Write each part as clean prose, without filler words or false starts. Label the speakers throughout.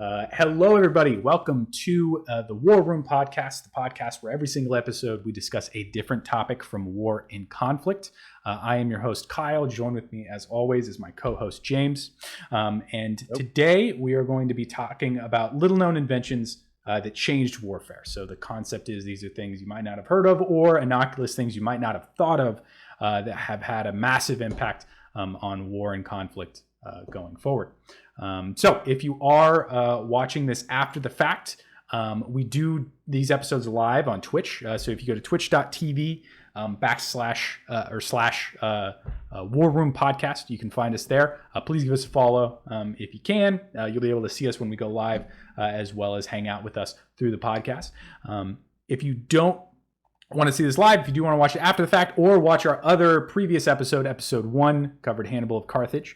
Speaker 1: Hello, everybody. Welcome to the War Room Podcast, the podcast where every single episode we discuss a different topic from war and conflict. I am your host, Kyle. Joined with me, as always, is my co-host, James. Today we are going to be talking about little-known inventions that changed warfare. So the concept is these are things you might not have heard of or innocuous things you might not have thought of that have had a massive impact on war and conflict going forward. So if you are watching this after the fact, we do these episodes live on Twitch. So if you go to twitch.tv / War Room Podcast, you can find us there. Please give us a follow if you can. You'll be able to see us when we go live, as well as hang out with us through the podcast. If you don't want to see this live, if you do want to watch it after the fact or watch our other previous episode 1, covered Hannibal of Carthage,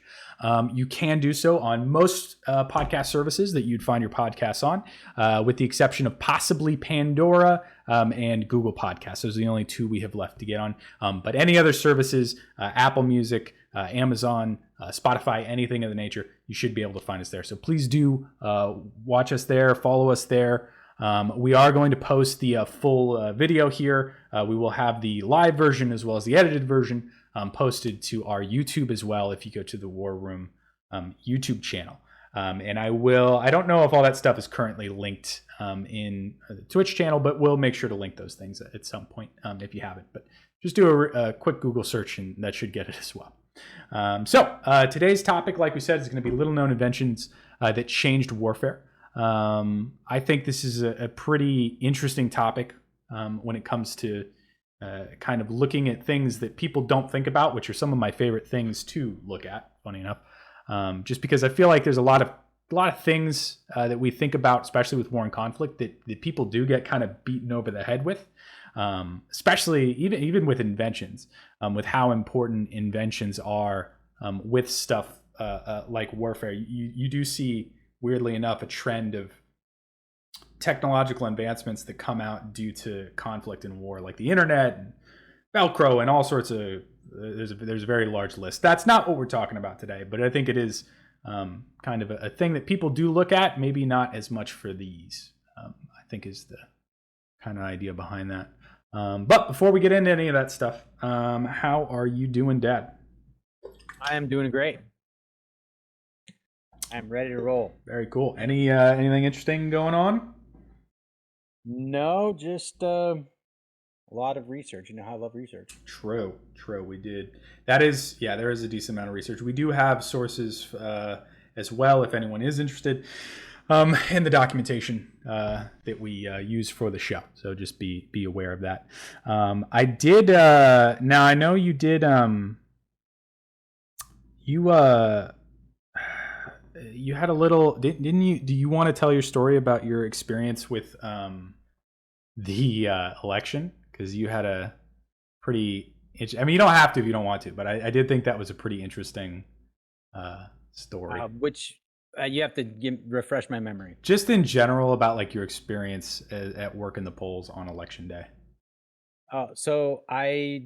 Speaker 1: you can do so on most podcast services that you'd find your podcasts on, with the exception of possibly Pandora and Google Podcasts. Those are the only two we have left to get on. But any other services, Apple Music, Amazon, Spotify, anything of the nature, you should be able to find us there. So please do watch us there, follow us there. We are going to post the full video here. We will have the live version as well as the edited version posted to our YouTube as well if you go to the War Room YouTube channel. And I don't know if all that stuff is currently linked in the Twitch channel, but we'll make sure to link those things at some point if you haven't. But just do a quick Google search and that should get it as well. So today's topic, like we said, is going to be little known inventions that changed warfare. I think this is a pretty interesting topic when it comes to kind of looking at things that people don't think about, which are some of my favorite things to look at, funny enough, just because I feel like there's a lot of things that we think about, especially with war and conflict, that people do get kind of beaten over the head with, especially even with inventions, with how important inventions are with stuff like warfare. You do see, weirdly enough, a trend of technological advancements that come out due to conflict and war, like the internet and Velcro and all sorts of. There's a very large list. That's not what we're talking about today, but I think it is kind of a thing that people do look at. Maybe not as much for these. I think is the kind of idea behind that. But before we get into any of that stuff, how are you doing, Dad?
Speaker 2: I am doing great. I'm ready to roll.
Speaker 1: Very cool. Anything interesting going on?
Speaker 2: No, just a lot of research. You know how I love research.
Speaker 1: True. We did. There is a decent amount of research. We do have sources as well, if anyone is interested, in the documentation that we use for the show. So just be aware of that. I did. Now I know you did. You had a little, didn't you? Do you want to tell your story about your experience with the election? Because you had a pretty, I mean, you don't have to if you don't want to, but I did think that was a pretty interesting story.
Speaker 2: Which you have to refresh my memory.
Speaker 1: Just in general about like your experience at work in the polls on election day.
Speaker 2: So I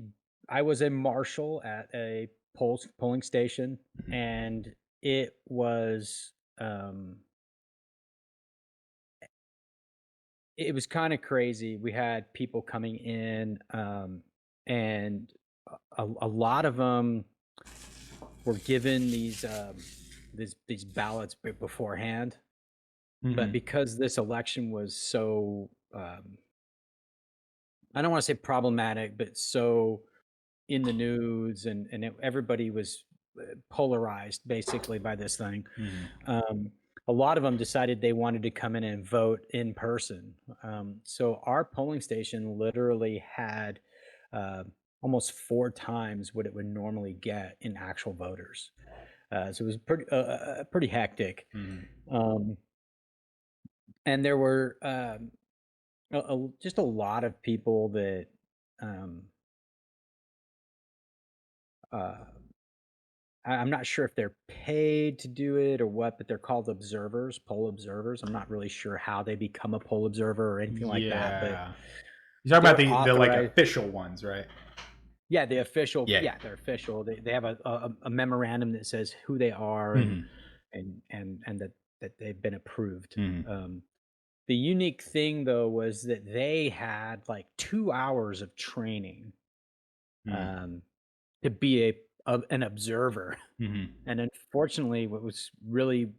Speaker 2: was a marshal at a polling station, mm-hmm. and it was kind of crazy. We had people coming in, and a lot of them were given these ballots beforehand. Mm-hmm. But because this election was so, I don't want to say problematic, but so in the news, and everybody was polarized basically by this thing. Mm-hmm. A lot of them decided they wanted to come in and vote in person. So our polling station literally had almost 4 times what it would normally get in actual voters. So it was pretty hectic. Mm-hmm. And there were just a lot of people that I'm not sure if they're paid to do it or what, but they're called observers, poll observers. I'm not really sure how they become a poll observer or anything like that. But
Speaker 1: you're talking about the like official ones, right?
Speaker 2: Yeah, the official. Yeah, they're official. They have a memorandum that says who they are, mm-hmm. and that they've been approved.
Speaker 1: Mhm.
Speaker 2: The unique thing though was that they had like 2 hours of training
Speaker 1: Mhm.
Speaker 2: um, to be an observer.
Speaker 1: Mhm.
Speaker 2: And unfortunately, what was really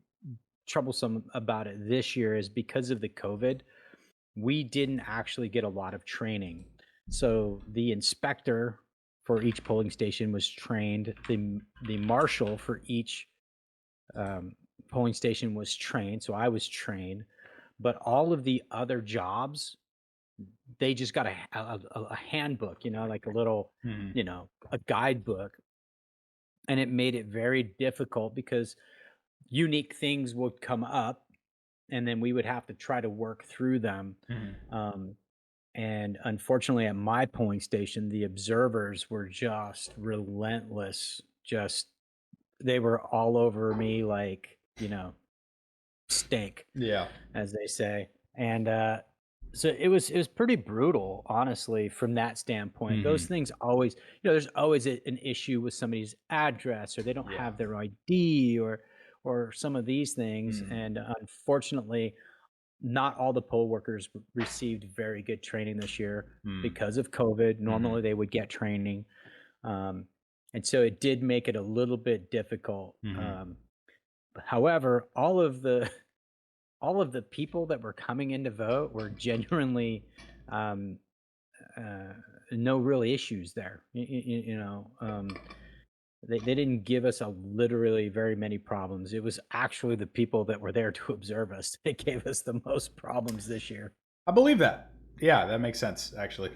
Speaker 2: troublesome about it this year is because of the COVID, we didn't actually get a lot of training. So the inspector for each polling station was trained. The marshal for each um, polling station was trained. So I was trained, but all of the other jobs, they just got a handbook, like a little,
Speaker 1: Mhm.
Speaker 2: a guidebook, and it made it very difficult because unique things would come up, and then we would have to try to work through them.
Speaker 1: Mhm.
Speaker 2: Um, and unfortunately, at my polling station, the observers were just relentless. Just they were all over me like, stink,
Speaker 1: Yeah.
Speaker 2: as they say. And so it was pretty brutal, honestly, from that standpoint. Those
Speaker 1: Mhm.
Speaker 2: things always, there's always an issue with somebody's address, or they don't
Speaker 1: Yeah.
Speaker 2: have their ID, or some of these things.
Speaker 1: Mhm.
Speaker 2: And unfortunately, not all the poll workers received very good training this year
Speaker 1: Mhm.
Speaker 2: because of COVID.
Speaker 1: Mhm.
Speaker 2: Normally, they would get training, um, and so it did make it a little bit difficult.
Speaker 1: Mhm.
Speaker 2: However, all of the people that were coming in to vote were genuinely um, uh, no real issues there. They didn't give us a literally very many problems. It was actually the people that were there to observe us that gave us the most problems this year.
Speaker 1: I believe that. Yeah, that makes sense actually.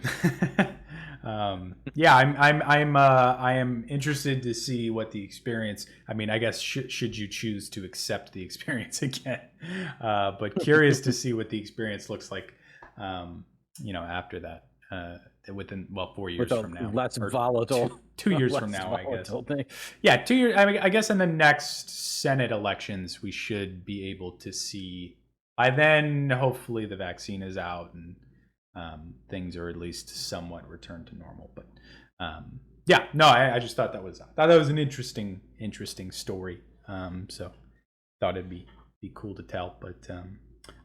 Speaker 1: Yeah, I am interested to see what the experience. I mean, I guess should you choose to accept the experience again, but curious to see what the experience looks like. Um, after that, within 4 years
Speaker 2: With a
Speaker 1: from now,
Speaker 2: less
Speaker 1: or two
Speaker 2: volatile,
Speaker 1: 2 years from
Speaker 2: less
Speaker 1: now, I guess.
Speaker 2: volatile thing.
Speaker 1: Yeah, 2 years. I mean, I guess in the next Senate elections, we should be able to see. By then, hopefully, the vaccine is out and things are at least somewhat returned to normal. But yeah, no, I just thought that was an interesting story. So thought it'd be cool to tell, but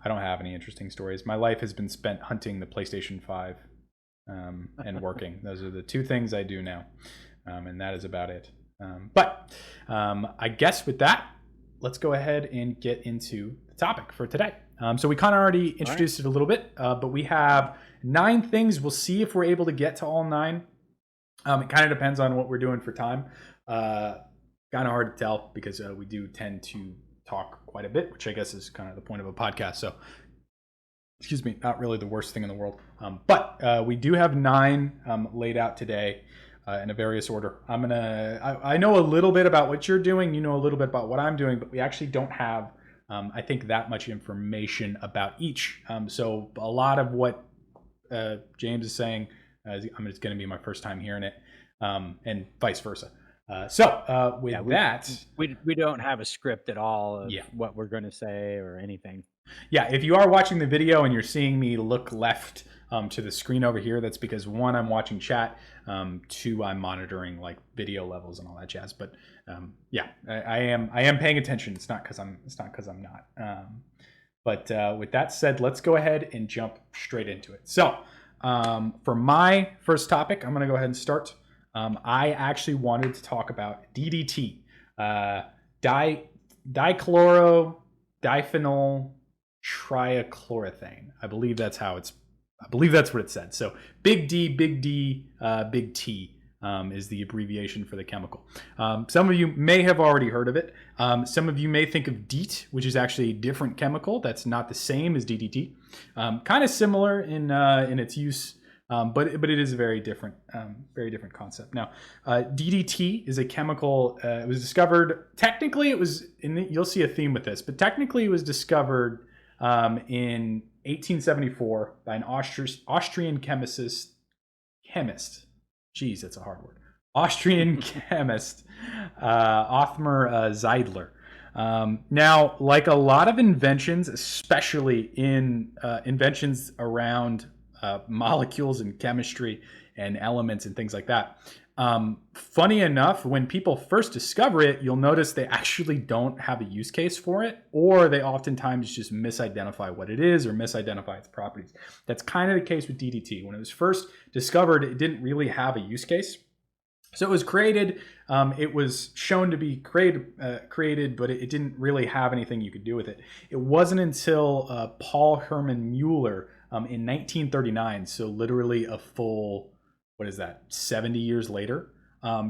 Speaker 1: I don't have any interesting stories. My life has been spent hunting the PlayStation 5 and working. Those are the two things I do now, and that is about it. But I guess with that, let's go ahead and get into the topic for today. So we kind of already introduced it a little bit, but we have 9 things. We'll see if we're able to get to all 9. It kind of depends on what we're doing for time. Kind of hard to tell because we do tend to talk quite a bit, which I guess is kind of the point of a podcast. So excuse me, not really the worst thing in the world. But we do have 9 laid out today in a various order. I know a little bit about what you're doing. You know a little bit about what I'm doing, but we actually don't have, I think, that much information about each. So a lot of what James is saying, it's going to be my first time hearing it, and vice versa. With that,
Speaker 2: we don't have a script at all of
Speaker 1: yeah.
Speaker 2: what we're going to say or anything.
Speaker 1: Yeah, if you are watching the video and you're seeing me look left to the screen over here, that's because 1, I'm watching chat, 2, I'm monitoring like video levels and all that jazz. But yeah, I am paying attention. It's not because I'm not. But with that said, let's go ahead and jump straight into it. So for my first topic, I'm going to go ahead and start. I actually wanted to talk about DDT, dichloro diphenyl triachlorothane. I believe that's what it said. So big D, big T is the abbreviation for the chemical. Some of you may have already heard of it. Some of you may think of DEET, which is actually a different chemical that's not the same as DDT. Kind of similar in its use, but it is a very different concept. Now, DDT is a chemical. It was discovered. Technically, it was. You'll see a theme with this, but technically, it was discovered in 1874 by an Austrian chemist. Geez, that's a hard word. Austrian chemist, Othmar Zeidler. Now, like a lot of inventions, especially in inventions around molecules and chemistry and elements and things like that, Funny enough, when people first discover it, you'll notice they actually don't have a use case for it, or they oftentimes just misidentify what it is or misidentify its properties. That's kind of the case with DDT. When it was first discovered, it didn't really have a use case. So it was created. It was shown to be created, but it didn't really have anything you could do with it. It wasn't until Paul Herman Mueller in 1939, so literally a full, 70 years later,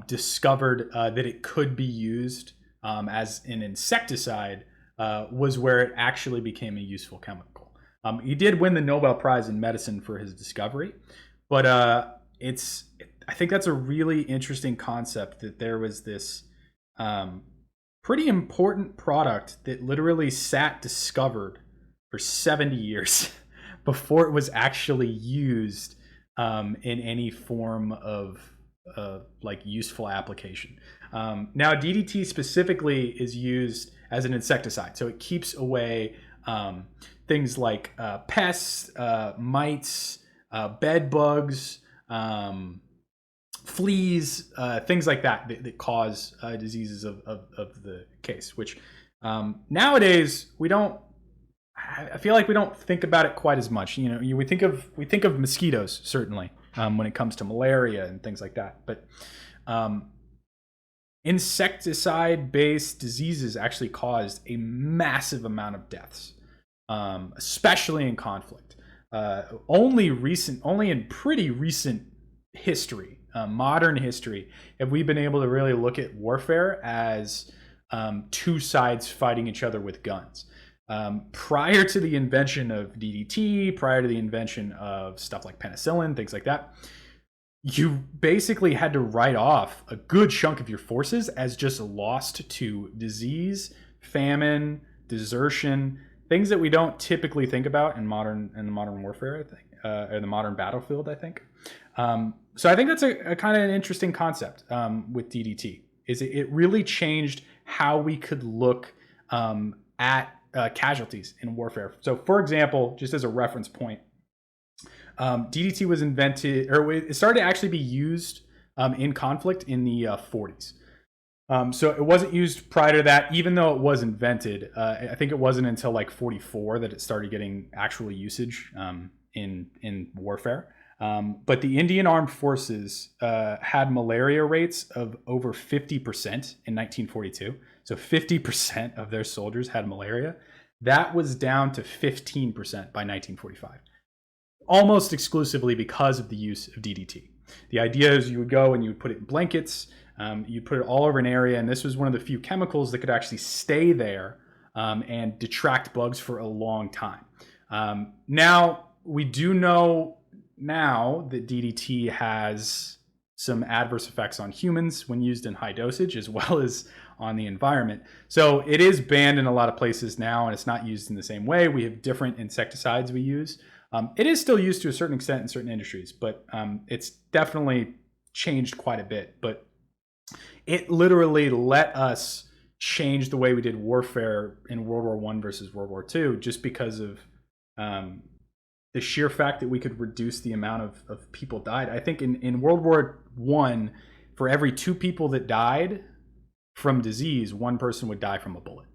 Speaker 1: discovered that it could be used as an insecticide, was where it actually became a useful chemical. He did win the Nobel Prize in medicine for his discovery, but I think that's a really interesting concept, that there was this pretty important product that literally sat discovered for 70 years before it was actually used in any form of like useful application. Now, DDT specifically is used as an insecticide, so it keeps away things like pests, mites, bed bugs, fleas, things like that cause diseases of the case, which nowadays I feel like we don't think about it quite as much. We think of mosquitoes, certainly, when it comes to malaria and things like that, but insecticide-based diseases actually caused a massive amount of deaths, especially in conflict. Only in pretty recent history, modern history, have we been able to really look at warfare as two sides fighting each other with guns. Prior to the invention of DDT, prior to the invention of stuff like penicillin, things like that, you basically had to write off a good chunk of your forces as just lost to disease, famine, desertion, things that we don't typically think about in the modern warfare, I think, or the modern battlefield, I think. So I think that's a kind of an interesting concept with DDT. Is it really changed how we could look at casualties in warfare. So, for example, just as a reference point, DDT was invented, or it started to actually be used in conflict in the 40s. So it wasn't used prior to that, even though it was invented. I think it wasn't until like 44 that it started getting actual usage in warfare. But the Indian Armed Forces had malaria rates of over 50% in 1942. So 50% of their soldiers had malaria. That was down to 15% by 1945. Almost exclusively because of the use of DDT. The idea is you would go and you would put it in blankets, you put it all over an area, and this was one of the few chemicals that could actually stay there and detract bugs for a long time. Now, we do know now that DDT has some adverse effects on humans when used in high dosage, as well as on the environment. So it is banned in a lot of places now, and it's not used in the same way. We have different insecticides we use. It is still used to a certain extent in certain industries, but it's definitely changed quite a bit. But it literally let us change the way we did warfare in World War I versus World War II, just because of the sheer fact that we could reduce the amount of people died. I think in World War I, for every 2 people that died from disease, 1 person would die from a bullet.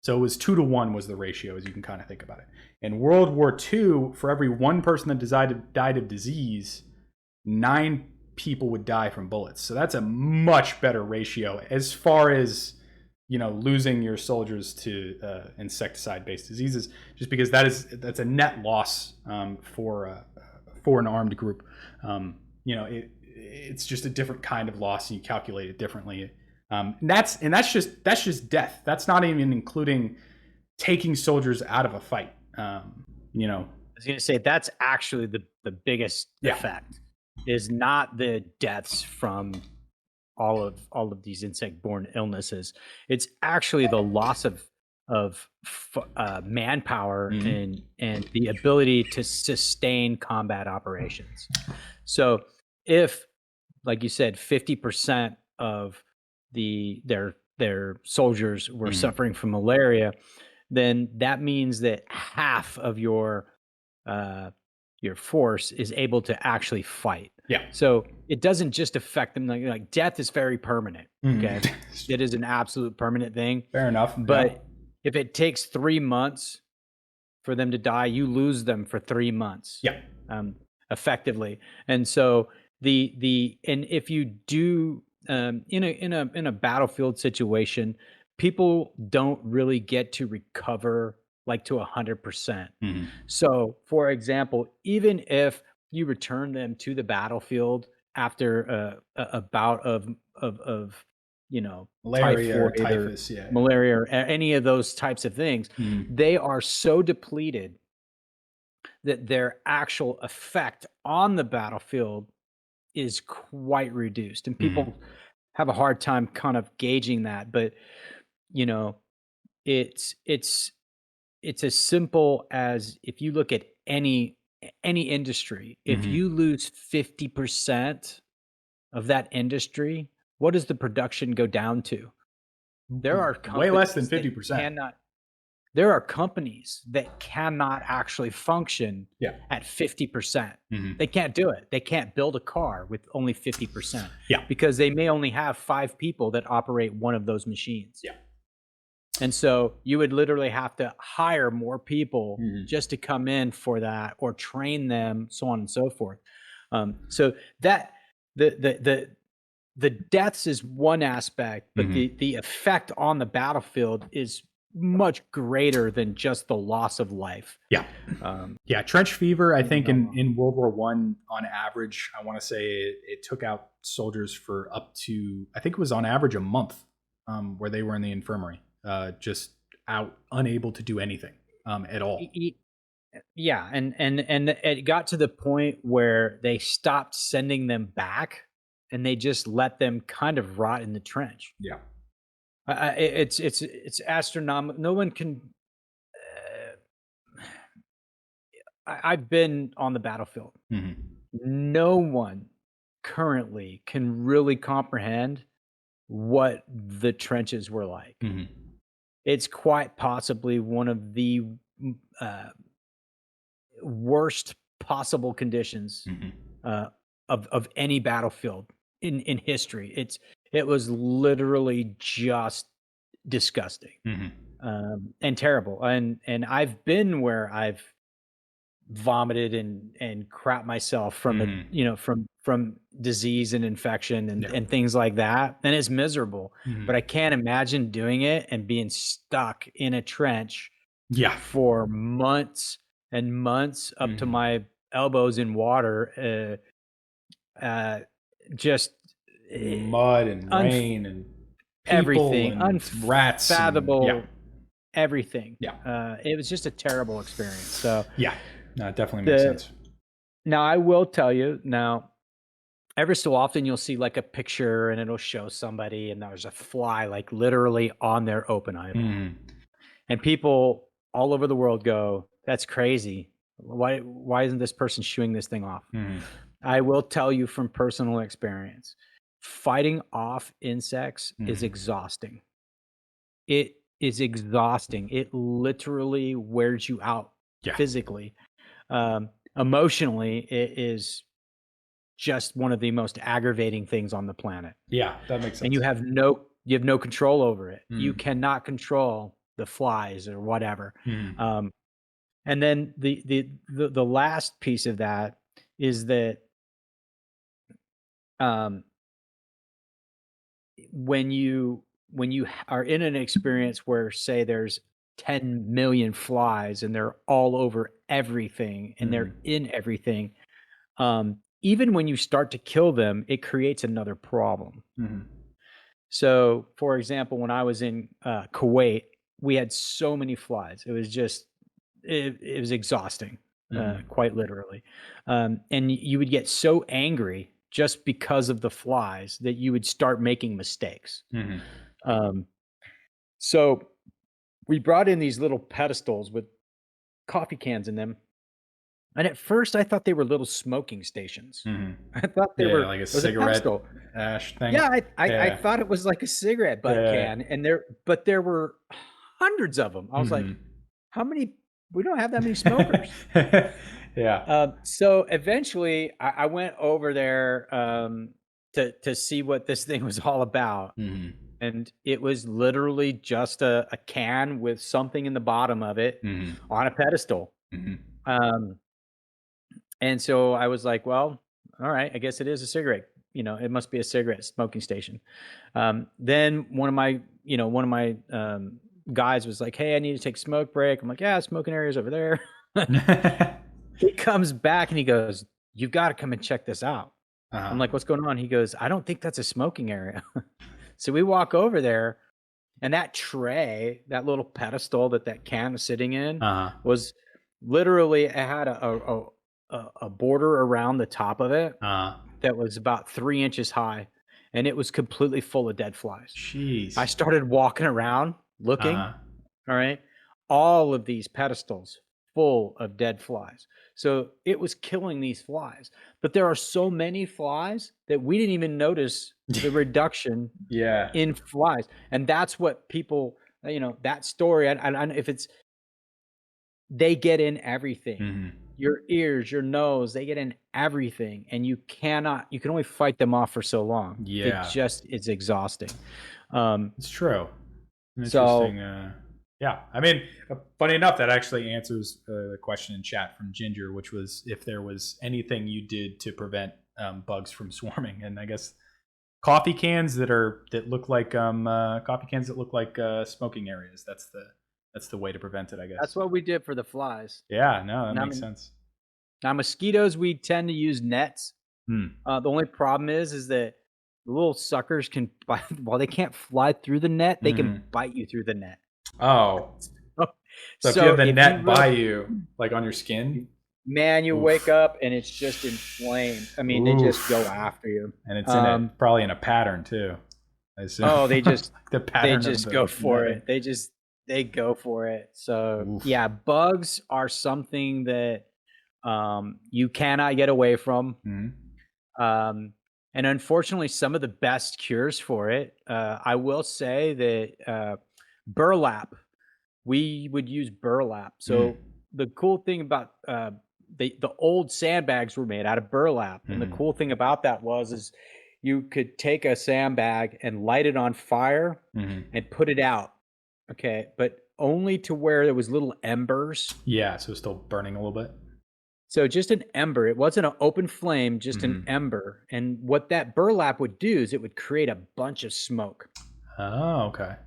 Speaker 1: So it was 2 to 1 was the ratio, as you can kind of think about it. In World War II, for every 1 person that died of disease, 9 people would die from bullets. So that's a much better ratio as far as, losing your soldiers to insecticide-based diseases, just because that's a net loss for an armed group. It's just a different kind of loss, and you calculate it differently. And that's just death. That's not even including taking soldiers out of a fight.
Speaker 2: I was going to say that's actually the biggest effect is not the deaths from all of these insect-borne illnesses. It's actually the loss of manpower and the ability to sustain combat operations. So if, like you said, 50% of their soldiers were suffering from malaria, then that means that half of your your force is able to actually fight.
Speaker 1: Yeah.
Speaker 2: So it doesn't just affect them. Like death is very permanent. Okay. It is an absolute permanent thing.
Speaker 1: Fair enough.
Speaker 2: But if it takes 3 months for them to die, you lose them for 3 months.
Speaker 1: Yeah.
Speaker 2: Effectively. And so and if you do in a battlefield situation, people don't really get to recover like to 100%. So, for example, even if you return them to the battlefield after a bout of
Speaker 1: Malaria or
Speaker 2: typhoid or
Speaker 1: typhus,
Speaker 2: malaria or any of those types of things, they are so depleted that their actual effect on the battlefield is quite reduced. And people have a hard time kind of gauging that, but it's as simple as if you look at any industry, if you lose 50% of that industry, what does the production go down to? There are
Speaker 1: way less than 50%.
Speaker 2: There are companies that cannot actually function at 50%. They can't do it. They can't build a car with only 50%. Because they may only have 5 people that operate one of those machines. And so you would literally have to hire more people just to come in for that, or train them, so on and so forth. So that the deaths is one aspect, but the effect on the battlefield is much greater than just the loss of life.
Speaker 1: Trench fever, I think in World War One, on average, I want to say it took out soldiers for up to, I think it was on average a month, where they were in the infirmary, just out, unable to do anything at all.
Speaker 2: Yeah, and it got to the point where they stopped sending them back, and they just let them kind of rot in the trench. It's astronomical. No one can. I've been on the battlefield. No one currently can really comprehend what the trenches were like. It's quite possibly one of the worst possible conditions of any battlefield in history. It was literally just disgusting and terrible. And I've been where I've vomited and crap myself from from disease and infection and things like that, and it's miserable. But I can't imagine doing it and being stuck in a trench for months and months up to my elbows in water, just
Speaker 1: mud and rain and
Speaker 2: everything,
Speaker 1: and rats,
Speaker 2: unfathomable, everything. It was just a terrible experience. So
Speaker 1: no, it definitely makes sense.
Speaker 2: Now, I will tell you, every so often you'll see like a picture and it'll show somebody and there's a fly like literally on their open eyeball. And people all over the world go, that's crazy. Why isn't this person shooing this thing off? I will tell you from personal experience, fighting off insects is exhausting. It is exhausting. It literally wears you out physically. Emotionally, it is just one of the most aggravating things on the planet.
Speaker 1: That makes sense.
Speaker 2: And you have no control over it. You cannot control the flies or whatever. And then the last piece of that is that when you are in an experience where, say, there's 10 million flies and they're all over everything and they're in everything, even when you start to kill them, it creates another problem. So, for example, when I was in Kuwait, we had so many flies. It was just, it was exhausting, quite literally. And you would get so angry just because of the flies that you would start making mistakes. So we brought in these little pedestals with coffee cans in them. And at first I thought they were little smoking stations. I thought they were
Speaker 1: like a cigarette ash thing.
Speaker 2: I thought it was like a cigarette butt can. And there were hundreds of them. I was like, how many? We don't have that many smokers.
Speaker 1: Yeah.
Speaker 2: So eventually I went over there to see what this thing was all about.
Speaker 1: Hmm.
Speaker 2: And it was literally just a can with something in the bottom of it
Speaker 1: Hmm.
Speaker 2: on a pedestal.
Speaker 1: Hmm.
Speaker 2: Um, and so I was like, well, all right, I guess it is a cigarette. It must be a cigarette smoking station. Then one of my guys was like, hey, I need to take a smoke break. I'm like, yeah, smoking area's over there. He comes back and he goes, you've got to come and check this out. I'm
Speaker 1: Uh-huh.
Speaker 2: like, what's going on? He goes, I don't think that's a smoking area. So we walk over there, and that tray, that little pedestal that can was sitting in,
Speaker 1: Uh-huh.
Speaker 2: was literally, it had a border around the top of it
Speaker 1: Uh-huh.
Speaker 2: that was about 3 inches high, and it was completely full of dead flies. I
Speaker 1: Jeez.
Speaker 2: started walking around looking.
Speaker 1: Uh-huh.
Speaker 2: All right. All of these pedestals full of dead flies. So it was killing these flies. But there are so many flies that we didn't even notice the reduction
Speaker 1: Yeah.
Speaker 2: in flies. And that's what people, that story, if it's, they get in everything.
Speaker 1: Hmm.
Speaker 2: Your ears, your nose, they get in everything. And you can only fight them off for so long.
Speaker 1: Yeah.
Speaker 2: It's exhausting. Um,
Speaker 1: It's true.
Speaker 2: so
Speaker 1: Interesting. Yeah. I mean, funny enough, that actually answers the question in chat from Ginger, which was if there was anything you did to prevent bugs from swarming. And I guess coffee cans that look like coffee cans that look like smoking areas. That's the way to prevent it, I
Speaker 2: that's
Speaker 1: guess.
Speaker 2: what we did for the flies.
Speaker 1: Yeah. No, that
Speaker 2: Now,
Speaker 1: makes sense.
Speaker 2: now mosquitoes, we tend to use nets.
Speaker 1: Hmm.
Speaker 2: The only problem is that the little suckers can bite, while they can't fly through the net, they can
Speaker 1: Hmm.
Speaker 2: bite you through the net.
Speaker 1: Oh,
Speaker 2: So,
Speaker 1: so if you have the
Speaker 2: if you
Speaker 1: net by
Speaker 2: really,
Speaker 1: you, like on your skin,
Speaker 2: man, you wake
Speaker 1: oof,
Speaker 2: up and it's just inflamed. I mean, they just go
Speaker 1: oof,
Speaker 2: after you.
Speaker 1: and it's in it probably in a pattern too. I assume
Speaker 2: Oh,
Speaker 1: like the
Speaker 2: they
Speaker 1: pattern of
Speaker 2: just
Speaker 1: the
Speaker 2: go for
Speaker 1: netting.
Speaker 2: it. They go for it. So
Speaker 1: Oof.
Speaker 2: yeah, bugs are something that you cannot get away from.
Speaker 1: Mhm.
Speaker 2: Um, and unfortunately, some of the best cures for it, I will say that burlap, we would use burlap.
Speaker 1: Mm.
Speaker 2: So the cool thing about the old sandbags were made out of burlap, and the
Speaker 1: Mhm.
Speaker 2: cool thing about that is you could take a sandbag and light it on fire
Speaker 1: Mhm.
Speaker 2: and put it out. Okay, but only to where there was little embers.
Speaker 1: Yeah, so it's still burning a little bit.
Speaker 2: So just an ember. It wasn't an open flame, just an
Speaker 1: Mhm.
Speaker 2: ember. And what that burlap would do is it would create a bunch of smoke.
Speaker 1: Oh, okay.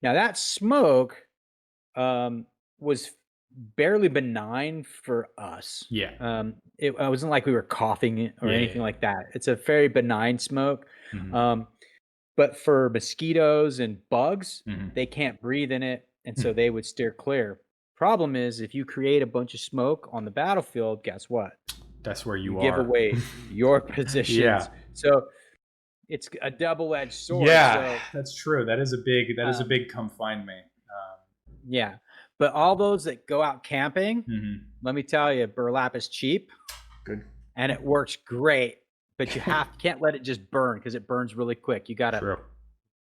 Speaker 2: Now that smoke was barely benign for us.
Speaker 1: Yeah.
Speaker 2: It wasn't like we were coughing or
Speaker 1: Yeah. Yeah.
Speaker 2: anything
Speaker 1: Yeah.
Speaker 2: like that. It's a very benign smoke.
Speaker 1: Mhm.
Speaker 2: Um, but for mosquitoes and bugs,
Speaker 1: Mhm.
Speaker 2: they can't breathe in it, and
Speaker 1: Hmm.
Speaker 2: so they would steer clear. Problem is, if you create a bunch of smoke on the battlefield, guess what?
Speaker 1: That's where
Speaker 2: You
Speaker 1: you
Speaker 2: give
Speaker 1: are.
Speaker 2: away your positions.
Speaker 1: Yeah.
Speaker 2: So it's a double-edged sword.
Speaker 1: Yeah,
Speaker 2: So
Speaker 1: that's true. That is a
Speaker 2: um,
Speaker 1: big come find me.
Speaker 2: yeah, but all those that go out camping,
Speaker 1: Mhm.
Speaker 2: let me tell you, burlap is cheap
Speaker 1: Good.
Speaker 2: and it works great. But you can't let it just burn because it burns really quick. You got to
Speaker 1: True.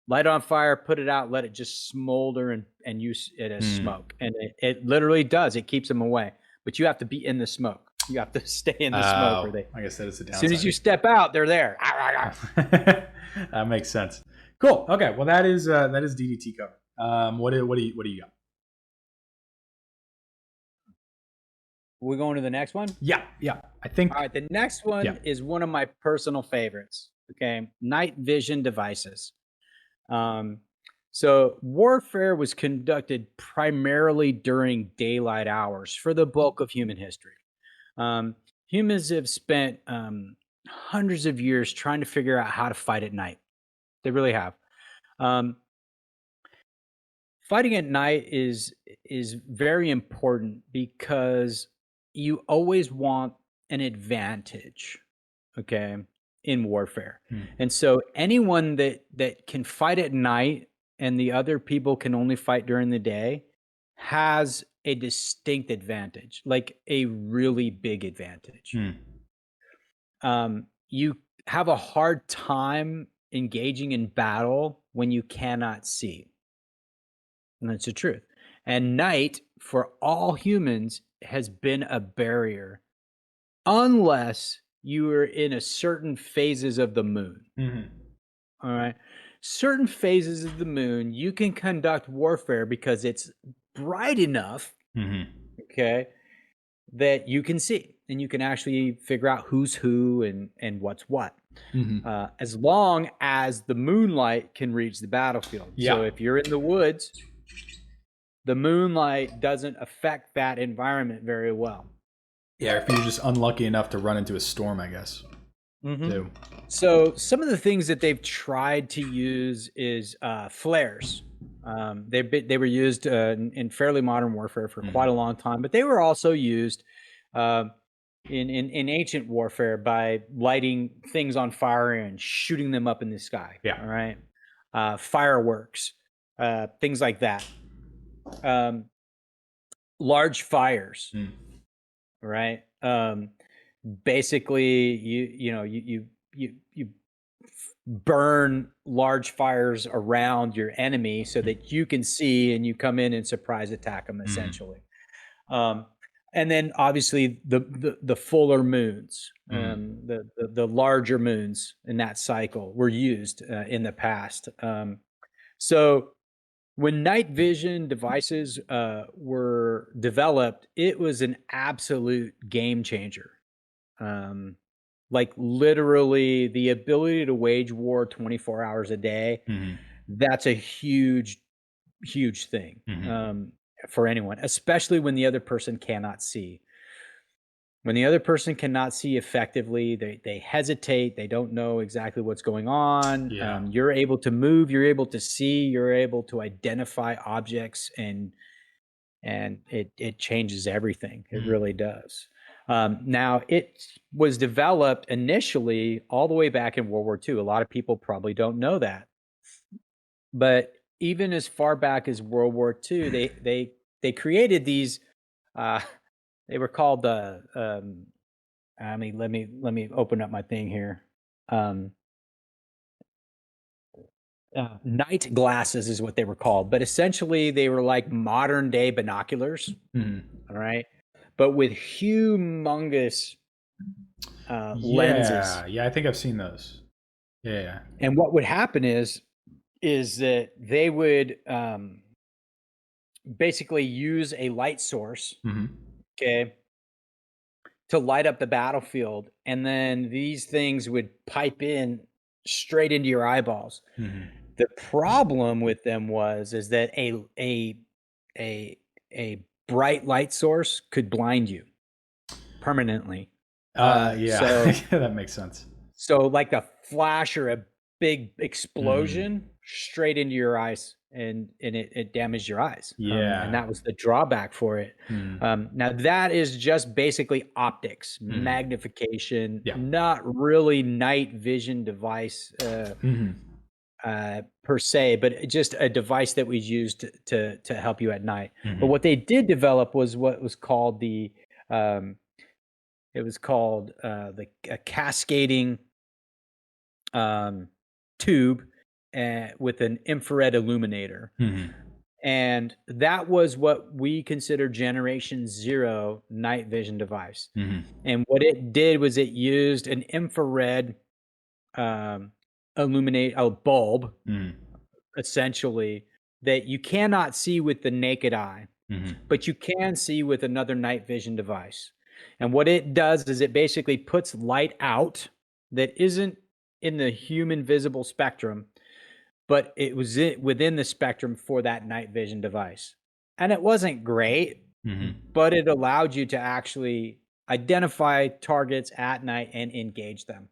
Speaker 2: light it on fire, put it out, let it just smolder and use it as
Speaker 1: Hmm.
Speaker 2: smoke. And it literally does. It keeps them away. But you have to be in the smoke. You have to stay in the smoke, or
Speaker 1: Oh,
Speaker 2: they,
Speaker 1: I guess that is the
Speaker 2: as soon as
Speaker 1: downside.
Speaker 2: you step out, they're there.
Speaker 1: That makes sense. Cool. Okay. Well, that is DDT covered. What do you got?
Speaker 2: We're going to the next one.
Speaker 1: Yeah. Yeah. I
Speaker 2: All
Speaker 1: think.
Speaker 2: right, the next
Speaker 1: Yeah.
Speaker 2: one is one of my personal favorites. Okay, night vision devices. Um, so warfare was conducted primarily during daylight hours for the bulk of human history. Um, Humans have spent hundreds of years trying to figure out how to fight at night. They really have. Um, Fighting at night is very important because you always want an advantage, okay, in warfare.
Speaker 1: Hmm.
Speaker 2: And so anyone that can fight at night and the other people can only fight during the day has a distinct advantage, like a really big advantage.
Speaker 1: Hmm.
Speaker 2: You have a hard time engaging in battle when you cannot see. And that's the truth. And night for all humans has been a barrier unless you are in a certain phases of the moon. All right. Certain phases of the moon, you can conduct warfare because it's bright enough, okay, that you can see and you can actually figure out who's who and what's what. As long as the moonlight can reach the battlefield. So if you're in the woods, the moonlight doesn't affect that environment very well.
Speaker 1: Yeah, if you're just unlucky enough to run into a storm, I guess. Too.
Speaker 2: So some of the things that they've tried to use is flares. They were used in fairly modern warfare for quite a long time, but they were also used in ancient warfare by lighting things on fire and shooting them up in the sky.
Speaker 1: Yeah.
Speaker 2: All right. Fireworks, things like that. Large fires. Right. Basically, you burn large fires around your enemy so that you can see and you come in and surprise attack them essentially. And then obviously the fuller moons, the larger moons in that cycle were used in the past. So when night vision devices were developed, it was an absolute game changer. Like literally the ability to wage war 24 hours a day, that's a huge thing for anyone, especially when the other person cannot see. When the other person cannot see effectively, they hesitate. They don't know exactly what's going on. You're able to move. You're able to see. You're able to identify objects, and it changes everything. It really does. Now, it was developed initially all the way back in World War II. A lot of people probably don't know that, but even as far back as World War II, they created these. They were called the. Let me open up my thing here. Night glasses is what they were called, but essentially they were like modern day binoculars. All right, but with humongous lenses.
Speaker 1: Yeah, I think I've seen those. Yeah.
Speaker 2: And what would happen is that they would basically use a light source, okay, to light up the battlefield, and then these things would pipe in straight into your eyeballs. The problem with them is that a bright light source could blind you permanently.
Speaker 1: So that makes sense.
Speaker 2: So like a flash or a big explosion straight into your eyes, and it damaged your eyes. And that was the drawback for it. Now that is just basically optics, magnification, not really night vision device per se, but just a device that was used to help you at night. But what they did develop was what was called the cascading tube with an infrared illuminator. And that was what we consider Generation 0 night vision device. And what it did was it used an infrared bulb, essentially, that you cannot see with the naked eye, but you can see with another night vision device. And what it does is it basically puts light out that isn't in the human visible spectrum, but it was within the spectrum for that night vision device. And it wasn't great, but it allowed you to actually identify targets at night and engage them.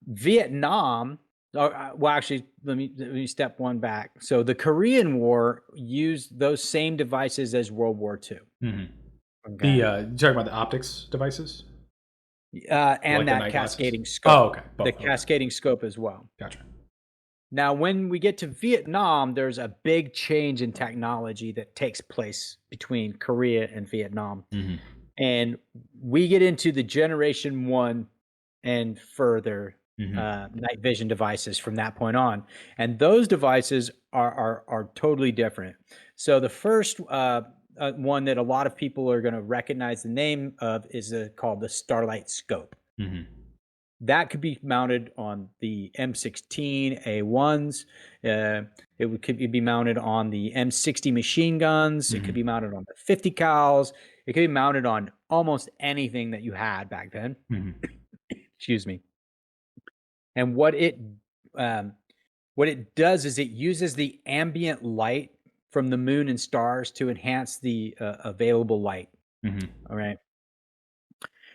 Speaker 2: Vietnam, well, actually, let me step one back. So the Korean War used those same devices as World War II.
Speaker 1: Okay. You're talking about the optics devices?
Speaker 2: And
Speaker 1: like
Speaker 2: that cascading scope.
Speaker 1: Oh, okay.
Speaker 2: The cascading scope as well.
Speaker 1: Gotcha.
Speaker 2: Now, when we get to Vietnam, there's a big change in technology that takes place between Korea and Vietnam. And we get into the Generation 1 and further night vision devices from that point on. And those devices are totally different. So the first one that a lot of people are going to recognize the name of is called the Starlight Scope.
Speaker 1: Mm-hmm.
Speaker 2: That could be mounted on the M16 A1s. Could be mounted on the M60 machine guns.
Speaker 1: Mm-hmm.
Speaker 2: It could be mounted on the 50 cals. It could be mounted on almost anything that you had back then.
Speaker 1: Mm-hmm.
Speaker 2: Excuse me. And what it does is it uses the ambient light from the moon and stars to enhance the available light.
Speaker 1: Mm-hmm.
Speaker 2: All right.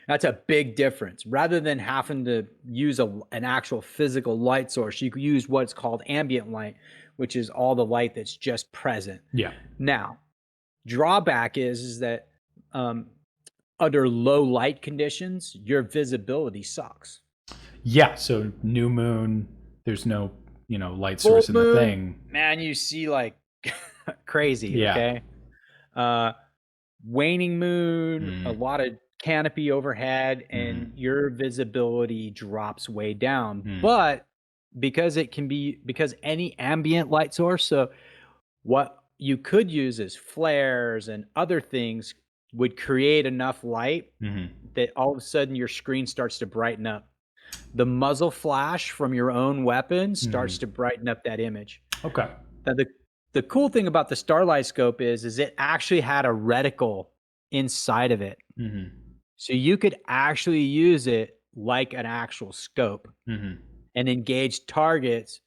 Speaker 2: That's a big difference. Rather than having to use an actual physical light source, you can use what's called ambient light, which is all the light that's just present.
Speaker 1: Yeah.
Speaker 2: Now, drawback is that under low light conditions, your visibility sucks.
Speaker 1: Yeah. So new moon, there's no, light source in the thing.
Speaker 2: Man, you see like crazy.
Speaker 1: Yeah.
Speaker 2: Okay. Waning moon, a lot of canopy overhead, and your visibility drops way down. But because any ambient light source, so what you could use is flares and other things would create enough light that all of a sudden your screen starts to brighten up. The muzzle flash from your own weapon starts to brighten up that image.
Speaker 1: Okay.
Speaker 2: Now the cool thing about the Starlight Scope is it actually had a reticle inside of it. So you could actually use it like an actual scope and engage targets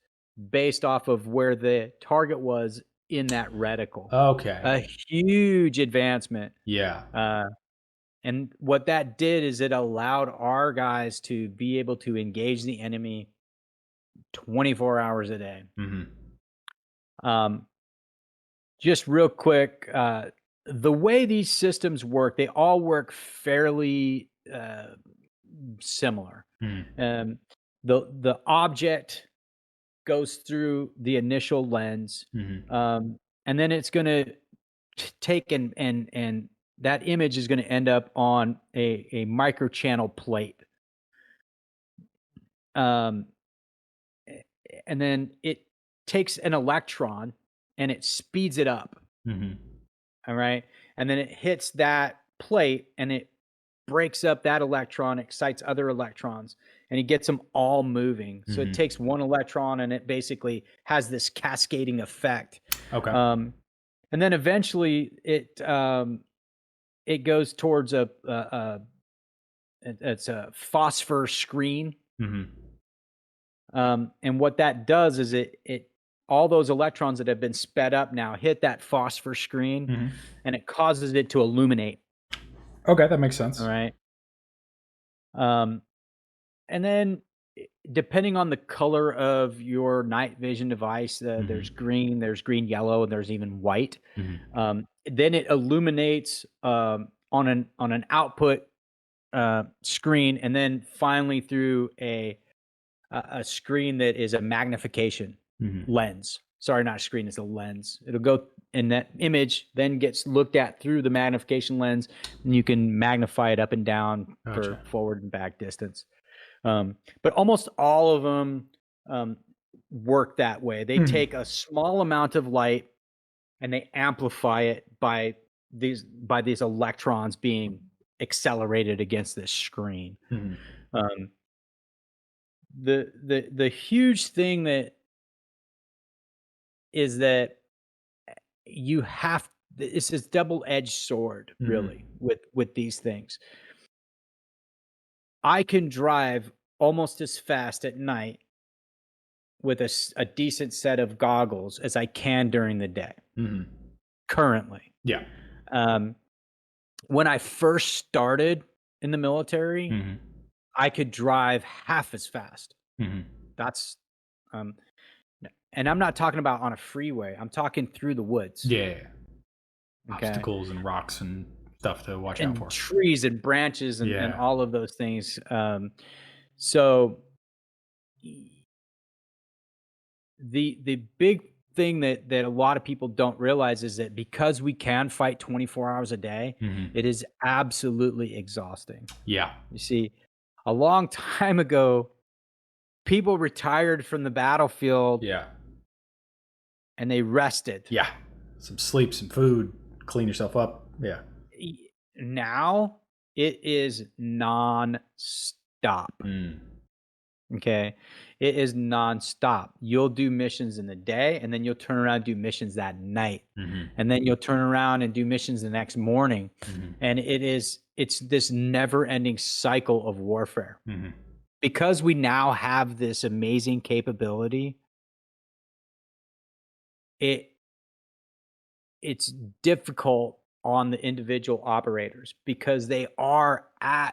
Speaker 2: based off of where the target was in that reticle.
Speaker 1: Okay.
Speaker 2: A huge advancement.
Speaker 1: Yeah.
Speaker 2: And what that did is it allowed our guys to be able to engage the enemy 24 hours a day. Just real quick, the way these systems work, they all work fairly similar. The object goes through the initial lens, and then it's going to take and that image is going to end up on a microchannel plate. And then it takes an electron and it speeds it up. All right. And then it hits that plate and it breaks up that electron, excites other electrons, and he gets them all moving. So it takes one electron and it basically has this cascading effect.
Speaker 1: Okay.
Speaker 2: And then eventually it goes towards it's a phosphor screen. And what that does is it all those electrons that have been sped up now hit that phosphor screen, and it causes it to illuminate.
Speaker 1: Okay, that makes sense.
Speaker 2: All right. And then depending on the color of your night vision device, there's green, yellow, and there's even white. Then it illuminates on an output screen, and then finally through a screen that is a magnification lens. Sorry, not a screen, it's a lens. It'll go, and that image then gets looked at through the magnification lens, and you can magnify it up and down for forward and back distance. But almost all of them work that way. They take a small amount of light and they amplify it by these electrons being accelerated against this screen. The huge thing that is that you have, it's this double-edged sword, really, with these things. I can drive almost as fast at night with a decent set of goggles as I can during the day. Currently.
Speaker 1: Yeah.
Speaker 2: When I first started in the military, I could drive half as fast. That's and I'm not talking about on a freeway. I'm talking through the woods.
Speaker 1: Yeah. Okay. Obstacles and rocks and stuff to watch out for.
Speaker 2: Trees and branches and all of those things. So the big thing that a lot of people don't realize is that because we can fight 24 hours a day, it is absolutely exhausting.
Speaker 1: Yeah.
Speaker 2: You see, a long time ago, people retired from the battlefield.
Speaker 1: Yeah.
Speaker 2: And they rested.
Speaker 1: Yeah. Some sleep, some food, clean yourself up. Yeah.
Speaker 2: Now it is non-stop.
Speaker 1: Mm.
Speaker 2: Okay. It is nonstop. You'll do missions in the day, and then you'll turn around and do missions that night.
Speaker 1: Mm-hmm.
Speaker 2: And then you'll turn around and do missions the next morning.
Speaker 1: Mm-hmm.
Speaker 2: And it's this never-ending cycle of warfare.
Speaker 1: Mm-hmm.
Speaker 2: Because we now have this amazing capability, it's difficult on the individual operators because they are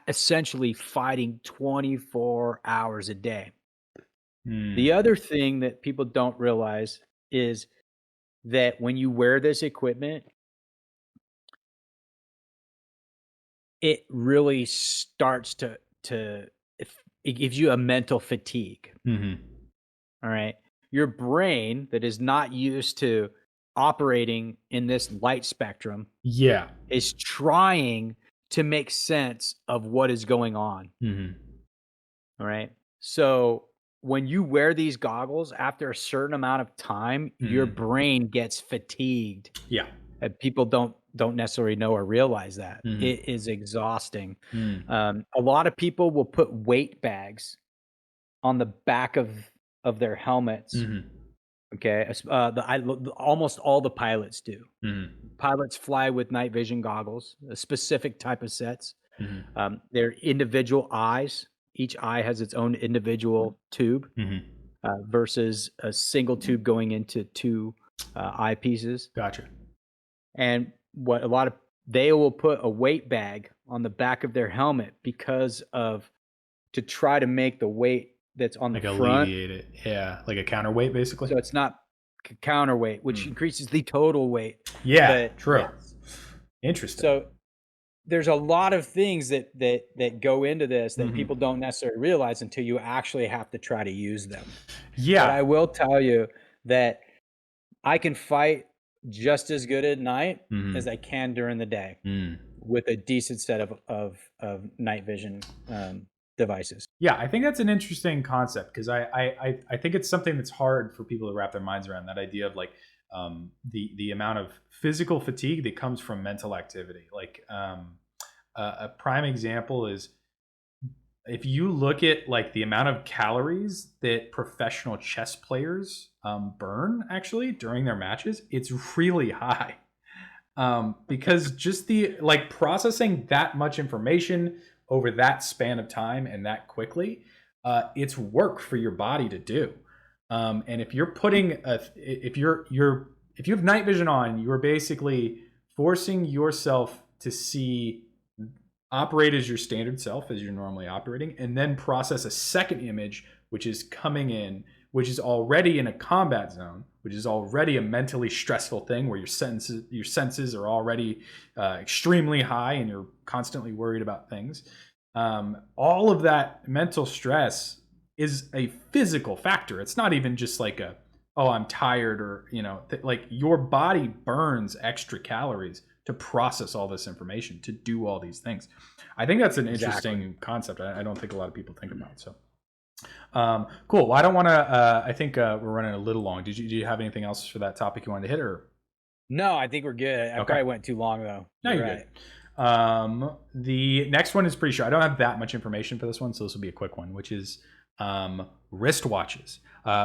Speaker 2: essentially fighting 24 hours a day.
Speaker 1: Mm.
Speaker 2: The other thing that people don't realize is that when you wear this equipment, it really starts to it gives you a mental fatigue.
Speaker 1: Mm-hmm.
Speaker 2: All right. Your brain that is not used to operating in this light spectrum
Speaker 1: Yeah.
Speaker 2: is trying to make sense of what is going on.
Speaker 1: Mm-hmm.
Speaker 2: All right. So when you wear these goggles, after a certain amount of time, your brain gets fatigued.
Speaker 1: Yeah.
Speaker 2: And people don't necessarily know or realize that.
Speaker 1: Mm-hmm.
Speaker 2: It is exhausting.
Speaker 1: Mm.
Speaker 2: A lot of people will put weight bags on the back of their helmets.
Speaker 1: Mm-hmm.
Speaker 2: Okay, almost all the pilots do.
Speaker 1: Mm-hmm.
Speaker 2: Pilots fly with night vision goggles, a specific type of sets.
Speaker 1: Mm-hmm.
Speaker 2: They're individual eyes. Each eye has its own individual tube
Speaker 1: Mm-hmm.
Speaker 2: versus a single tube going into two eyepieces.
Speaker 1: Gotcha.
Speaker 2: And what they will put a weight bag on the back of their helmet because of to try to make the weight that's on the
Speaker 1: Like
Speaker 2: front,
Speaker 1: alleviate it. Yeah. Like a counterweight, basically.
Speaker 2: so it's not counterweight, which increases the total weight.
Speaker 1: Yeah.
Speaker 2: But
Speaker 1: True.
Speaker 2: yes.
Speaker 1: Interesting.
Speaker 2: So there's a lot of things that go into this that
Speaker 1: Mhm.
Speaker 2: people don't necessarily realize until you actually have to try to use them. But
Speaker 1: Yeah.
Speaker 2: I will tell you that I can fight just as good at night
Speaker 1: Mhm.
Speaker 2: as I can during the day
Speaker 1: Mm.
Speaker 2: with a decent set of night vision devices.
Speaker 1: Yeah, I think that's an interesting concept because I think it's something that's hard for people to wrap their minds around, that idea of like the amount of physical fatigue that comes from mental activity. Like a prime example is if you look at like the amount of calories that professional chess players burn actually during their matches, it's really high. Because just the like processing that much information over that span of time and that quickly, it's work for your body to do. And if you're putting if if you have night vision on, you are basically forcing yourself to see, operate as your standard self as you're normally operating, and then process a second image which is coming in, which is already in a combat zone, which is already a mentally stressful thing where your senses are already extremely high and you're constantly worried about things. All of that mental stress is a physical factor. It's not even just like a, oh, I'm tired, or like your body burns extra calories to process all this information, to do all these things. I think that's an interesting concept. I don't think a lot of people think about. So cool. Well, I don't want to. I think we're running a little long. Do you have anything else for that topic you wanted to hit, or?
Speaker 2: No, I think we're good. I probably went too long though.
Speaker 1: No, you're right. Good. The next one is pretty short. I don't have that much information for this one, so this will be a quick one, which is wristwatches,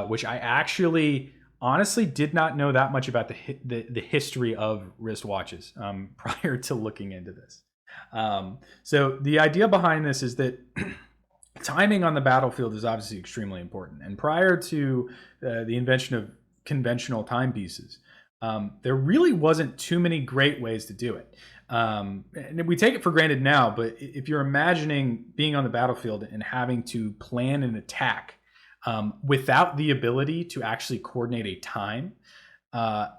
Speaker 1: which I actually honestly did not know that much about the history of wristwatches prior to looking into this. So the idea behind this is that timing on the battlefield is obviously extremely important. And prior to the invention of conventional timepieces, there really wasn't too many great ways to do it. And we take it for granted now, but if you're imagining being on the battlefield and having to plan an attack without the ability to actually coordinate a time,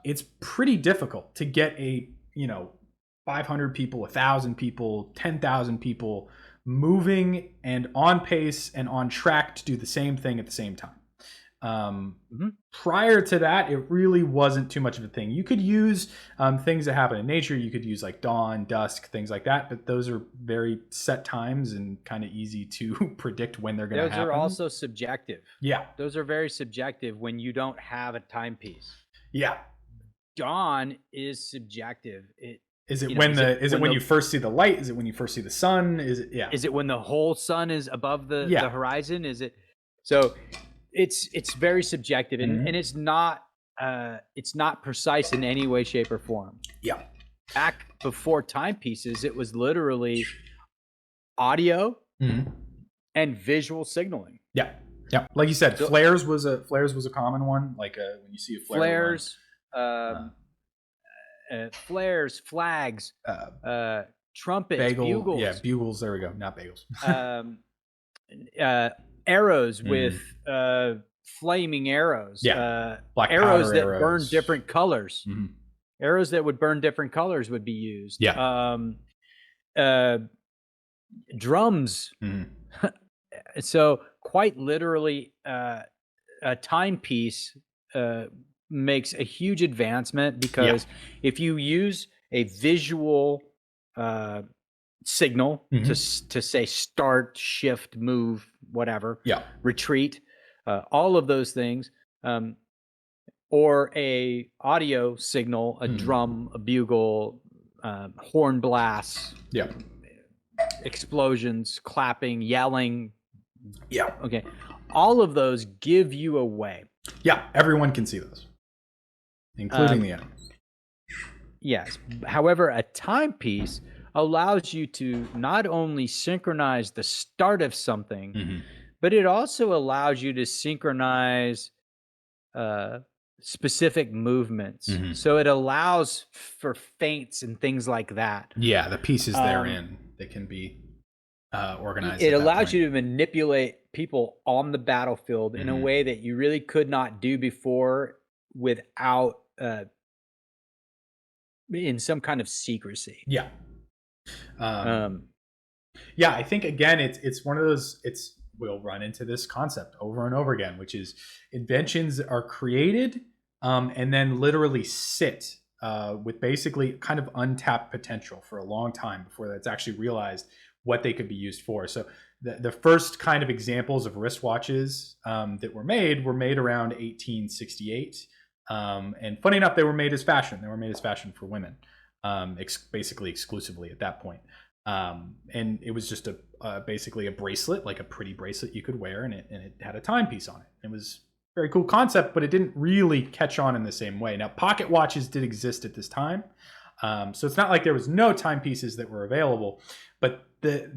Speaker 1: it's pretty difficult to get 500 people, 1,000 people, 10,000 people moving and on pace and on track to do the same thing at the same time. Prior to that, it really wasn't too much of a thing. You could use things that happen in nature. You could use like dawn, dusk, things like that, but those are very set times and kind of easy to predict when they're going to happen.
Speaker 2: Those are also subjective.
Speaker 1: Yeah.
Speaker 2: Those are very subjective when you don't have a timepiece.
Speaker 1: Yeah.
Speaker 2: dawn is subjective.
Speaker 1: Is it
Speaker 2: You know,
Speaker 1: when
Speaker 2: is it
Speaker 1: when you first see the light? Is it when you first see the sun? Is it
Speaker 2: is it when the whole sun is above the
Speaker 1: Yeah.
Speaker 2: horizon? Is it so? It's very subjective, and
Speaker 1: Mhm.
Speaker 2: it's not precise in any way, shape, or form.
Speaker 1: Yeah.
Speaker 2: Back before timepieces, it was literally audio
Speaker 1: Mhm.
Speaker 2: and visual signaling.
Speaker 1: Yeah. Yeah. Like you said,
Speaker 2: So
Speaker 1: flares was a common one. Like when you see a flare run,
Speaker 2: flares, flares, flags,
Speaker 1: uh,
Speaker 2: trumpets, bugles,
Speaker 1: bugles. There we go. Not bagels.
Speaker 2: um, arrows with
Speaker 1: Mhm.
Speaker 2: flaming arrows,
Speaker 1: Yeah. Black
Speaker 2: arrows
Speaker 1: powder
Speaker 2: that burn
Speaker 1: arrows.
Speaker 2: different colors.
Speaker 1: Mhm.
Speaker 2: Arrows that would burn different colors would be used.
Speaker 1: Yeah.
Speaker 2: Uh, drums.
Speaker 1: Mhm.
Speaker 2: So quite literally, a timepiece makes a huge advancement, because if you use a visual signal to say start, shift, move, whatever,
Speaker 1: Yeah.
Speaker 2: retreat, all of those things, or a audio signal, a drum, a bugle, horn blasts,
Speaker 1: Yeah.
Speaker 2: explosions, clapping, yelling.
Speaker 1: Yeah.
Speaker 2: Okay, all of those give you away.
Speaker 1: Yeah. Everyone can see those, including the enemy.
Speaker 2: Yes. However, a timepiece allows you to not only synchronize the start of something, but it also allows you to synchronize specific movements. So it allows for feints and things like that.
Speaker 1: Yeah, the pieces therein, they can be organized.
Speaker 2: It
Speaker 1: at that
Speaker 2: allows
Speaker 1: point.
Speaker 2: you to manipulate people on the battlefield in a way that you really could not do before, without in some kind of secrecy.
Speaker 1: Yeah. Yeah, I think again, it's one of those. We'll run into this concept over and over again, which is inventions are created and then literally sit with basically kind of untapped potential for a long time before that's actually realized what they could be used for. So the first kind of examples of wristwatches that were made around 1868. And funny enough, they were made as fashion. They were made as fashion for women, basically exclusively at that point. And it was just basically a bracelet, like a pretty bracelet you could wear, and it had a timepiece on it. It was a very cool concept, but it didn't really catch on in the same way. Now, pocket watches did exist at this time, so it's not like there was no timepieces that were available. But the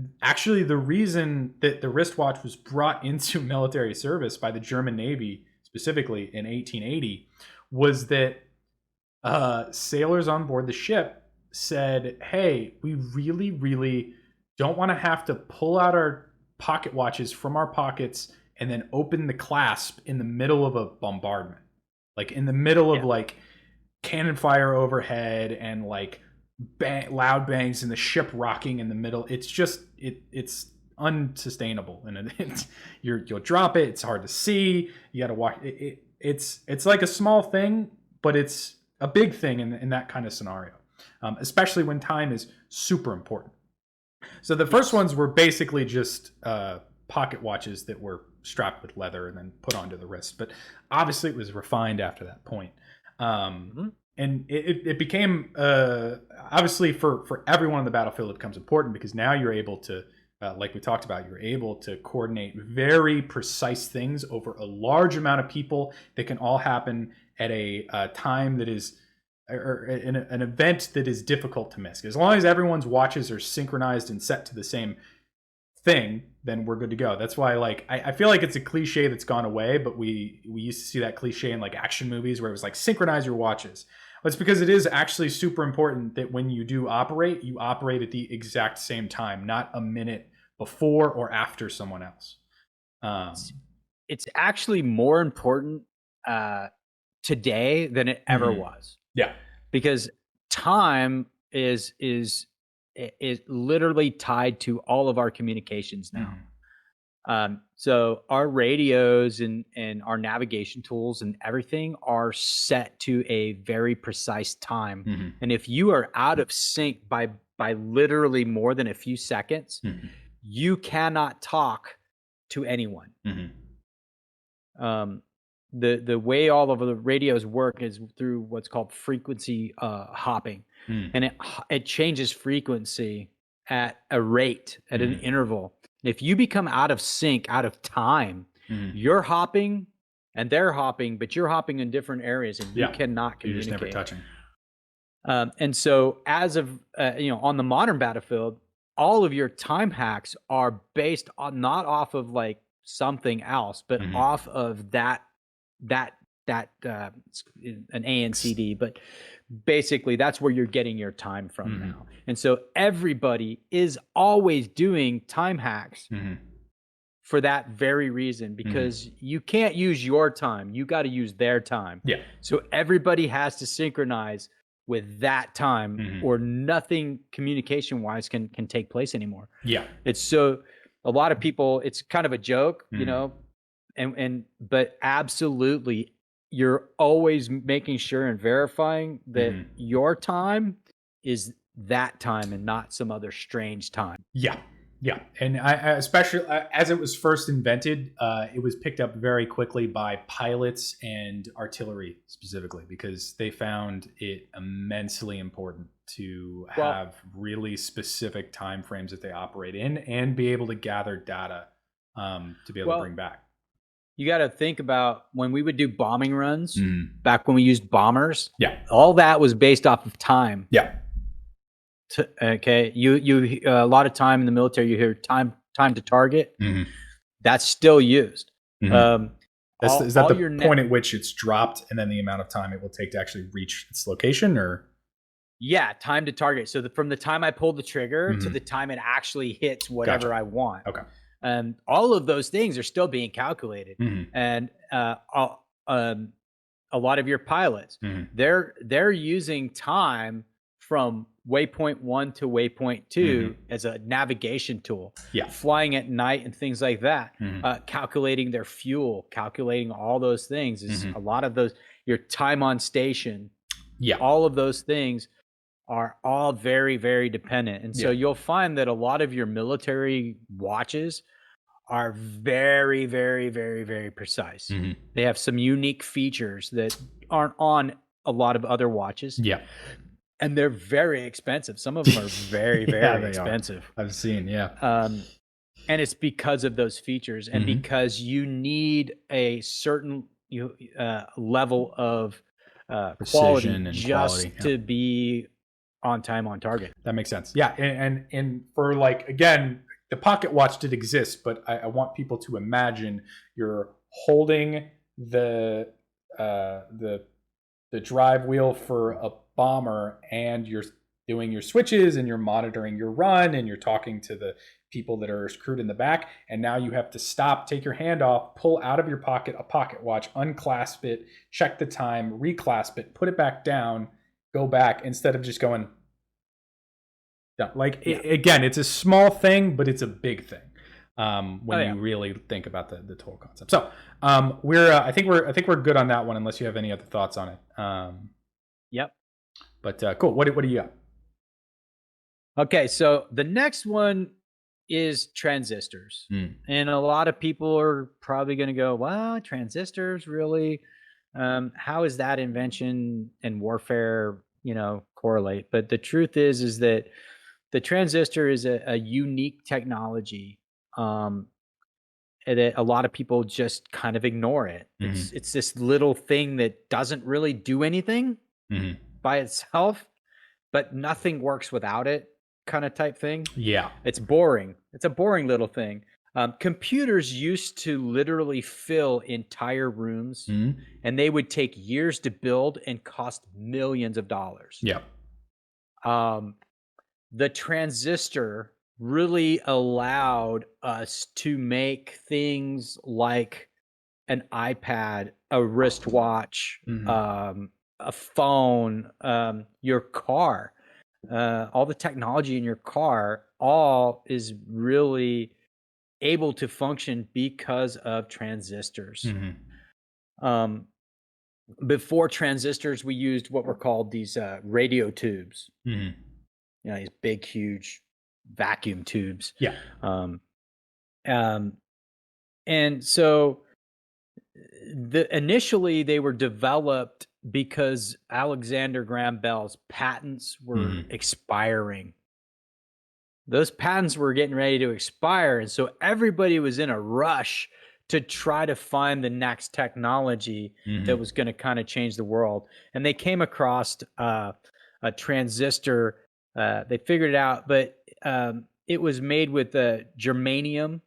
Speaker 1: reason that the wristwatch was brought into military service by the German Navy specifically in 1880 was that sailors on board the ship said, "Hey, we really, really don't want to have to pull out our pocket watches from our pockets and then open the clasp in the middle of a bombardment, like in the middle of like cannon fire overhead and like loud bangs and the ship rocking in the middle. It's just it's unsustainable, and you'll drop it. It's hard to see. You got to watch. It's like a small thing, but it's a big thing in that kind of scenario, especially when time is super important. So the first ones were basically just pocket watches that were strapped with leather and then put onto the wrist. But obviously, it was refined after that point. And it became obviously for everyone on the battlefield, it becomes important because now you're able to, like we talked about, you're able to coordinate very precise things over a large amount of people that can all happen at a time that is, or an event that is difficult to miss. As long as everyone's watches are synchronized and set to the same thing, then we're good to go. That's why, like, I feel like it's a cliche that's gone away, but we used to see that cliche in like action movies where it was like synchronize your watches. Well, it's because it is actually super important that when you do operate, you operate at the exact same time, not a minute before or after someone else.
Speaker 2: It's actually more important today than it ever was.
Speaker 1: Yeah,
Speaker 2: because time is literally tied to all of our communications now. So our radios and our navigation tools and everything are set to a very precise time. And if you are out of sync by literally more than a few seconds, you cannot talk to anyone. the way all of the radios work is through what's called frequency hopping, and it changes frequency at a rate, at an interval. If you become out of sync, out of time, you're hopping and they're hopping, but you're hopping in different areas, and you cannot communicate.
Speaker 1: You're just never touching.
Speaker 2: And so, as of on the modern battlefield, all of your time hacks are based on not off of like something else, but off of that an ANCD, but basically that's where you're getting your time from now. And so everybody is always doing time hacks for that very reason, because you can't use your time, you got to use their time. So everybody has to synchronize with that time, or nothing communication wise can take place anymore. It's so, a lot of people, it's kind of a joke, but absolutely, you're always making sure and verifying that your time is that time and not some other strange time.
Speaker 1: Yeah, and I especially as it was first invented, it was picked up very quickly by pilots and artillery specifically, because they found it immensely important to have really specific time frames that they operate in and be able to gather data to be able to bring back.
Speaker 2: You got to think about when we would do bombing runs back when we used bombers. All that was based off of time. Okay, you a lot of time in the military, you hear time to target. That's still used.
Speaker 1: Is that the point at which it's dropped, and then the amount of time it will take to actually reach its location, or?
Speaker 2: Yeah, time to target. So from the time I pull the trigger to the time it actually hits whatever I want. All of those things are still being calculated, and a lot of your pilots, they're using time from waypoint 1 to waypoint 2 as a navigation tool, flying at night and things like that, calculating their fuel, calculating all those things. Is a lot of those, your time on station, all of those things are all very, very dependent. And so you'll find that a lot of your military watches are very, very, very, very precise. They have some unique features that aren't on a lot of other watches. And they're very expensive. Some of them are very, very expensive.
Speaker 1: I've seen,
Speaker 2: and it's because of those features, and because you need a certain level of quality just to be on time, on target.
Speaker 1: That makes sense. Yeah, and for like, again, the pocket watch did exist, but I want people to imagine you're holding the drive wheel for a bomber, and you're doing your switches, and you're monitoring your run, and you're talking to the people that are screwed in the back, and now you have to stop, take your hand off, pull out of your pocket a pocket watch, unclasp it, check the time, reclasp it, put it back down, go back, instead of just going down. Again, it's a small thing, but it's a big thing when you really think about the total concept. So I think we're good on that one, unless you have any other thoughts on it. But cool. What do you got?
Speaker 2: Okay, so the next one is transistors. And a lot of people are probably going to go, well, transistors, really? How is that invention and warfare, correlate? But the truth is that the transistor is a unique technology that a lot of people just kind of ignore it. It's this little thing that doesn't really do anything by itself, but nothing works without it, kind of type thing. It's boring. It's a boring little thing. Computers used to literally fill entire rooms, and they would take years to build and cost millions of dollars. The transistor really allowed us to make things like an iPad, a wristwatch, a phone, your car, all the technology in your car, all is really able to function because of transistors. Before transistors, we used what were called these radio tubes. These big, huge vacuum tubes. And so initially they were developed because Alexander Graham Bell's patents were expiring. Those patents were getting ready to expire, and so everybody was in a rush to try to find the next technology that was going to kind of change the world. And they came across a transistor. They figured it out, but it was made with germanium.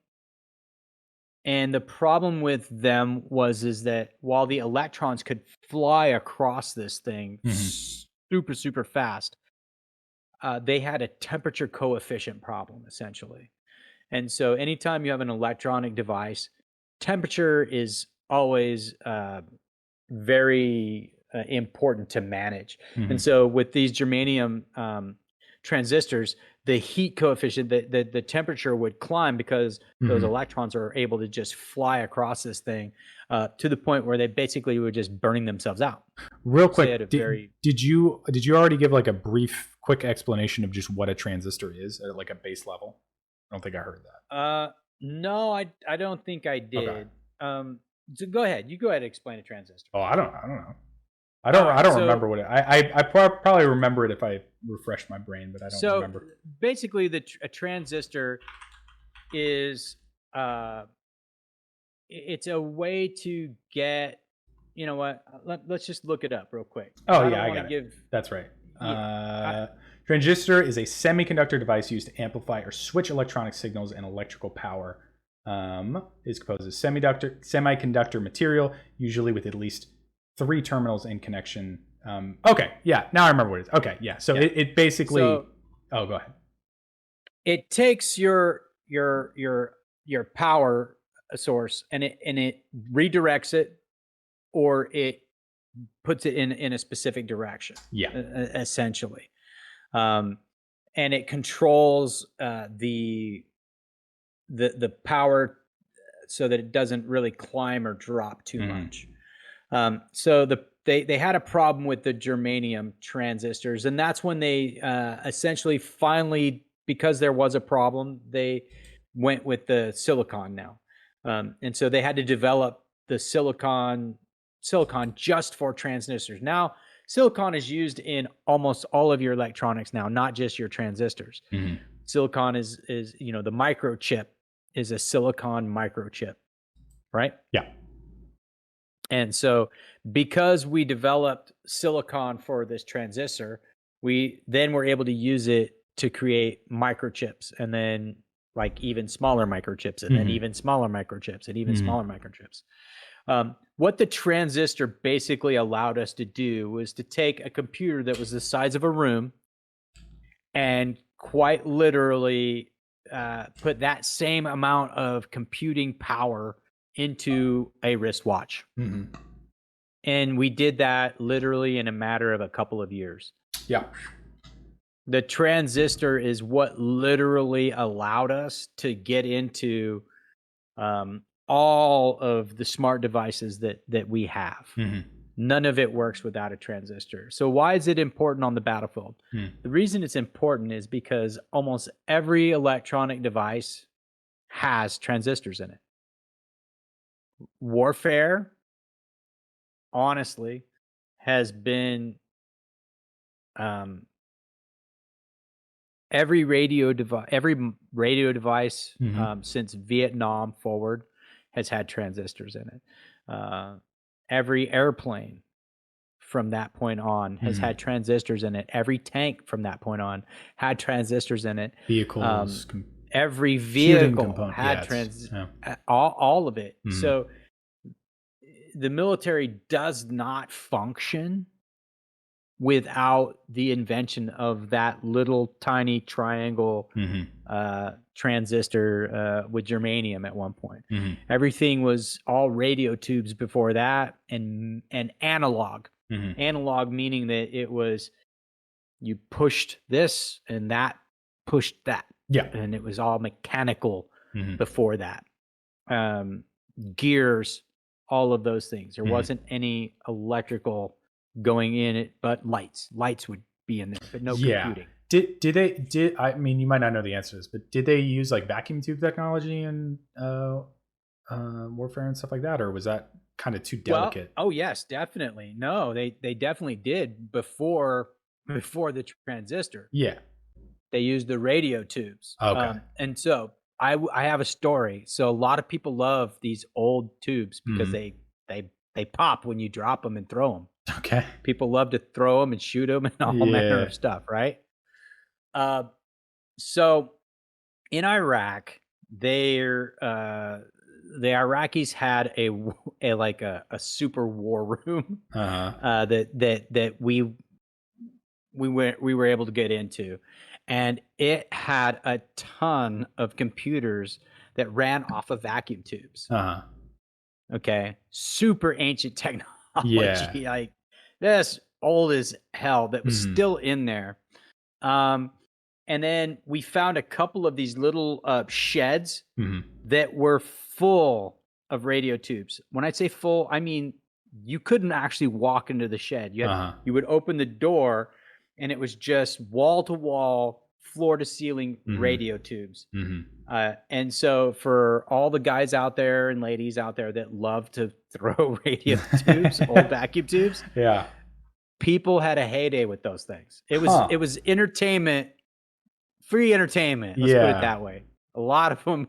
Speaker 2: And the problem with them is that while the electrons could fly across this thing super, super fast, they had a temperature coefficient problem, essentially. And so anytime you have an electronic device, temperature is always very important to manage. And so with these germanium transistors, the heat coefficient, the temperature would climb because those electrons are able to just fly across this thing to the point where they basically were just burning themselves out.
Speaker 1: Real quick, did you already give like a brief, quick explanation of just what a transistor is at like a base level? I don't think I heard that.
Speaker 2: No, I don't think I did. Okay. So go ahead. You go ahead and explain a transistor.
Speaker 1: Oh, I don't know. I don't remember what it. I probably remember it if I refresh my brain, but I don't remember.
Speaker 2: So basically, a transistor is it's a way to get. You know what? Let's just look it up real quick.
Speaker 1: Oh yeah, I got it. That's right. Transistor is a semiconductor device used to amplify or switch electronic signals and electrical power. Is composed of semiconductor material, usually with at least 3 terminals in connection. Okay, yeah, now I remember what it is. Okay, yeah. So it basically. Oh, go ahead.
Speaker 2: It takes your power source and it redirects it, or it puts it in a specific direction.
Speaker 1: Yeah,
Speaker 2: essentially, and it controls the power so that it doesn't really climb or drop too much. So they had a problem with the germanium transistors, and that's when they essentially finally, because there was a problem, they went with the silicon now. And so they had to develop the silicon just for transistors. Now, silicon is used in almost all of your electronics now, not just your transistors. Silicon is the microchip is a silicon microchip, right?
Speaker 1: Yeah.
Speaker 2: And so because we developed silicon for this transistor, we then were able to use it to create microchips, and then like even smaller microchips, and then even smaller microchips, and even smaller microchips. What the transistor basically allowed us to do was to take a computer that was the size of a room and quite literally put that same amount of computing power into a wristwatch. And we did that literally in a matter of a couple of years.
Speaker 1: Yeah.
Speaker 2: The transistor is what literally allowed us to get into all of the smart devices that we have. None of it works without a transistor. So why is it important on the battlefield? The reason it's important is because almost every electronic device has transistors in it. Warfare, honestly, has been every radio device since Vietnam forward has had transistors in it. Every airplane from that point on has had transistors in it. Every tank from that point on had transistors in it.
Speaker 1: Vehicles.
Speaker 2: Every vehicle had all of it. So the military does not function without the invention of that little tiny triangle transistor with germanium at one point. Everything was all radio tubes before that, and analog. Analog meaning that it was you pushed this and that pushed that.
Speaker 1: Yeah.
Speaker 2: And it was all mechanical before that. Gears, all of those things. There wasn't any electrical going in it, but lights would be in there, but no computing.
Speaker 1: I mean, you might not know the answer to this, but did they use like vacuum tube technology in warfare and stuff like that, or was that kind of too
Speaker 2: Well,
Speaker 1: delicate.
Speaker 2: oh yes, definitely. No, they definitely did before the transistor.
Speaker 1: Yeah.
Speaker 2: They used the radio tubes.
Speaker 1: Okay.
Speaker 2: And so I have a story. So a lot of people love these old tubes because they pop when you drop them and throw them.
Speaker 1: Okay.
Speaker 2: People love to throw them and shoot them and all manner of stuff, right? So in Iraq, the Iraqis had a super war room that we were able to get into, and it had a ton of computers that ran off of vacuum tubes. Okay, super ancient technology,
Speaker 1: Yeah.
Speaker 2: like this old as hell, that was still in there. And then we found a couple of these little sheds that were full of radio tubes. When I say full, I mean you couldn't actually walk into the shed. You would open the door, and it was just wall to wall, floor to ceiling radio tubes. And so for all the guys out there and ladies out there that love to throw radio tubes, old vacuum tubes,
Speaker 1: Yeah.
Speaker 2: people had a heyday with those things. It was entertainment. Free entertainment. Let's put it that way. A lot of them,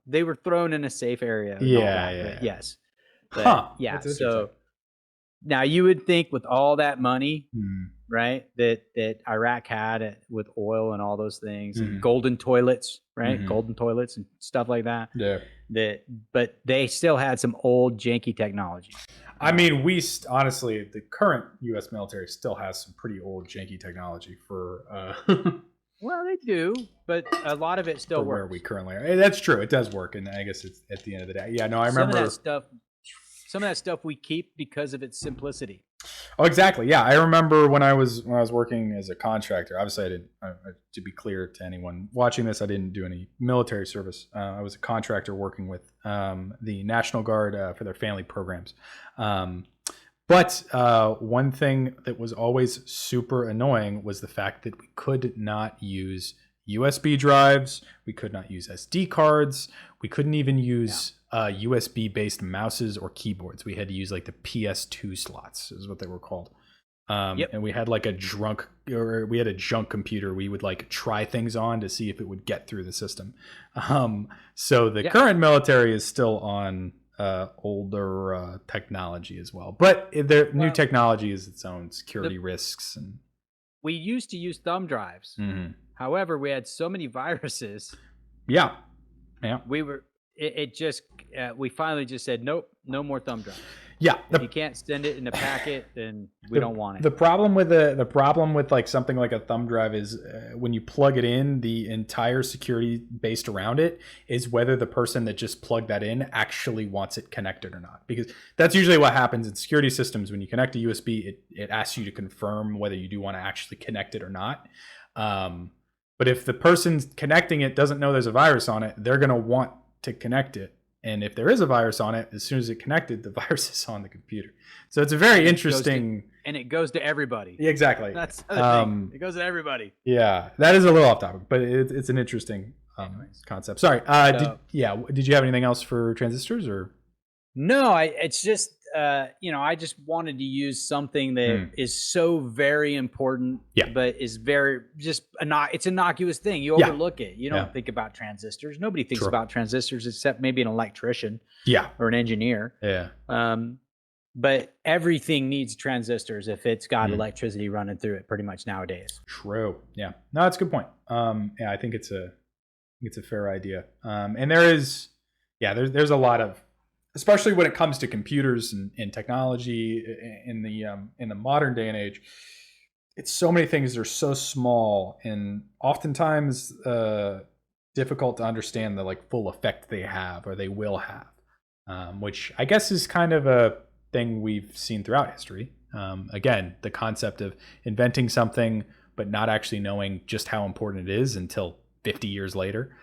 Speaker 2: they were thrown in a safe area.
Speaker 1: Yeah.
Speaker 2: Yes.
Speaker 1: Yeah.
Speaker 2: So now you would think with all that money, right, that Iraq had with oil and all those things, and golden toilets, right, golden toilets and stuff like that.
Speaker 1: Yeah.
Speaker 2: But they still had some old janky technology.
Speaker 1: I mean, honestly, the current U.S. military still has some pretty old janky technology for.
Speaker 2: Well, they do, but a lot of it still works.
Speaker 1: Where we currently are. That's true. It does work, and I guess it's at the end of the day. Yeah, no, I remember
Speaker 2: some of that stuff we keep because of its simplicity.
Speaker 1: Oh, exactly. Yeah, I remember when I was working as a contractor. Obviously, I didn't. To be clear to anyone watching this, I didn't do any military service. I was a contractor working with the National Guard for their family programs. But one thing that was always super annoying was the fact that we could not use USB drives. We could not use SD cards. We couldn't even use USB-based mouses or keyboards. We had to use like the PS2 slots, is what they were called. And we had like a junk computer we would like try things on to see if it would get through the system. So the current military is still on older technology as well, but new technology is its own security risks. And
Speaker 2: we used to use thumb drives. However, we had so many viruses.
Speaker 1: Yeah.
Speaker 2: We finally just said nope, no more thumb drives.
Speaker 1: Yeah,
Speaker 2: if you can't send it in a packet, then we don't want it.
Speaker 1: The problem with like something like a thumb drive is when you plug it in, the entire security based around it is whether the person that just plugged that in actually wants it connected or not. Because that's usually what happens in security systems. When you connect a USB, it asks you to confirm whether you do want to actually connect it or not. But if the person connecting it doesn't know there's a virus on it, they're going to want to connect it. And if there is a virus on it, as soon as it connected, the virus is on the computer. So it's a very interesting...
Speaker 2: And it goes to everybody.
Speaker 1: Yeah, exactly.
Speaker 2: That's the thing. It goes to everybody.
Speaker 1: Yeah, that is a little off topic, but it's an interesting concept. Sorry. Did you have anything else for transistors? Or
Speaker 2: no, it's just... I just wanted to use something that is so very important, but is very it's innocuous thing. You overlook it. You don't think about transistors. Nobody thinks about transistors except maybe an electrician, or an engineer. But everything needs transistors if it's got electricity running through it, pretty much nowadays.
Speaker 1: True. Yeah. No, that's a good point. I think it's a fair idea. And there's a lot of, especially when it comes to computers and technology in the modern day and age, it's so many things that are so small and oftentimes difficult to understand the like full effect they have or they will have, which I guess is kind of a thing we've seen throughout history. Again, the concept of inventing something but not actually knowing just how important it is until 50 years later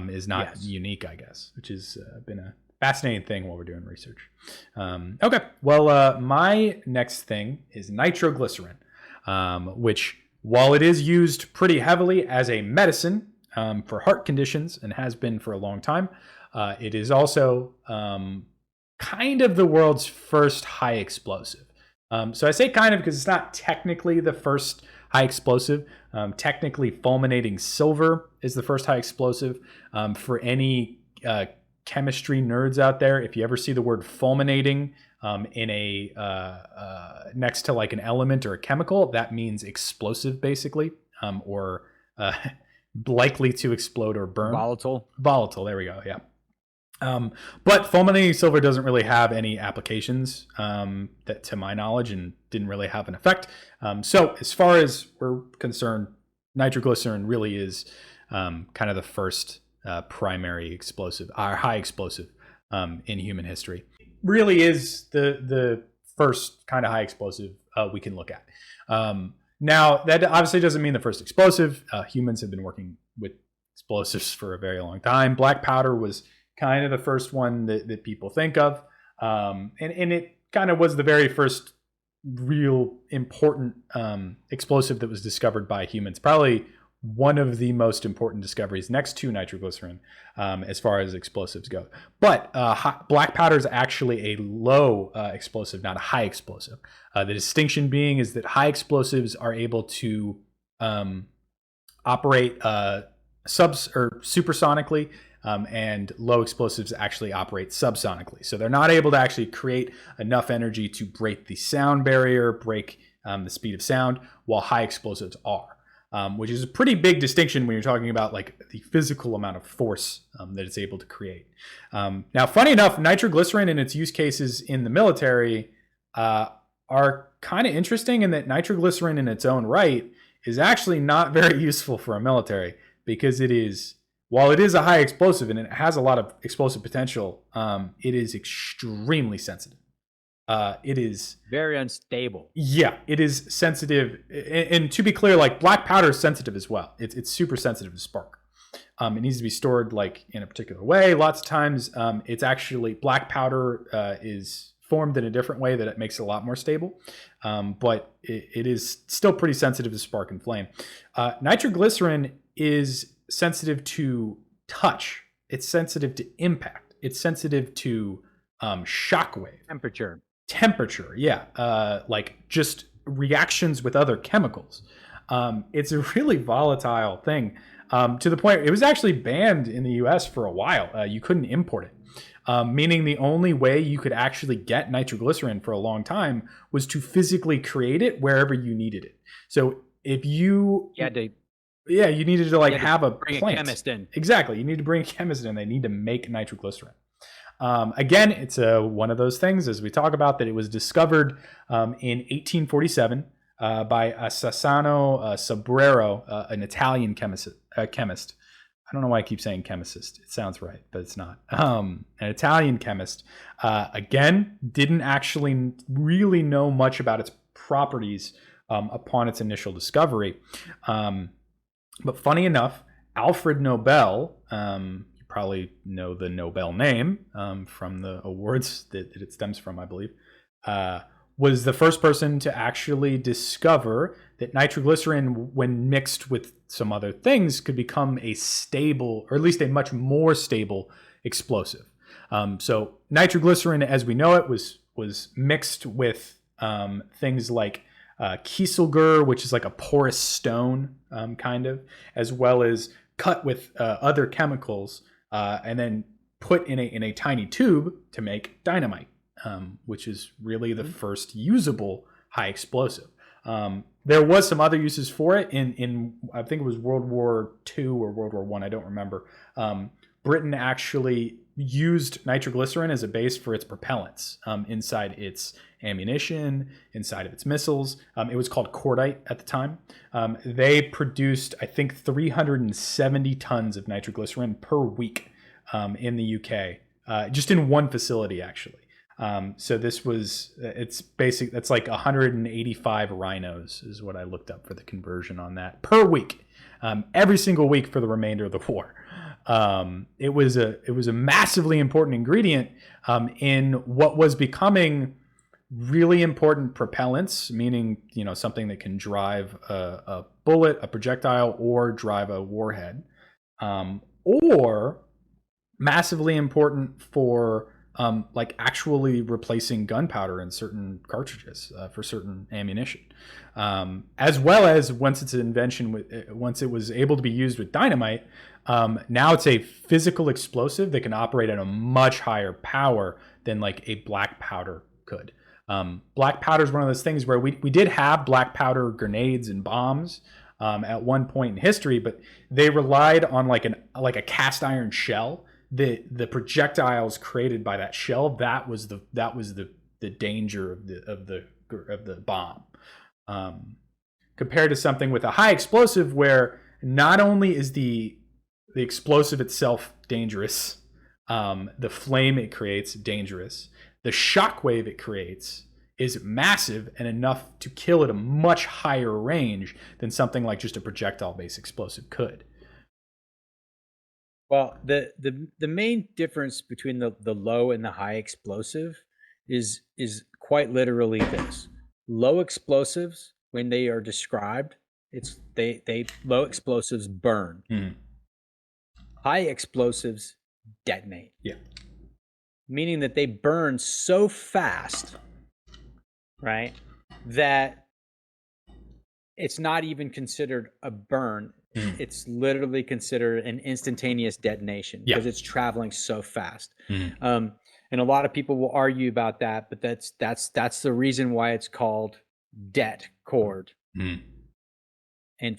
Speaker 1: is not unique, I guess, which has been a fascinating thing while we're doing research. Okay, well, my next thing is nitroglycerin, which, while it is used pretty heavily as a medicine for heart conditions and has been for a long time, it is also kind of the world's first high explosive. So I say kind of because it's not technically the first high explosive. Technically, fulminating silver is the first high explosive. For any chemistry nerds out there, if you ever see the word fulminating in a next to like an element or a chemical, that means explosive, basically, or likely to explode or burn. Volatile. There we go. Yeah. But fulminating silver doesn't really have any applications that, to my knowledge, and didn't really have an effect. So as far as we're concerned, nitroglycerin really is kind of the first primary explosive, high explosive in human history. Really is the first kind of high explosive we can look at. Now, that obviously doesn't mean the first explosive. Humans have been working with explosives for a very long time. Black powder was kind of the first one that people think of. And it kind of was the very first real important explosive that was discovered by humans. Probably one of the most important discoveries next to nitroglycerin as far as explosives go. But black powder is actually a low explosive, not a high explosive. The distinction being is that high explosives are able to operate supersonically, and low explosives actually operate subsonically. So they're not able to actually create enough energy to break the sound barrier, break the speed of sound, while high explosives are, which is a pretty big distinction when you're talking about like the physical amount of force that it's able to create. Now, funny enough, nitroglycerin and its use cases in the military are kind of interesting in that nitroglycerin in its own right is actually not very useful for a military, because it is, while it is a high explosive and it has a lot of explosive potential, it is extremely sensitive. It is
Speaker 2: very unstable.
Speaker 1: Yeah, it is sensitive. And to be clear, like black powder is sensitive as well. It's super sensitive to spark. It needs to be stored like in a particular way. Lots of times, it's actually black powder is formed in a different way that it makes it a lot more stable. But it is still pretty sensitive to spark and flame. Nitroglycerin is sensitive to touch. It's sensitive to impact. It's sensitive to shockwave. Temperature, yeah. Like just reactions with other chemicals. It's a really volatile thing, to the point it was actually banned in the US for a while. You couldn't import it, meaning the only way you could actually get nitroglycerin for a long time was to physically create it wherever you needed it. So if you
Speaker 2: had to,
Speaker 1: you needed to like have a
Speaker 2: bring
Speaker 1: plant.
Speaker 2: A chemist in.
Speaker 1: Exactly, you need to bring a chemist in. They need to make nitroglycerin. Again, it's one of those things, as we talk about, that it was discovered in 1847 by Sassano Sobrero, an Italian chemist. I don't know why I keep saying chemist. It sounds right, but it's not. An Italian chemist. Again, didn't actually really know much about its properties upon its initial discovery. But funny enough, Alfred Nobel, you probably know the Nobel name from the awards that it stems from, I believe, was the first person to actually discover that nitroglycerin, when mixed with some other things, could become a stable, or at least a much more stable explosive. So nitroglycerin, as we know it, was mixed with things like kieselguhr, which is like a porous stone, kind of, as well as cut with other chemicals, and then put in a tiny tube to make dynamite, which is really the first usable high explosive. There was some other uses for it in I think it was World War II or World War I. I don't remember. Britain actually used nitroglycerin as a base for its propellants inside its ammunition, inside of its missiles. It was called cordite at the time. They produced, I think, 370 tons of nitroglycerin per week in the UK, just in one facility, actually. So this was, it's basic, that's like 185 rhinos is what I looked up for the conversion on that per week, every single week for the remainder of the war. It was a massively important ingredient in what was becoming really important propellants, meaning, something that can drive a bullet, a projectile, or drive a warhead, or massively important for like actually replacing gunpowder in certain cartridges for certain ammunition, as well as once its invention, once it was able to be used with dynamite, now it's a physical explosive that can operate at a much higher power than like a black powder could. Black powder is one of those things where we did have black powder grenades and bombs at one point in history, but they relied on like a cast iron shell. The projectiles created by that shell, that was the danger of the bomb. Compared to something with a high explosive, where not only is the explosive itself dangerous, the flame it creates dangerous, the shockwave it creates is massive and enough to kill at a much higher range than something like just a projectile-based explosive could.
Speaker 2: Well, the main difference between the low and the high explosive is quite literally this. Low explosives, when they are described, it's they low explosives burn.
Speaker 1: Mm-hmm.
Speaker 2: High explosives detonate.
Speaker 1: Yeah.
Speaker 2: Meaning that they burn so fast, right, that it's not even considered a burn. It's literally considered an instantaneous detonation because it's traveling so fast. And a lot of people will argue about that, but that's the reason why it's called det cord and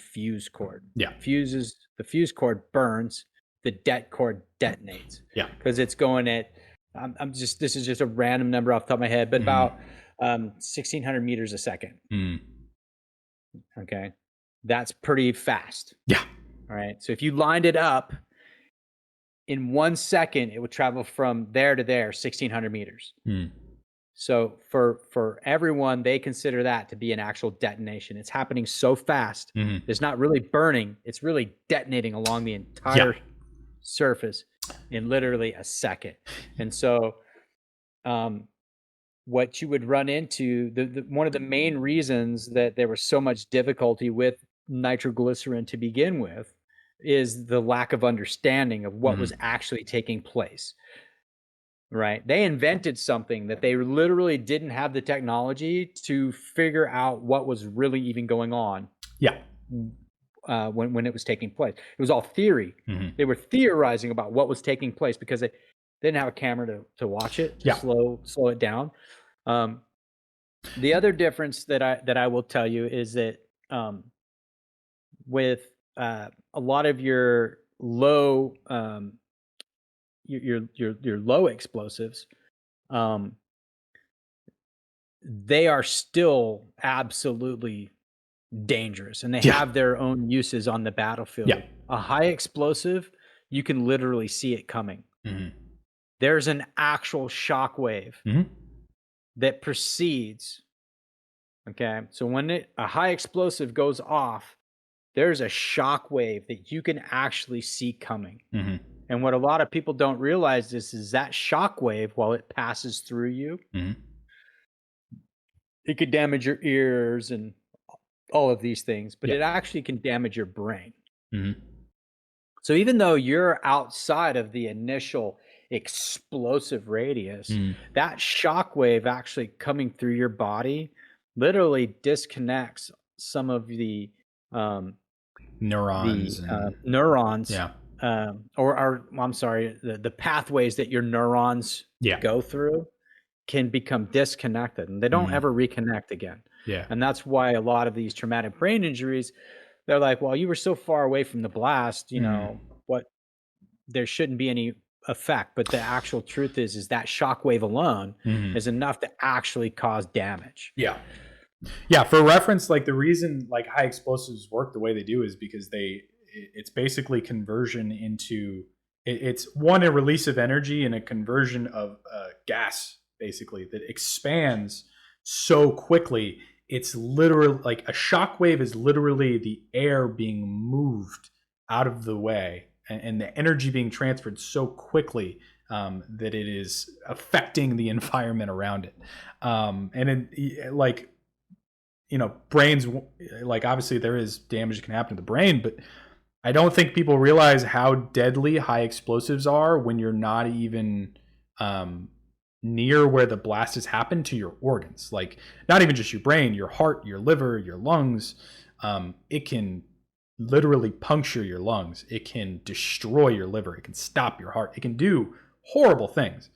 Speaker 2: fuse cord.
Speaker 1: Yeah.
Speaker 2: The fuse cord burns, the det cord detonates.
Speaker 1: Yeah.
Speaker 2: Because it's going at this is just a random number off the top of my head, but about 1,600 meters a second. Okay. That's pretty fast.
Speaker 1: Yeah.
Speaker 2: All right. So if you lined it up in 1 second, it would travel from there to there, 1,600 meters. So for everyone, they consider that to be an actual detonation. It's happening so fast. It's not really burning. It's really detonating along the entire surface in literally a second. And so what you would run into, one of the main reasons that there was so much difficulty with nitroglycerin to begin with is the lack of understanding of what was actually taking place. Right? They invented something that they literally didn't have the technology to figure out what was really even going on.
Speaker 1: Yeah.
Speaker 2: When it was taking place, it was all theory. They were theorizing about what was taking place because they didn't have a camera to watch it, to slow it down. The other difference that I will tell you is that with a lot of your low your low explosives, they are still absolutely dangerous, and they have their own uses on the battlefield. A high explosive, you can literally see it coming. There's an actual shock wave that precedes. Okay, so when a high explosive goes off, there's a shock wave that you can actually see coming. And what a lot of people don't realize is that shock wave, while it passes through you, it could damage your ears and all of these things, but it actually can damage your brain. So even though you're outside of the initial explosive radius, that shock wave actually coming through your body literally disconnects some of the
Speaker 1: neurons.
Speaker 2: The pathways that your neurons go through can become disconnected, and they don't ever reconnect again. And that's why a lot of these traumatic brain injuries, they're like, well, you were so far away from the blast, there shouldn't be any effect. But the actual truth is that shockwave alone is enough to actually cause damage.
Speaker 1: Yeah. For reference, like the reason like high explosives work the way they do is because it's basically conversion into, it's one, a release of energy and a conversion of gas, basically, that expands so quickly. It's literally like a shockwave is literally the air being moved out of the way and the energy being transferred so quickly that it is affecting the environment around it. And it, like, brains, like obviously there is damage that can happen to the brain, but I don't think people realize how deadly high explosives are when you're not even near where the blast has happened to your organs, like not even just your brain, your heart, your liver, your lungs. It can literally puncture your lungs. It can destroy your liver. It can stop your heart. It can do horrible things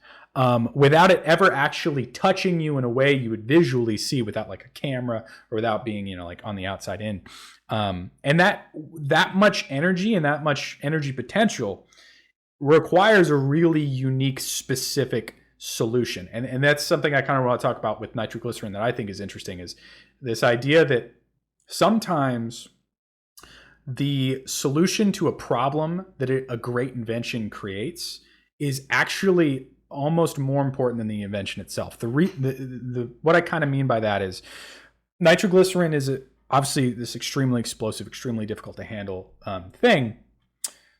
Speaker 1: without it ever actually touching you in a way you would visually see without like a camera or without being, like on the outside in. And that much energy and that much energy potential requires a really unique, specific solution. And that's something I kind of want to talk about with nitroglycerin that I think is interesting, is this idea that sometimes the solution to a problem that a great invention creates is actually almost more important than the invention itself. What I kind of mean by that is nitroglycerin is obviously this extremely explosive, extremely difficult to handle thing.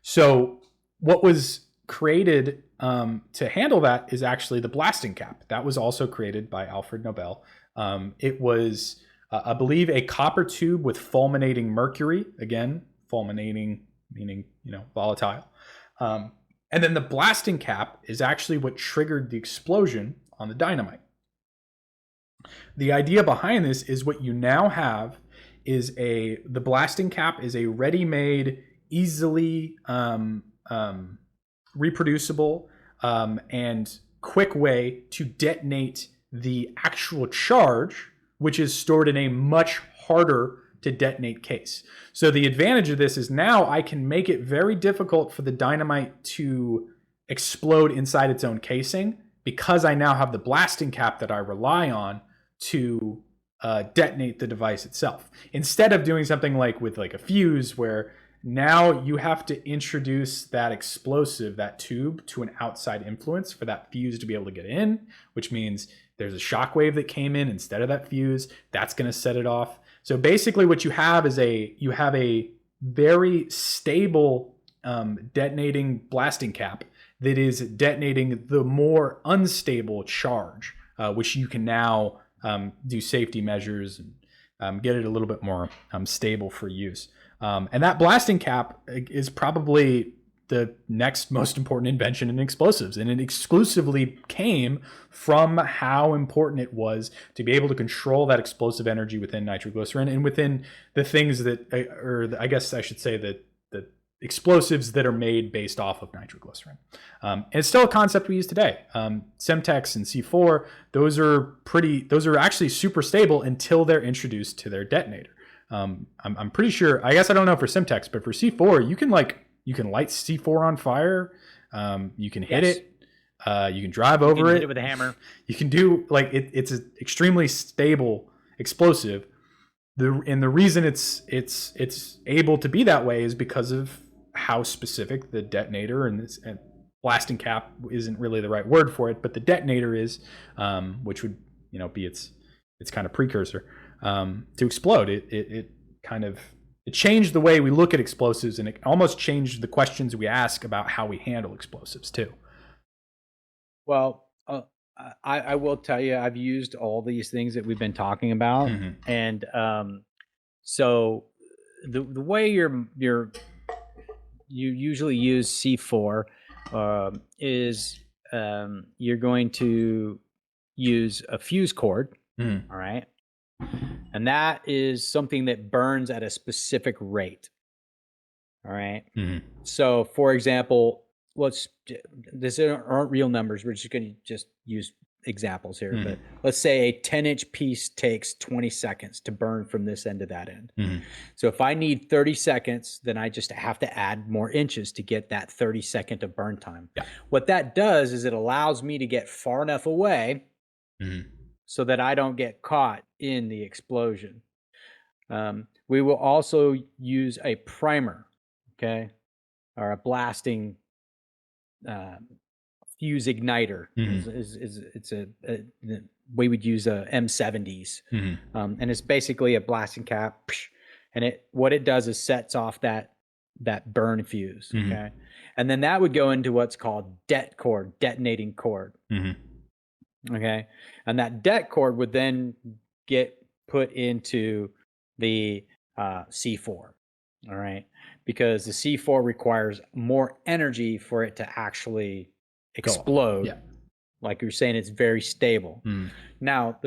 Speaker 1: So what was created to handle that is actually the blasting cap. That was also created by Alfred Nobel. It was, I believe, a copper tube with fulminating mercury. Again, fulminating meaning, volatile. And then the blasting cap is actually what triggered the explosion on the dynamite. The idea behind this is what you now have is the blasting cap is a ready-made, easily reproducible and quick way to detonate the actual charge, which is stored in a much harder to detonate case. So the advantage of this is now I can make it very difficult for the dynamite to explode inside its own casing, because I now have the blasting cap that I rely on to detonate the device itself. Instead of doing something like with like a fuse, where now you have to introduce that explosive, that tube, to an outside influence for that fuse to be able to get in, which means there's a shock wave that came in instead of that fuse. That's going to set it off. So basically what you have is you have a very stable detonating blasting cap that is detonating the more unstable charge, which you can now do safety measures and get it a little bit more stable for use. And that blasting cap is probably the next most important invention in explosives. And it exclusively came from how important it was to be able to control that explosive energy within nitroglycerin and within the things that, or I guess I should say that the explosives that are made based off of nitroglycerin. And it's still a concept we use today. Semtex and C4, those are actually super stable until they're introduced to their detonator. I'm pretty sure, I guess I don't know for Semtex, but for C4, you can light C4 on fire. You can hit it. You can drive over it.
Speaker 2: Hit it with a hammer.
Speaker 1: You can do it's an extremely stable explosive. And the reason it's able to be that way is because of how specific the detonator and blasting cap isn't really the right word for it, but the detonator is, which would be its kind of precursor to explode. It changed the way we look at explosives, and it almost changed the questions we ask about how we handle explosives too.
Speaker 2: Well, I will tell you, I've used all these things that we've been talking about, and so the way you usually use C4 is you're going to use a fuse cord, all right, and that is something that burns at a specific rate, all right. So, for example, these aren't real numbers. We're just going to use examples here. But let's say a 10-inch piece takes 20 seconds to burn from this end to that end. So if I need 30 seconds, then I just have to add more inches to get that 30 second of burn time.
Speaker 1: Yeah.
Speaker 2: What that does is it allows me to get far enough away so that I don't get caught in the explosion. We will also use a primer, okay, or a blasting fuse igniter. We would use a M70s, and it's basically a blasting cap, and what it does is sets off that burn fuse, okay, and then that would go into what's called detonating cord, okay, and that det cord would then get put into the C4, all right, because the C4 requires more energy for it to actually explode Like you're saying, it's very stable. Now,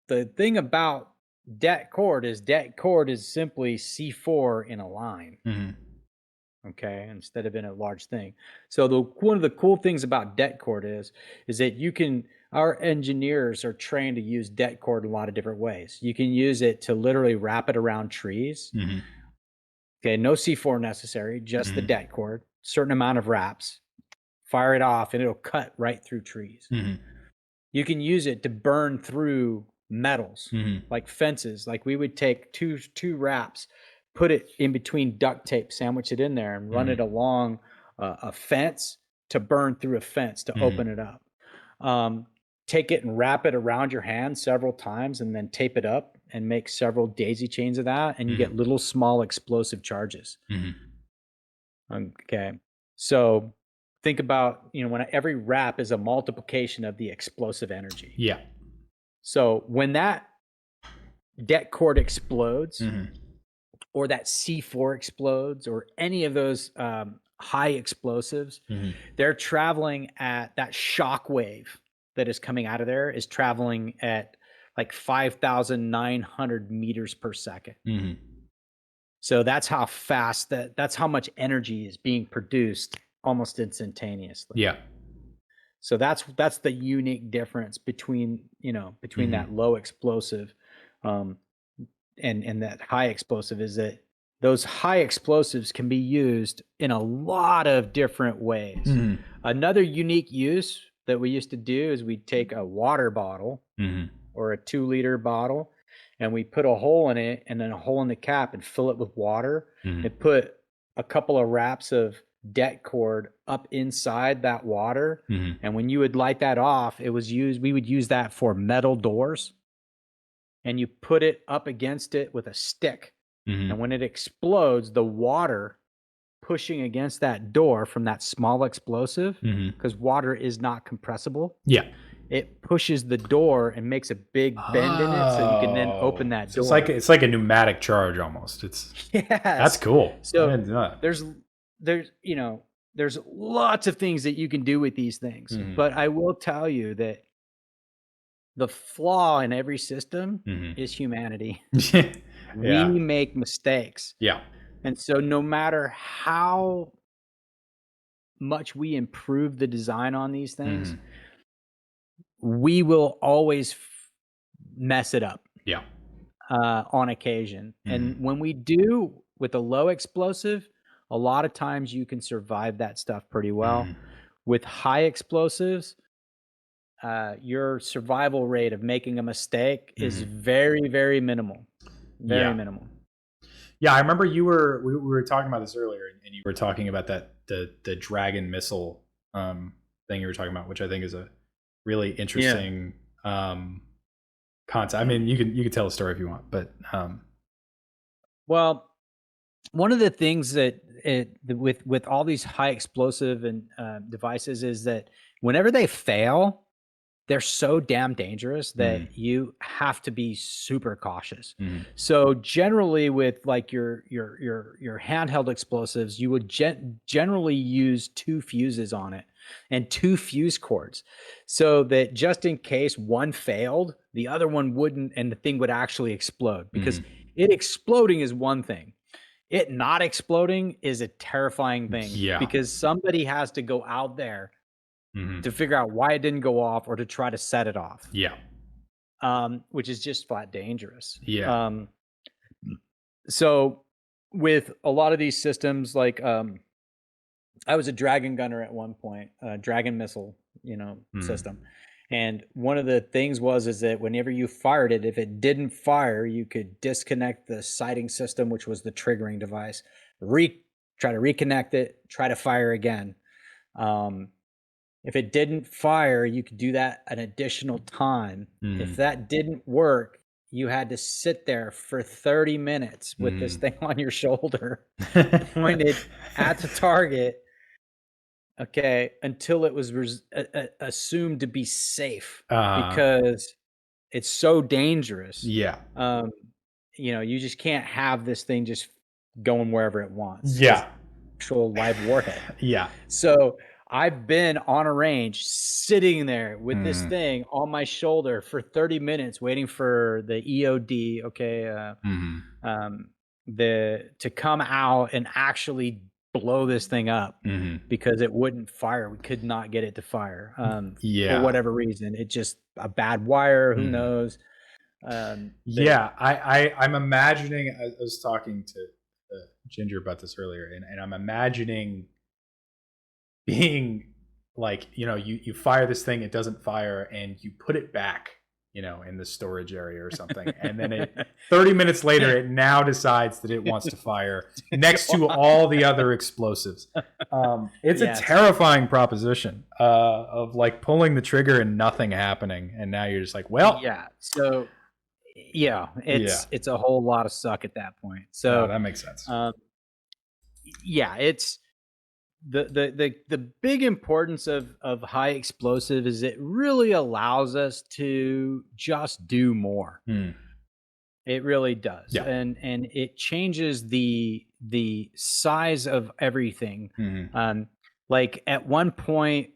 Speaker 2: the thing about det cord is simply C4 in a line. Okay, instead of in a large thing. So one of the cool things about det cord is that our engineers are trained to use det cord in a lot of different ways. You can use it to literally wrap it around trees. Okay, no C4 necessary, just the det cord, certain amount of wraps, fire it off, and it'll cut right through trees. You can use it to burn through metals, like fences. Like we would take two wraps, put it in between duct tape, sandwich it in there, and run it along a fence to burn through a fence to open it up. Take it and wrap it around your hand several times and then tape it up and make several daisy chains of that, and you get little small explosive charges. Okay, so think about, when every wrap is a multiplication of the explosive energy.
Speaker 1: Yeah.
Speaker 2: So when that det cord explodes, or that C4 explodes, or any of those high explosives, they're traveling at that shock wave that is coming out of there is traveling at like 5,900 meters per second. So that's how fast that's how much energy is being produced almost instantaneously.
Speaker 1: Yeah.
Speaker 2: So that's the unique difference between that low explosive and that high explosive, is that those high explosives can be used in a lot of different ways. Another unique use that we used to do is we'd take a water bottle or a 2-liter bottle, and we put a hole in it and then a hole in the cap and fill it with water and put a couple of wraps of det cord up inside that water. And when you would light that off, we would use that for metal doors, and you put it up against it with a stick. And when it explodes, the water pushing against that door from that small explosive, because water is not compressible.
Speaker 1: Yeah.
Speaker 2: It pushes the door and makes a big bend in it, so you can then open that door.
Speaker 1: It's like a pneumatic charge almost. That's cool.
Speaker 2: So there's lots of things that you can do with these things, but I will tell you that the flaw in every system is humanity. We make mistakes.
Speaker 1: Yeah.
Speaker 2: And so no matter how much we improve the design on these things, we will always mess it up.
Speaker 1: Yeah.
Speaker 2: On occasion. And when we do with a low explosive, a lot of times you can survive that stuff pretty well. With high explosives, your survival rate of making a mistake is very, very minimal. Very minimal.
Speaker 1: Yeah, I remember we were talking about this earlier, and you were talking about the Dragon missile thing you were talking about, which I think is a really interesting concept. I mean, you can tell a story if you want, but
Speaker 2: well, one of the things that with all these high explosive and devices is that whenever they fail, they're so damn dangerous that you have to be super cautious. So generally with like your handheld explosives, you would generally use 2 fuses on it and 2 fuse cords, so that just in case one failed, the other one wouldn't, and the thing would actually explode. Because it exploding is one thing. It not exploding is a terrifying thing.
Speaker 1: Yeah.
Speaker 2: Because somebody has to go out there to figure out why it didn't go off, or to try to set it off.
Speaker 1: Yeah.
Speaker 2: Which is just flat dangerous.
Speaker 1: Yeah.
Speaker 2: So with a lot of these systems, like I was a Dragon gunner at one point, Dragon missile, system. And one of the things is that whenever you fired it, if it didn't fire, you could disconnect the sighting system, which was the triggering device, try to reconnect it, try to fire again. If it didn't fire, you could do that an additional time. If that didn't work, you had to sit there for 30 minutes with this thing on your shoulder, pointed at the target, until it was assumed to be safe, because it's so dangerous.
Speaker 1: Yeah.
Speaker 2: You just can't have this thing just going wherever it wants.
Speaker 1: Yeah.
Speaker 2: Actual live warhead.
Speaker 1: Yeah.
Speaker 2: So I've been on a range sitting there with this thing on my shoulder for 30 minutes waiting for the EOD, okay, to come out and actually blow this thing up because it wouldn't fire. We could not get it to fire for whatever reason. It just a bad wire, who knows.
Speaker 1: I'm imagining, I was talking to Ginger about this earlier, and I'm imagining being like, you fire this thing, it doesn't fire, and you put it back, in the storage area or something, and then 30 minutes later it now decides that it wants to fire next to all the other explosives. It's a terrifying proposition of like pulling the trigger and nothing happening, and now you're just like, well,
Speaker 2: so it's a whole lot of suck at that point. So
Speaker 1: that makes sense.
Speaker 2: It's the big importance of high explosive is it really allows us to just do more. It really does. And it changes the size of everything. Like at one point,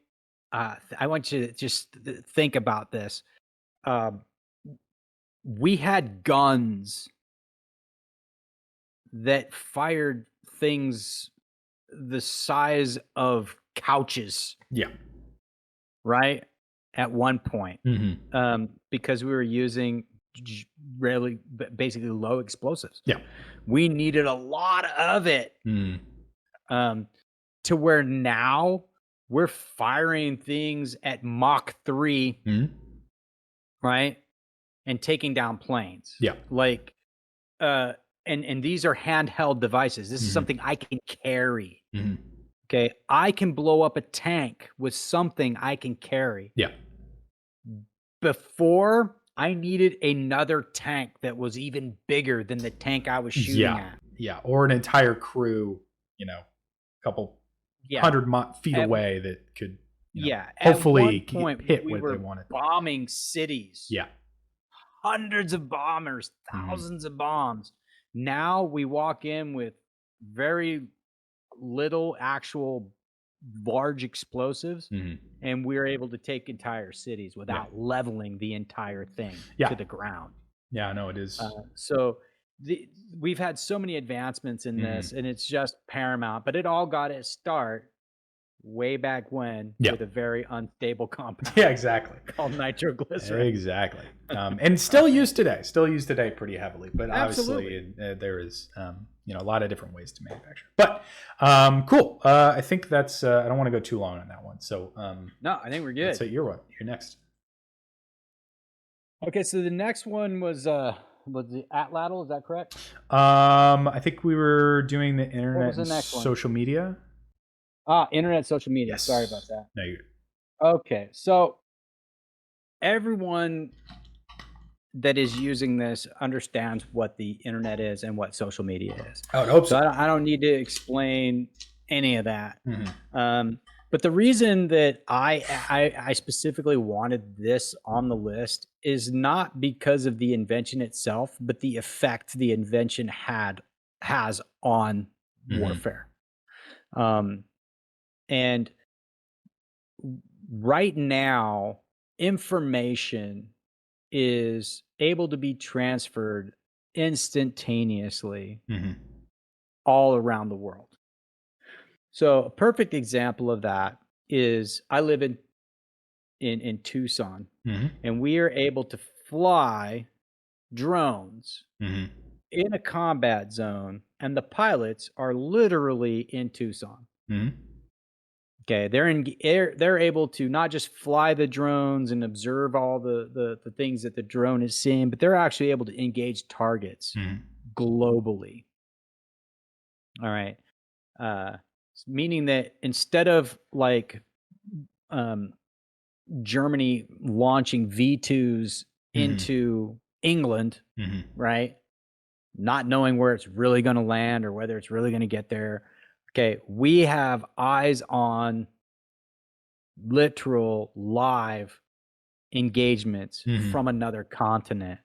Speaker 2: I want you to just think about this. We had guns that fired things the size of couches. Right? At one point. Because we were using really basically low explosives. We needed a lot of it. To where now we're firing things at Mach 3. Right? And taking down planes. Like and these are handheld devices. This is something I can carry. Okay, I can blow up a tank with something I can carry. Before, I needed another tank that was even bigger than the tank I was shooting at.
Speaker 1: Or an entire crew, a couple 100 feet away that could hopefully
Speaker 2: at one point,
Speaker 1: hit
Speaker 2: we
Speaker 1: what
Speaker 2: were
Speaker 1: they wanted.
Speaker 2: Bombing cities. Hundreds of bombers, thousands of bombs. Now we walk in with very little actual large explosives, and we're able to take entire cities without leveling the entire thing to the ground.
Speaker 1: No, it is.
Speaker 2: So we've had so many advancements in this, and it's just paramount. But it all got its start way back when with a very unstable compound.
Speaker 1: Exactly.
Speaker 2: Called nitroglycerin.
Speaker 1: Exactly. And still used today pretty heavily. But obviously there is a lot of different ways to manufacture. But cool. I think that's I don't want to go too long on that one. So
Speaker 2: no, I think we're good.
Speaker 1: So you're next.
Speaker 2: Okay, so the next one was the Atlatl, is that correct?
Speaker 1: I think we were doing the internet and social media.
Speaker 2: Internet, social media.
Speaker 1: Yes.
Speaker 2: Sorry about that.
Speaker 1: No, you're...
Speaker 2: Okay, so everyone that is using this understands what the internet is and what social media is.
Speaker 1: I would hope so.
Speaker 2: I don't need to explain any of that. But the reason that I specifically wanted this on the list is not because of the invention itself, but the effect the invention has on warfare. And right now, information is able to be transferred instantaneously all around the world. So a perfect example of that is I live in Tucson, and we are able to fly drones in a combat zone, and the pilots are literally in Tucson. Okay, they're able to not just fly the drones and observe all the things that the drone is seeing, but they're actually able to engage targets globally. All right, meaning that instead of like Germany launching V2s into England, right, not knowing where it's really going to land or whether it's really going to get there. Okay, we have eyes on literal live engagements from another continent.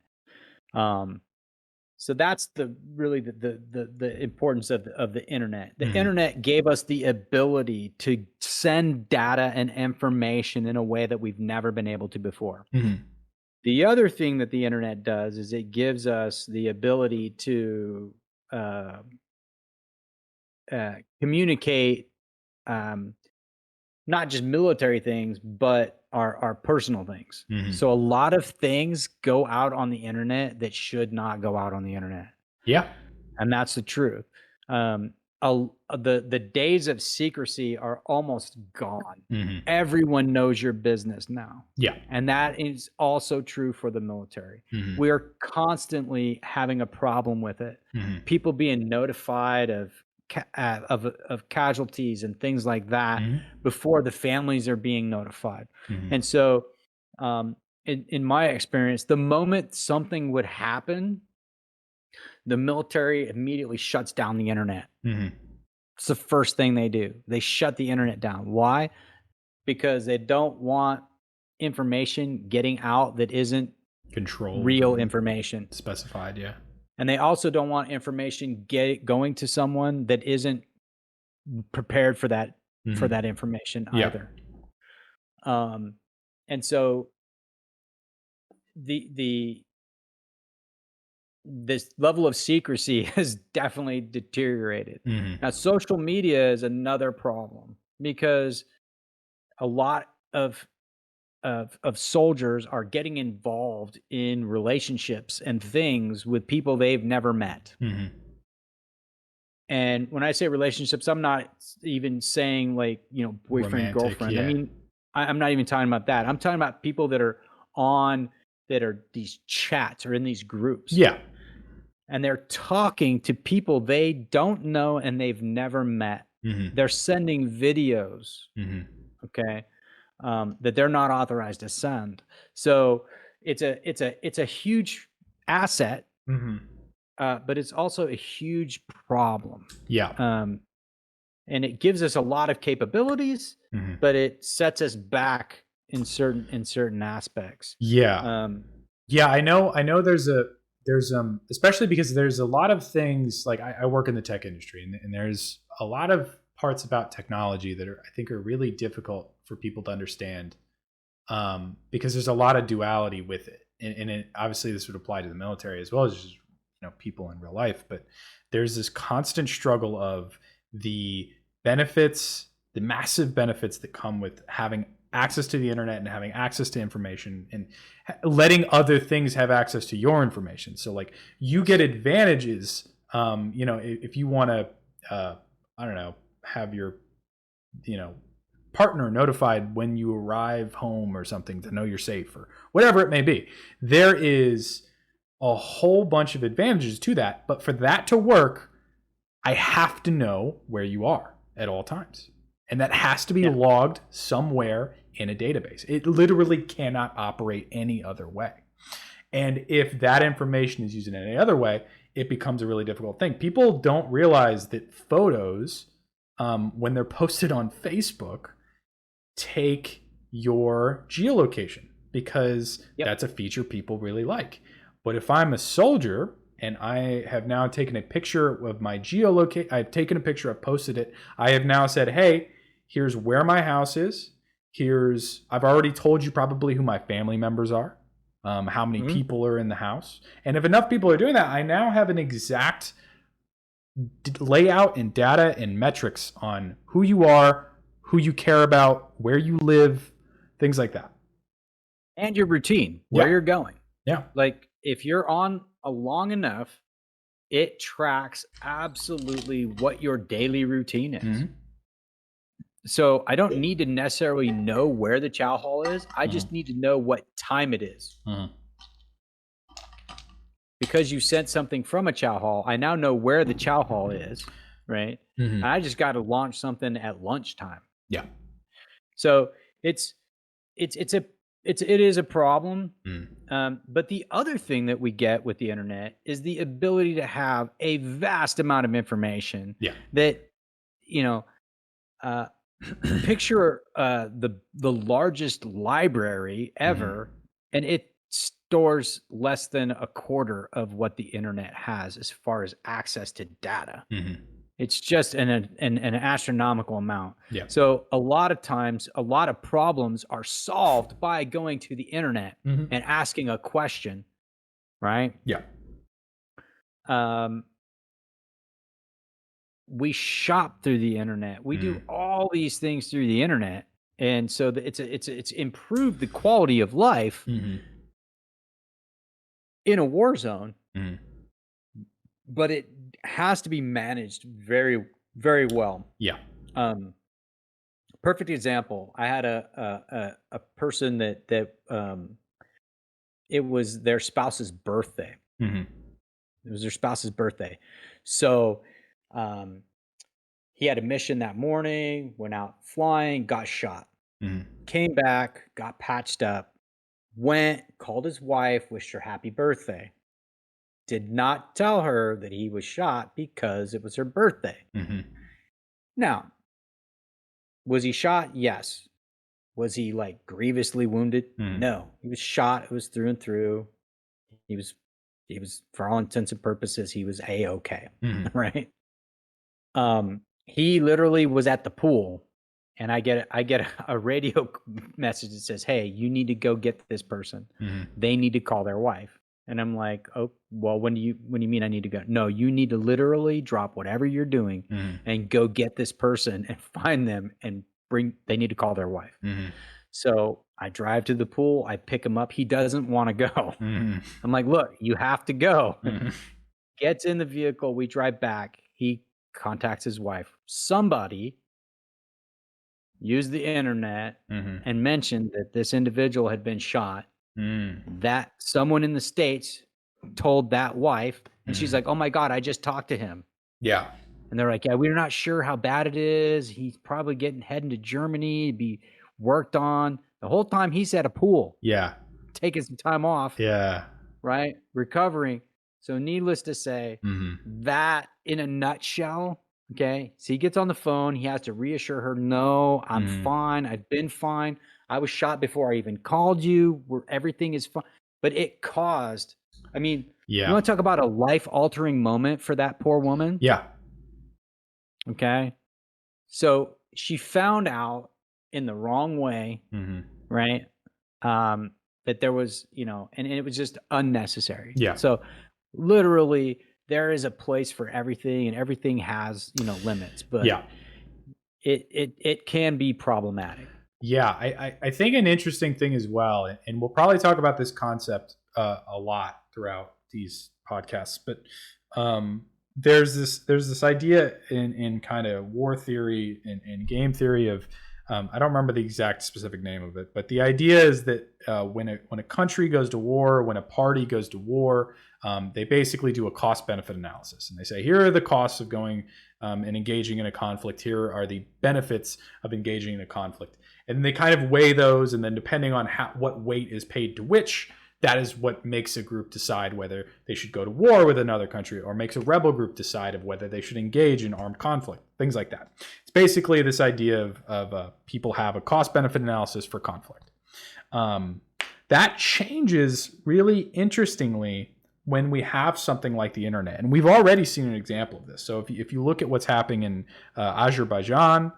Speaker 2: So that's really the importance of the internet. The
Speaker 1: Mhm.
Speaker 2: internet gave us the ability to send data and information in a way that we've never been able to before.
Speaker 1: Mhm.
Speaker 2: The other thing that the internet does is it gives us the ability to uh, communicate, um, not just military things, but our personal things.
Speaker 1: Mhm.
Speaker 2: So a lot of things go out on the internet that should not go out on the internet.
Speaker 1: Yeah.
Speaker 2: And that's the truth. Um, the days of secrecy are almost gone.
Speaker 1: Mhm.
Speaker 2: Everyone knows your business now.
Speaker 1: Yeah.
Speaker 2: And that is also true for the military.
Speaker 1: Mhm.
Speaker 2: We are constantly having a problem with it.
Speaker 1: Mhm.
Speaker 2: People being notified of casualties and things like that
Speaker 1: Mhm.
Speaker 2: before the families are being notified.
Speaker 1: Mhm.
Speaker 2: And so, in my experience, the moment something would happen, the military immediately shuts down the internet.
Speaker 1: Mhm.
Speaker 2: It's the first thing they do. They shut the internet down. Why? Because they don't want information getting out that isn't
Speaker 1: Controlled
Speaker 2: real
Speaker 1: and
Speaker 2: information.
Speaker 1: specified. Yeah.
Speaker 2: And they also don't want information going to someone that isn't prepared for that
Speaker 1: Mhm.
Speaker 2: information
Speaker 1: Yeah.
Speaker 2: either. And so the this level of secrecy has definitely deteriorated.
Speaker 1: Mhm.
Speaker 2: Now, social media is another problem because a lot of soldiers are getting involved in relationships and things with people they've never met.
Speaker 1: Mhm.
Speaker 2: And when I say relationships, I'm not even saying like, boyfriend,
Speaker 1: Romantic.
Speaker 2: girlfriend. I
Speaker 1: Yeah.
Speaker 2: mean, I'm not even talking about that. I'm talking about people that are that are these chats or in these groups.
Speaker 1: Yeah.
Speaker 2: And they're talking to people they don't know and they've never met.
Speaker 1: Mhm.
Speaker 2: They're sending videos,
Speaker 1: Mhm.
Speaker 2: okay, that they're not authorized to send. So it's a huge asset,
Speaker 1: Mhm.
Speaker 2: but it's also a huge problem.
Speaker 1: Yeah.
Speaker 2: Um, and it gives us a lot of capabilities,
Speaker 1: Mhm.
Speaker 2: but it sets us back in certain aspects.
Speaker 1: Yeah.
Speaker 2: Um,
Speaker 1: Yeah, I know there's especially because there's a lot of things like I work in the tech industry and there's a lot of parts about technology that I think are really difficult for people to understand because there's a lot of duality with it. And obviously this would apply to the military as well as just people in real life, but there's this constant struggle of the benefits, the massive benefits that come with having access to the internet and having access to information and letting other things have access to your information. So like you get advantages, if you want to, I don't know, have your, you know, partner notified when you arrive home or something to know you're safe or whatever it may be. There is a whole bunch of advantages to that, but for that to work, I have to know where you are at all times. And that has to be
Speaker 2: yeah.
Speaker 1: logged somewhere in a database. It literally cannot operate any other way. And if that information is used in any other way, it becomes a really difficult thing. People don't realize that photos, when they're posted on Facebook, take your geolocation because
Speaker 2: Yep.
Speaker 1: that's a feature people really like. But if I'm a soldier and I have now taken a picture of my geolocate, I've taken a picture, I've posted it. I have now said, hey, here's where my house is. I've already told you probably who my family members are, how many
Speaker 2: Mhm.
Speaker 1: people are in the house. And if enough people are doing that, I now have an exact layout and data and metrics on who you are, who you care about, where you live, things like that.
Speaker 2: And your routine, where
Speaker 1: Yeah.
Speaker 2: you're going.
Speaker 1: Yeah.
Speaker 2: Like if you're on a long enough, it tracks absolutely what your daily routine is.
Speaker 1: Mm-hmm.
Speaker 2: So I don't need to necessarily know where the chow hall is. I
Speaker 1: Mm-hmm.
Speaker 2: just need to know what time it is.
Speaker 1: Mm-hmm.
Speaker 2: Because you sent something from a chow hall, I now know where the chow hall is, right?
Speaker 1: Mm-hmm.
Speaker 2: And I just got to launch something at lunchtime.
Speaker 1: Yeah.
Speaker 2: So it's it is a problem.
Speaker 1: Mm.
Speaker 2: But the other thing that we get with the internet is the ability to have a vast amount of information
Speaker 1: Yeah.
Speaker 2: that, uh, picture the largest library ever, and it stores less than a quarter of what the internet has as far as access to data. It's just an astronomical amount.
Speaker 1: Yeah.
Speaker 2: So a lot of times, a lot of problems are solved by going to the internet and asking a question, right?
Speaker 1: Yeah.
Speaker 2: We shop through the internet. We do all these things through the internet, and so it's improved the quality of life in a war zone. But it has to be managed very, very well.
Speaker 1: Yeah.
Speaker 2: Perfect example. I had a person that it was their spouse's birthday. It was their spouse's birthday. So he had a mission that morning, went out flying, got shot, came back, got patched up, went, called his wife, wished her happy birthday. Did not tell her that he was shot because it was her birthday. Now, was he shot? Yes. Was he like grievously wounded? No. He was shot. It was through and through. He was, for all intents and purposes, he was A-okay, right? He literally was at the pool, and I get a radio message that says, "Hey, you need to go get this person. They need to call their wife." And I'm like, "Oh, well, when do you mean I need to go?" "No, you need to literally drop whatever you're doing and go get this person and find them and they need to call their wife." So I drive to the pool, I pick him up. He doesn't want to go. I'm like, "Look, you have to go." Gets in the vehicle, we drive back. He contacts his wife. Somebody used the internet and mentioned that this individual had been shot. That someone in the States told that wife, and she's like, "Oh my God, I just talked to him."
Speaker 1: Yeah.
Speaker 2: And they're like, "Yeah, we're not sure how bad it is. He's probably heading to Germany to be worked on." The whole time he's at a pool.
Speaker 1: Yeah.
Speaker 2: Taking some time off.
Speaker 1: Yeah.
Speaker 2: Right? Recovering. So needless to say, that in a nutshell, okay? So he gets on the phone. He has to reassure her, "No, I'm fine. I've been fine. I was shot before I even called you. Everything is fine." But it caused, I mean, you want to talk about a life-altering moment for that poor woman?
Speaker 1: Yeah.
Speaker 2: Okay. So she found out in the wrong way, right? That there was, and it was just unnecessary.
Speaker 1: Yeah.
Speaker 2: So literally there is a place for everything, and everything has, limits, but it can be problematic.
Speaker 1: Yeah. I think an interesting thing as well, and we'll probably talk about this concept a lot throughout these podcasts, but there's this idea in kind of war theory and game theory of, I don't remember the exact specific name of it, but the idea is that when a country goes to war, when a party goes to war, they basically do a cost-benefit analysis, and they say, here are the costs of going and engaging in a conflict. Here are the benefits of engaging in a conflict, and they kind of weigh those, and then depending on what weight is paid to which, that is what makes a group decide whether they should go to war with another country, or makes a rebel group decide of whether they should engage in armed conflict, things like that. It's basically this idea of people have a cost-benefit analysis for conflict. That changes really interestingly when we have something like the internet. And we've already seen an example of this. So if you look at what's happening in Azerbaijan,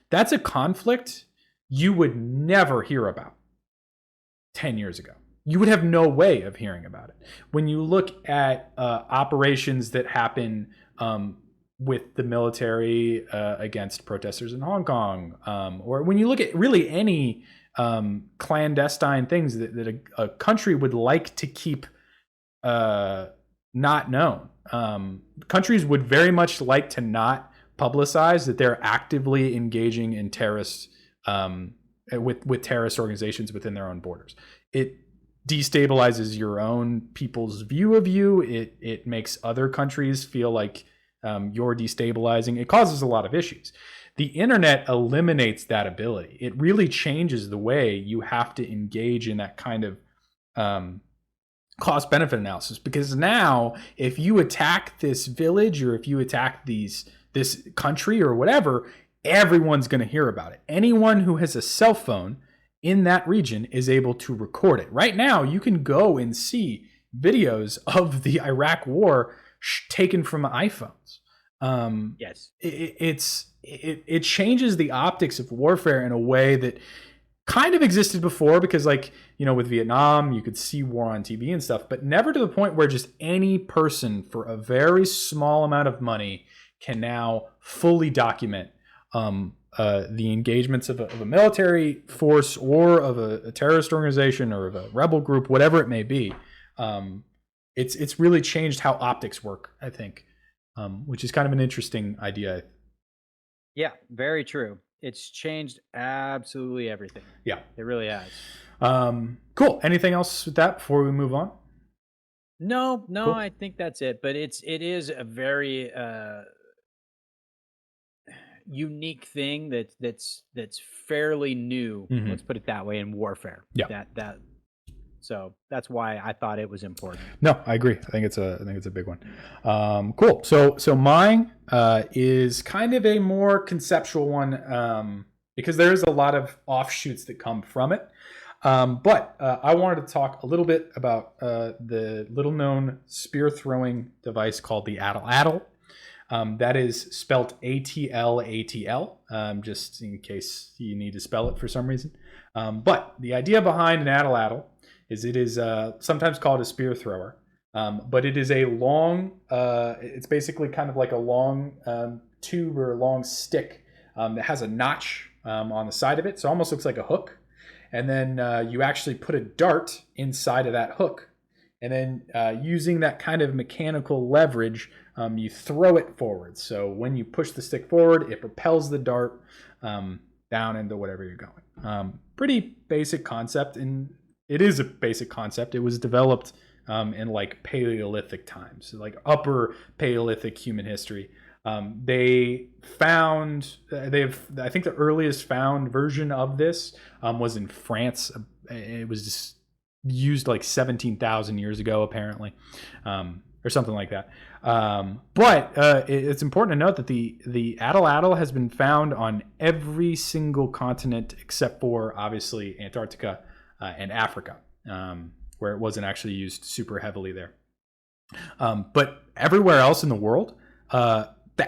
Speaker 1: that's a conflict you would never hear about 10 years ago. You would have no way of hearing about it. When you look at operations that happen with the military against protesters in Hong Kong, or when you look at really any clandestine things that a country would like to keep not known. Countries would very much like to not publicize that they're actively engaging in terrorist with terrorist organizations within their own borders. It destabilizes your own people's view of you. It makes other countries feel like you're destabilizing. It causes a lot of issues. The internet eliminates that ability. It really changes the way you have to engage in that kind of cost-benefit analysis, because now if you attack this village, or if you attack this country or whatever, everyone's going to hear about it. Anyone who has a cell phone in that region is able to record it. Right now, you can go and see videos of the Iraq War taken from iPhones.
Speaker 2: Yes.
Speaker 1: It changes the optics of warfare in a way that kind of existed before, because like, with Vietnam, you could see war on TV and stuff, but never to the point where just any person for a very small amount of money can now fully document the engagements of a military force or of a terrorist organization or of a rebel group, whatever it may be. It's really changed how optics work, I think, which is kind of an interesting idea.
Speaker 2: Yeah, very true. It's changed absolutely everything.
Speaker 1: Yeah,
Speaker 2: it really has.
Speaker 1: Cool. Anything else with that before we move on?
Speaker 2: No,
Speaker 1: Cool.
Speaker 2: I think that's it. But it is a very unique thing that's fairly new.
Speaker 1: Mhm.
Speaker 2: Let's put it that way in warfare.
Speaker 1: Yeah.
Speaker 2: So that's why I thought it was important.
Speaker 1: No, I agree. I think it's a big one. Cool. So mine is kind of a more conceptual one, because there's a lot of offshoots that come from it. But I wanted to talk a little bit about the little known spear throwing device called the atlatl. That is spelt ATL, just in case you need to spell it for some reason. But the idea behind an atlatl is it is sometimes called a spear thrower, but it is a long, it's basically kind of like a long tube or a long stick that has a notch on the side of it. So it almost looks like a hook. And then you actually put a dart inside of that hook. And then using that kind of mechanical leverage, you throw it forward. So when you push the stick forward, it propels the dart down into whatever you're going. Pretty basic concept, and it is a basic concept. It was developed in like Paleolithic times, like upper Paleolithic human history. I think the earliest found version of this was in France. It was just used like 17,000 years ago, apparently, or something like that. But it's important to note that the atlatl has been found on every single continent except for obviously Antarctica and Africa, where it wasn't actually used super heavily there. But everywhere else in the world,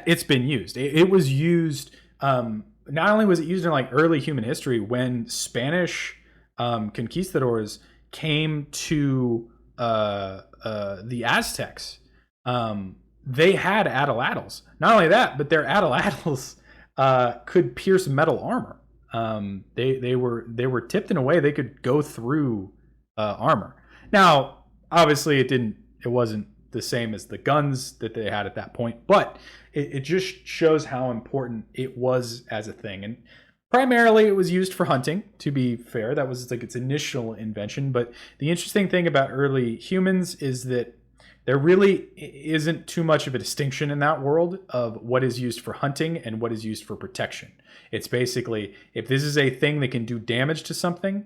Speaker 1: it's been used. It was used. Not only was it used in like early human history when Spanish conquistadors came to the Aztecs, they had atlatls. Not only that, but their atlatls could pierce metal armor. They were tipped in a way they could go through armor. Now, obviously, it wasn't the same as the guns that they had at that point, but it just shows how important it was as a thing. And primarily it was used for hunting, to be fair. That was like its initial invention. But the interesting thing about early humans is that there really isn't too much of a distinction in that world of what is used for hunting and what is used for protection. It's basically, if this is a thing that can do damage to something,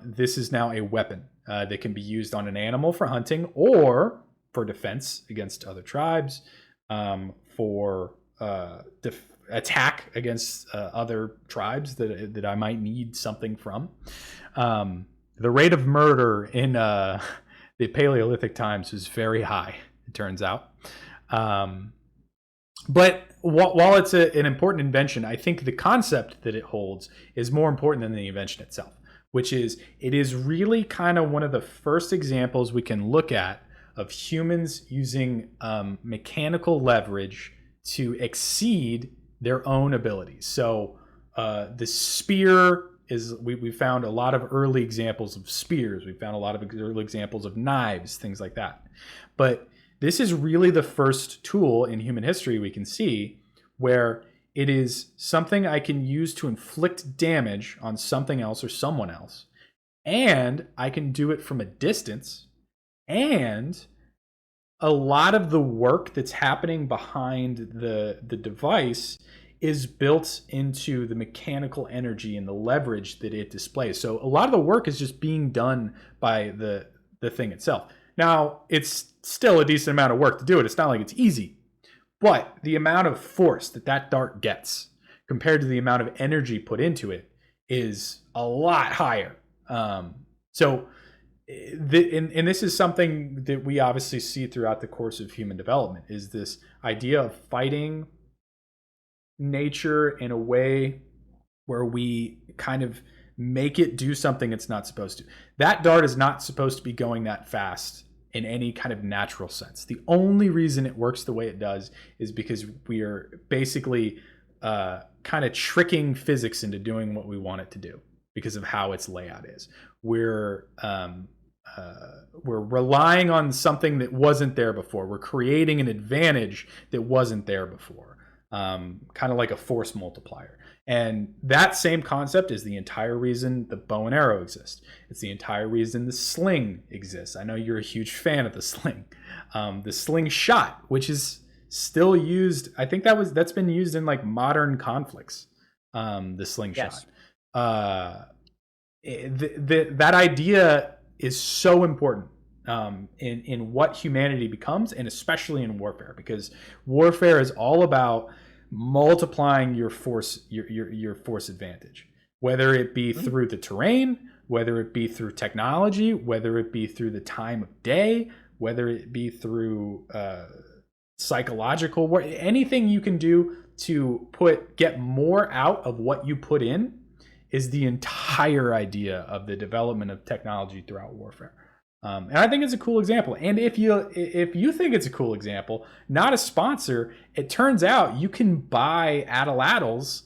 Speaker 1: this is now a weapon that can be used on an animal for hunting or for defense against other tribes, for attack against other tribes that I might need something from. The rate of murder in the Paleolithic times was very high, it turns out. But while it's an important invention, I think the concept that it holds is more important than the invention itself, which is it is really kind of one of the first examples we can look at of humans using mechanical leverage to exceed their own abilities. So the spear is, we found a lot of early examples of spears. We found a lot of early examples of knives, things like that. But this is really the first tool in human history we can see where it is something I can use to inflict damage on something else or someone else. And I can do it from a distance. And a lot of the work that's happening behind the device is built into the mechanical energy and the leverage that it displays. So a lot of the work is just being done by the thing itself. Now, it's still a decent amount of work to do it. It's not like it's easy. But the amount of force that dart gets compared to the amount of energy put into it is a lot higher. So and this is something that we obviously see throughout the course of human development, is this idea of fighting nature in a way where we kind of make it do something it's not supposed to. That dart is not supposed to be going that fast in any kind of natural sense. The only reason it works the way it does is because we are basically kind of tricking physics into doing what we want it to do because of how its layout is. We're relying on something that wasn't there before. We're creating an advantage that wasn't there before, kind of like a force multiplier. And that same concept is the entire reason the bow and arrow exist. It's the entire reason the sling exists. I know you're a huge fan of the sling. The slingshot, which is still used, I think that's been used in like modern conflicts. The slingshot. Yes. That idea is so important in what humanity becomes, and especially in warfare, because warfare is all about multiplying your force, your force advantage, whether it be through the terrain, whether it be through technology, whether it be through the time of day, whether it be through psychological work, anything you can do to get more out of what you put in is the entire idea of the development of technology throughout warfare. And I think it's a cool example. And if you think it's a cool example, not a sponsor, it turns out you can buy atlatls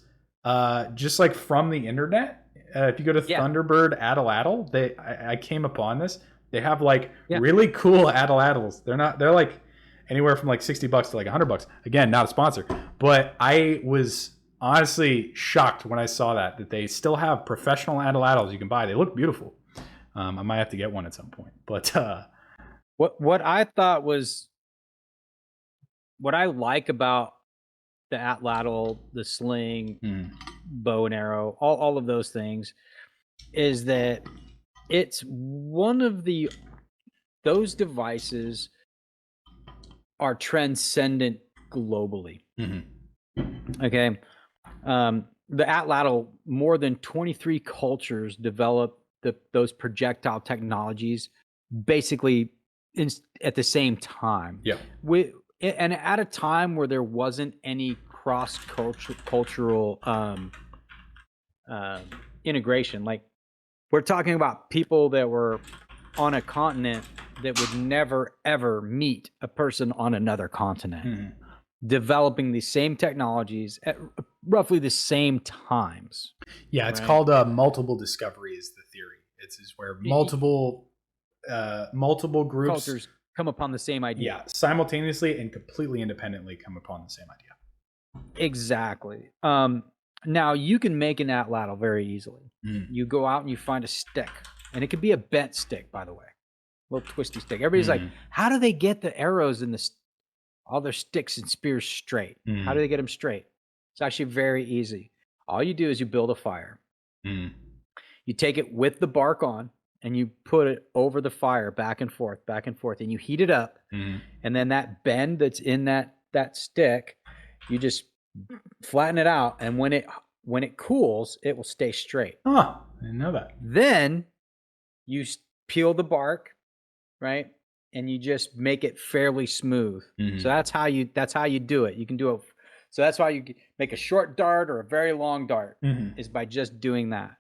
Speaker 1: just like from the internet. If you go to Thunderbird Atlatl, I came upon this. They have like really cool atlatls. They're like anywhere from like $60 to like $100. Again, not a sponsor, but I was honestly shocked when I saw that they still have professional atlatls you can buy. They look beautiful. I might have to get one at some point. But
Speaker 2: what I thought was, what I like about the atlatl, the sling, bow and arrow, all of those things, is that it's one of those devices are transcendent globally. Okay. The atlatl, more than 23 cultures developed those projectile technologies basically at the same time.
Speaker 1: Yeah.
Speaker 2: And at a time where there wasn't any cross-cultural integration. Like, we're talking about people that were on a continent that would never, ever meet a person on another continent. Developing the same technologies at roughly the same times.
Speaker 1: Yeah, it's called multiple discovery is the theory. It's where multiple groups,
Speaker 2: cultures come upon the same idea.
Speaker 1: Yeah, simultaneously and completely independently come upon the same idea.
Speaker 2: Exactly. Now you can make an atlatl very easily. You go out and you find a stick, and it could be a bent stick, by the way, a little twisty stick. Everybody's like, how do they get the arrows and all their sticks and spears straight? How do they get them straight? It's actually very easy. All you do is you build a fire. You take it with the bark on, and you put it over the fire, back and forth, and you heat it up. And then that bend that's in that stick, you just flatten it out, and when it cools, it will stay straight.
Speaker 1: Oh, I didn't know that. Then
Speaker 2: you peel the bark, right? And you just make it fairly smooth. So that's how you do it. You can do it. So that's why you make a short dart or a very long dart, is by just doing that.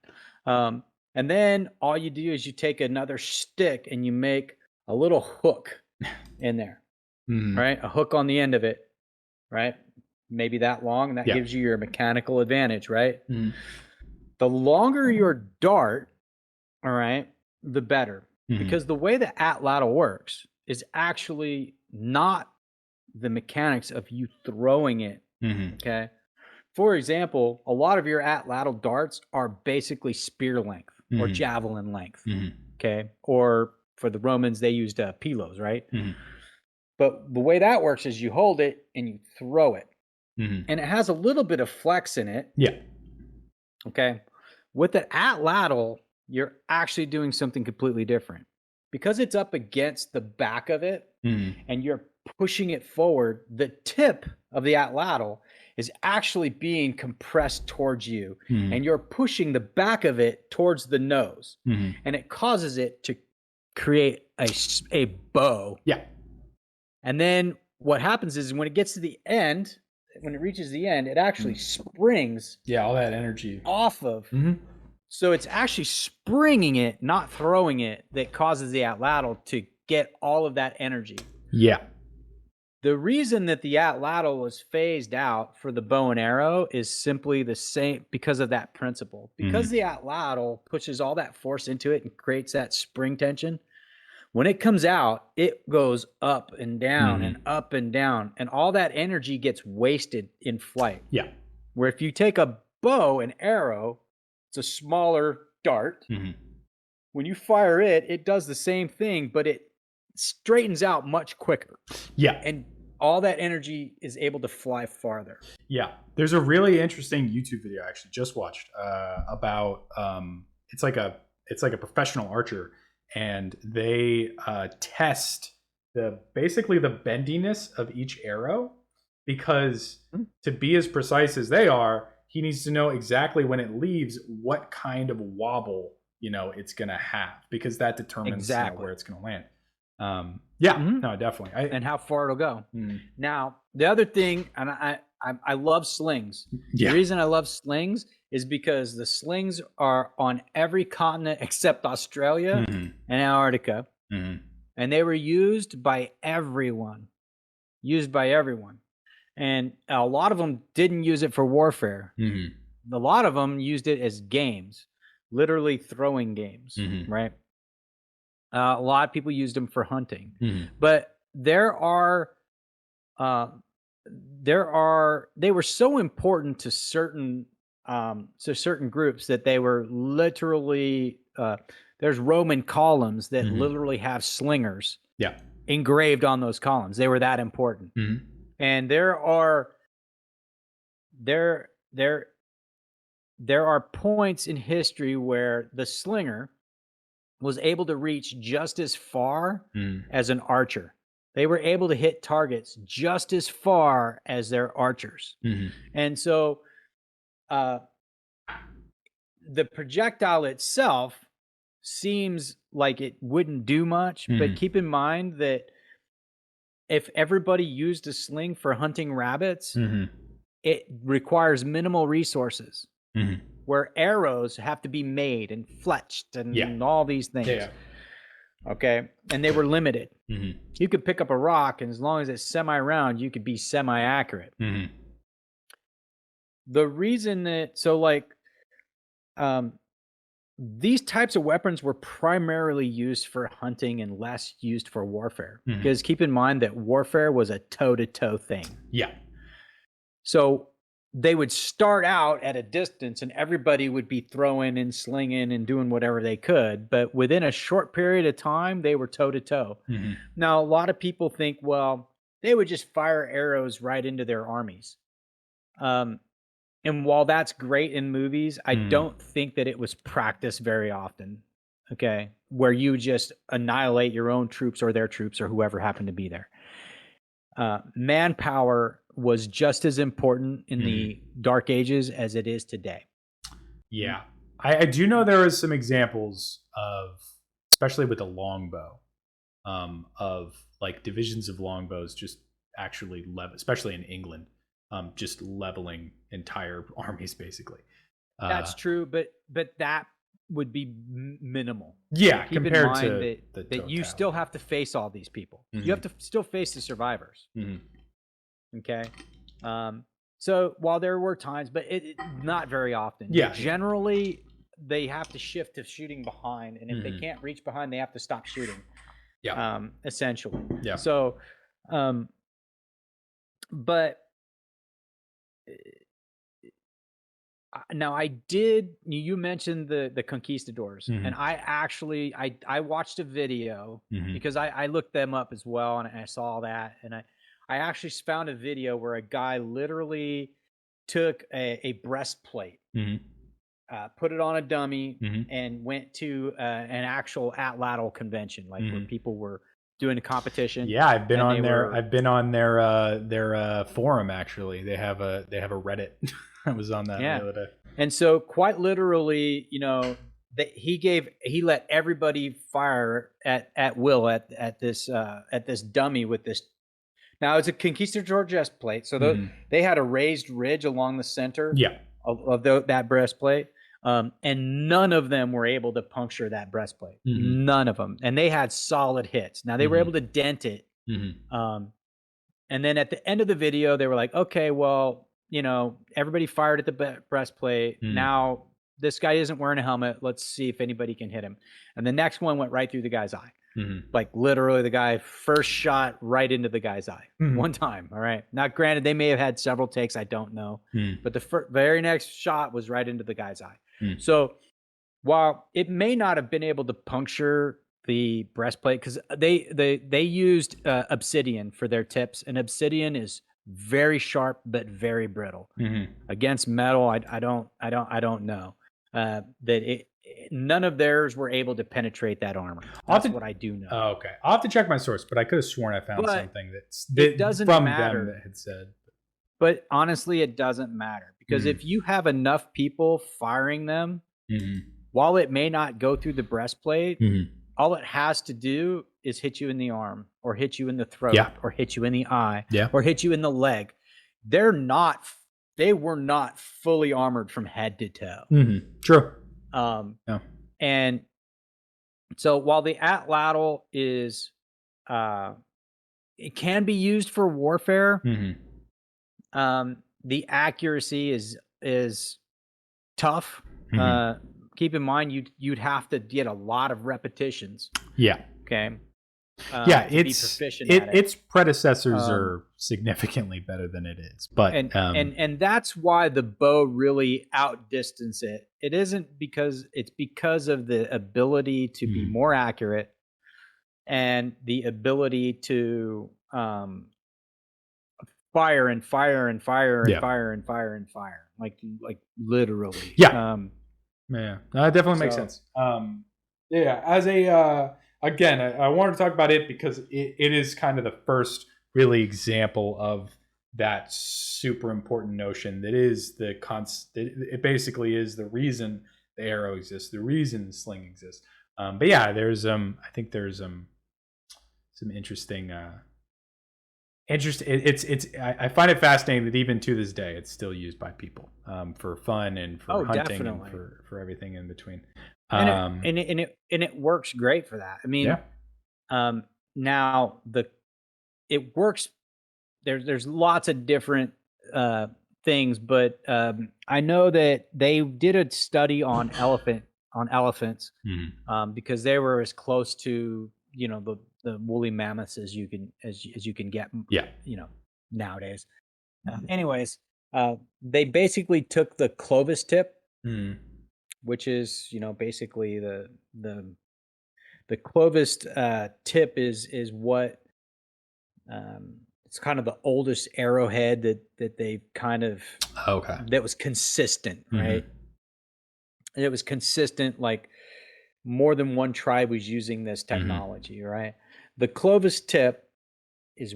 Speaker 2: And then all you do is you take another stick and you make a little hook in there, right? A hook on the end of it, right? Maybe that long, and that gives you your mechanical advantage, right? The longer your dart, all right, the better. Because the way the atlatl works is actually not the mechanics of you throwing it, okay? For example, a lot of your atlatl darts are basically spear length or javelin length, okay? Or for the Romans, they used pilos, right? But the way that works is you hold it and you throw it. And it has a little bit of flex in it.
Speaker 1: Yeah.
Speaker 2: Okay. With the atlatl, you're actually doing something completely different. Because it's up against the back of it and you're pushing it forward, the tip of the atlatl is actually being compressed towards you,
Speaker 1: Mhm.
Speaker 2: and you're pushing the back of it towards the nose,
Speaker 1: Mhm.
Speaker 2: and it causes it to create a bow.
Speaker 1: Yeah.
Speaker 2: And then what happens is when it gets to the end, when it reaches the end, it actually springs
Speaker 1: Yeah, all that energy.
Speaker 2: off of.
Speaker 1: Mhm.
Speaker 2: So it's actually springing it, not throwing it, that causes the atlatl to get all of that energy.
Speaker 1: Yeah.
Speaker 2: The reason that the atlatl was phased out for the bow and arrow is simply the same because of that principle. Because the atlatl pushes all that force into it and creates that spring tension, when it comes out, it goes up and down and up and down, and all that energy gets wasted in flight.
Speaker 1: Yeah.
Speaker 2: Where if you take a bow and arrow, it's a smaller dart. When you fire it, it does the same thing, but it straightens out much quicker.
Speaker 1: Yeah.
Speaker 2: And all that energy is able to fly farther.
Speaker 1: Yeah. There's a really interesting YouTube video I actually just watched about it's like a professional archer, and they test basically the bendiness of each arrow, because to be as precise as they are, he needs to know exactly when it leaves what kind of wobble it's gonna have, because that determines where it's gonna land. Yeah, no, definitely.
Speaker 2: And how far it'll go. Now, the other thing, and I love slings.
Speaker 1: Yeah.
Speaker 2: The reason I love slings is because the slings are on every continent except Australia and Antarctica, and they were used by everyone. And a lot of them didn't use it for warfare. A lot of them used it as games, literally throwing games, right? A lot of people used them for hunting, but they were so important to certain groups that they were literally there's Roman columns that literally have slingers engraved on those columns. They were that important. And there are points in history where the slinger was able to reach just as far as an archer. They were able to hit targets just as far as their archers. And so the projectile itself seems like it wouldn't do much, but keep in mind that if everybody used a sling for hunting rabbits, it requires minimal resources. Where arrows have to be made and fletched and all these things. Okay. And they were limited. You could pick up a rock, and as long as it's semi-round, you could be semi-accurate. The reason that, these types of weapons were primarily used for hunting and less used for warfare. Because keep in mind that warfare was a toe-to-toe thing.
Speaker 1: Yeah.
Speaker 2: So they would start out at a distance, and everybody would be throwing and slinging and doing whatever they could. But within a short period of time, they were toe to toe. Now, a lot of people think, well, they would just fire arrows right into their armies. And while that's great in movies, I don't think that it was practiced very often. Okay. Where you just annihilate your own troops or their troops or whoever happened to be there. Manpower was just as important in the Dark Ages as it is today.
Speaker 1: Yeah. I do know there is some examples of, especially with the longbow, of like divisions of longbows just actually especially in England, just leveling entire armies basically.
Speaker 2: That's true, but that would be minimal.
Speaker 1: Yeah,
Speaker 2: Keep
Speaker 1: compared
Speaker 2: in mind
Speaker 1: to
Speaker 2: that you still have to face all these people. You have to still face the survivors. Okay. So while there were times, but it not very often.
Speaker 1: Yeah.
Speaker 2: Generally, they have to shift to shooting behind, and if they can't reach behind, they have to stop shooting.
Speaker 1: Yeah.
Speaker 2: Essentially.
Speaker 1: Yeah.
Speaker 2: So, but now you mentioned the conquistadors, and I actually I watched a video because I looked them up as well, and I saw that, and I actually found a video where a guy literally took a breastplate, put it on a dummy, and went to an actual atlatl convention, like where people were doing a competition.
Speaker 1: Yeah, I've been
Speaker 2: and
Speaker 1: on
Speaker 2: they
Speaker 1: their
Speaker 2: were-
Speaker 1: I've been on their forum actually. They have a Reddit. I was on that the
Speaker 2: Yeah.
Speaker 1: other day.
Speaker 2: And so quite literally, he let everybody fire at will at this dummy with this. Now it's a Conquistador breastplate, so they had a raised ridge along the center
Speaker 1: Yeah.
Speaker 2: of that breastplate, and none of them were able to puncture that breastplate. None of them, and they had solid hits. Now they were able to dent it, and then at the end of the video, they were like, "Okay, well, everybody fired at the breastplate. Now this guy isn't wearing a helmet. Let's see if anybody can hit him." And the next one went right through the guy's eye. Like literally the guy first shot right into the guy's eye one time. All right. Now, granted, they may have had several takes. I don't know. But the very next shot was right into the guy's eye. So while it may not have been able to puncture the breastplate, because they used obsidian for their tips, and obsidian is very sharp but very brittle. Against metal, I don't know that none of theirs were able to penetrate that armor. That's what I do know.
Speaker 1: Oh, okay. I'll have to check my source, but I could have sworn I found something
Speaker 2: it doesn't
Speaker 1: from
Speaker 2: matter.
Speaker 1: them that had said.
Speaker 2: But honestly, it doesn't matter, because if you have enough people firing them, while it may not go through the breastplate, all it has to do is hit you in the arm, or hit you in the throat, or hit you in the eye, or hit you in the leg. They were not fully armored from head to toe.
Speaker 1: True.
Speaker 2: And so while the atlatl is, it can be used for warfare, the accuracy is tough. Keep in mind, you'd have to get a lot of repetitions.
Speaker 1: Yeah.
Speaker 2: Okay.
Speaker 1: Its predecessors are significantly better than it is, but
Speaker 2: and that's why the bow really outdistance it. It isn't it's because of the ability to be more accurate, and the ability to fire and fire and fire and fire and fire and fire, like literally.
Speaker 1: Yeah, that definitely makes sense. As a again, I wanted to talk about it because it is kind of the first really example of that super important notion that is the it basically is the reason the arrow exists, the reason the sling exists. But yeah, there's I think there's some interesting I find it fascinating that even to this day it's still used by people for fun and for hunting and for everything in between.
Speaker 2: And it works great for that. I mean, now it works. There's lots of different things, but I know that they did a study on elephants because they were as close to the woolly mammoths as you can get. Nowadays. Anyways, they basically took the Clovis tip, which is basically the Clovis tip is what it's kind of the oldest arrowhead that they've kind of that was consistent, right? And it was consistent, like more than one tribe was using this technology, right? The Clovis tip is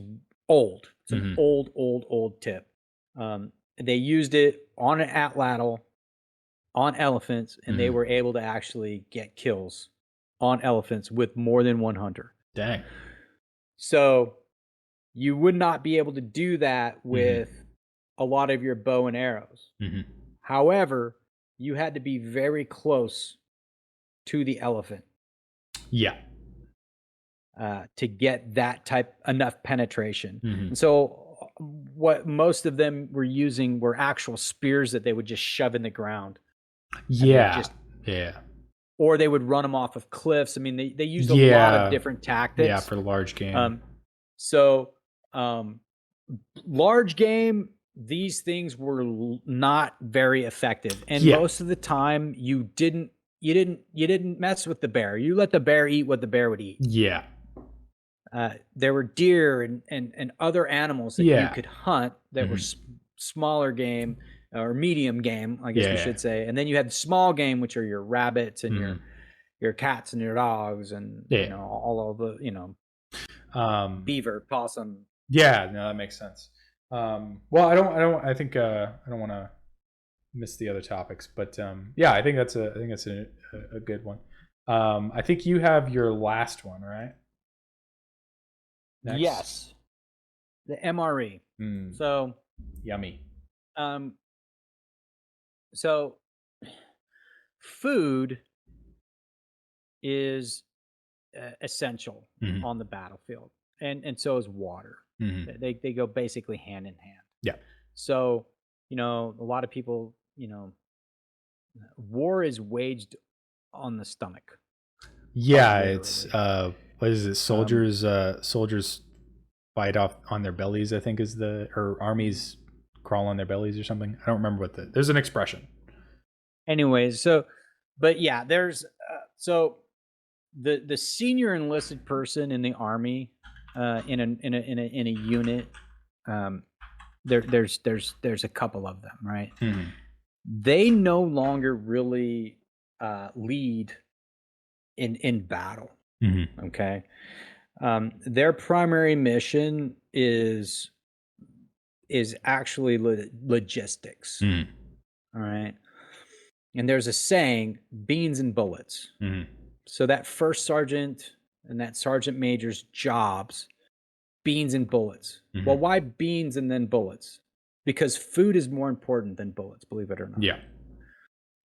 Speaker 2: old. It's an old tip. They used it on an atlatl, on elephants, and they were able to actually get kills on elephants with more than one hunter.
Speaker 1: Dang.
Speaker 2: So you would not be able to do that with a lot of your bow and arrows. However, you had to be very close to the elephant. To get that enough penetration. And so what most of them were using were actual spears that they would just shove in the ground. Or they would run them off of cliffs. I mean, they used a lot of different tactics.
Speaker 1: Yeah, for the large game.
Speaker 2: Large game, these things were not very effective. And most of the time you didn't mess with the bear. You let the bear eat what the bear would eat. There were deer and other animals that you could hunt that were smaller game or medium game, I guess we should say. And then you had small game, which are your rabbits and your cats and your dogs and all of the Beaver, possum.
Speaker 1: Yeah, no, that makes sense. Well, I think I don't want to miss the other topics, but yeah, I think that's a good one. I think you have your last one, right? Next.
Speaker 2: Yes, the MRE. So,
Speaker 1: Yummy.
Speaker 2: um, so food is essential on the battlefield, and so is water. They go basically hand in hand.
Speaker 1: Yeah.
Speaker 2: So, a lot of people, war is waged on the stomach.
Speaker 1: Yeah,
Speaker 2: Quite
Speaker 1: it's
Speaker 2: literally.
Speaker 1: what is it? Soldiers fight off on their bellies, I think or armies crawl on their bellies or something. I don't remember there's an expression.
Speaker 2: Anyways, but yeah, there's so the senior enlisted person in the army, in a unit, there's a couple of them, right? They no longer really lead in battle. Okay. Their primary mission is actually logistics. All right. And there's a saying, beans and bullets. So that first sergeant and that sergeant major's jobs, beans and bullets. Well, why beans and then bullets? Because food is more important than bullets, believe it or not.
Speaker 1: Yeah.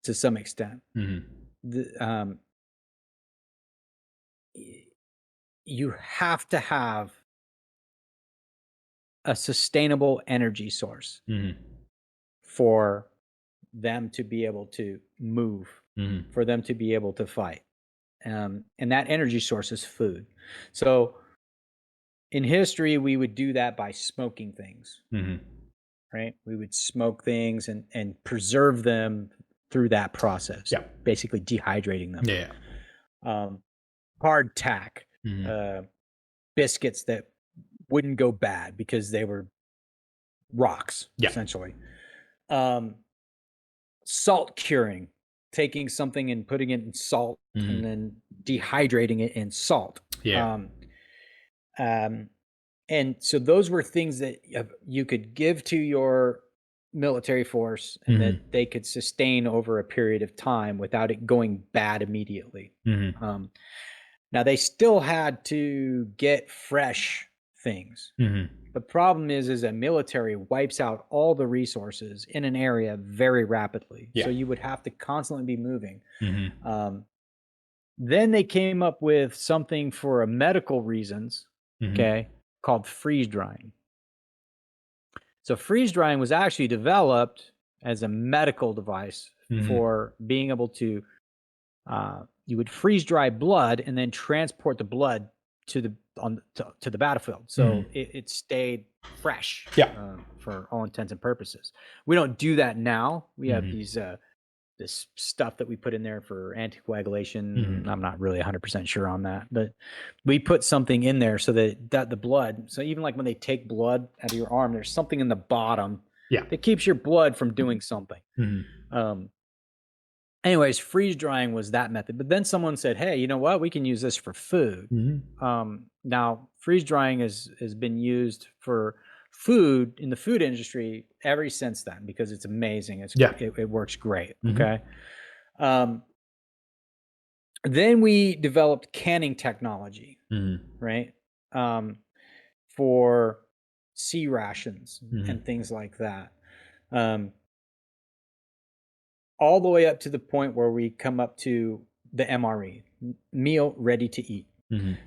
Speaker 2: To some extent. You have to have a sustainable energy source for them to be able to move, for them to be able to fight. And that energy source is food. So in history, we would do that by smoking things, right? We would smoke things and preserve them through that process, basically dehydrating them.
Speaker 1: Yeah.
Speaker 2: Hardtack, biscuits that wouldn't go bad because they were rocks, essentially. Salt curing, taking something and putting it in salt and then dehydrating it in salt.
Speaker 1: Yeah.
Speaker 2: And so those were things that you could give to your military force and that they could sustain over a period of time without it going bad immediately. Now they still had to get fresh things. The problem is that military wipes out all the resources in an area very rapidly. So you would have to constantly be moving. Then they came up with something for medical reasons, called freeze drying. So freeze drying was actually developed as a medical device for being able to, you would freeze dry blood and then transport the blood to the battlefield, so it stayed fresh. For all intents and purposes. We don't do that now. We have this stuff that we put in there for anticoagulation. I'm not really 100% sure on that, but we put something in there so that the blood, so even like when they take blood out of your arm, there's something in the bottom that keeps your blood from doing something. Anyways, freeze drying was that method. But then someone said, hey, you know what? We can use this for food. Now, freeze drying has been used for food in the food industry ever since then because it's amazing. It works great. Okay. Then we developed canning technology, right? For sea rations and things like that. All the way up to the point where we come up to the MRE, meal ready to eat.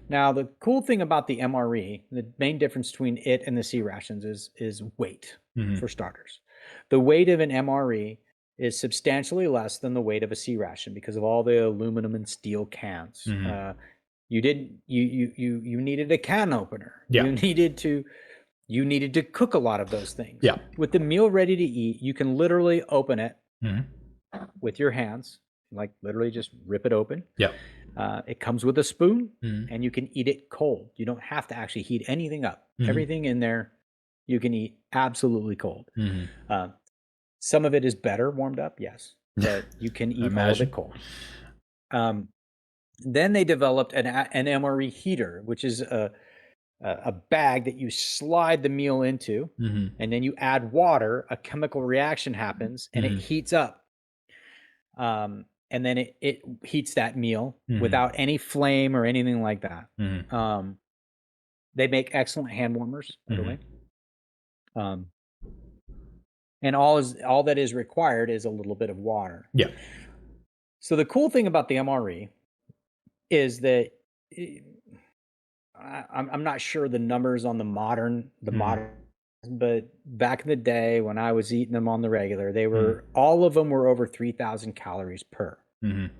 Speaker 2: Now, the cool thing about the MRE, the main difference between it and the sea rations is weight, for starters. The weight of an MRE is substantially less than the weight of a sea ration because of all the aluminum and steel cans. You needed a can opener. You needed to cook a lot of those things. With the meal ready to eat, you can literally open it with your hands, like literally just rip it open. It comes with a spoon and you can eat it cold. You don't have to actually heat anything up. Everything in there you can eat absolutely cold. Some of it is better warmed up, yes, but you can eat all of it cold. Then they developed an MRE heater, which is a bag that you slide the meal into,
Speaker 1: Mm-hmm.
Speaker 2: and then you add water. A chemical reaction happens, and
Speaker 1: Mm-hmm.
Speaker 2: it heats up. And then it heats that meal
Speaker 1: Mm-hmm.
Speaker 2: without any flame or anything like that.
Speaker 1: Mm-hmm.
Speaker 2: They make excellent hand warmers, by the
Speaker 1: Mm-hmm.
Speaker 2: way. And all that is required is a little bit of water.
Speaker 1: Yeah.
Speaker 2: So the cool thing about the MRE is that I'm not sure the numbers on the modern, but back in the day when I was eating them on the regular, they were all of them were over 3,000 calories per.
Speaker 1: Mm-hmm.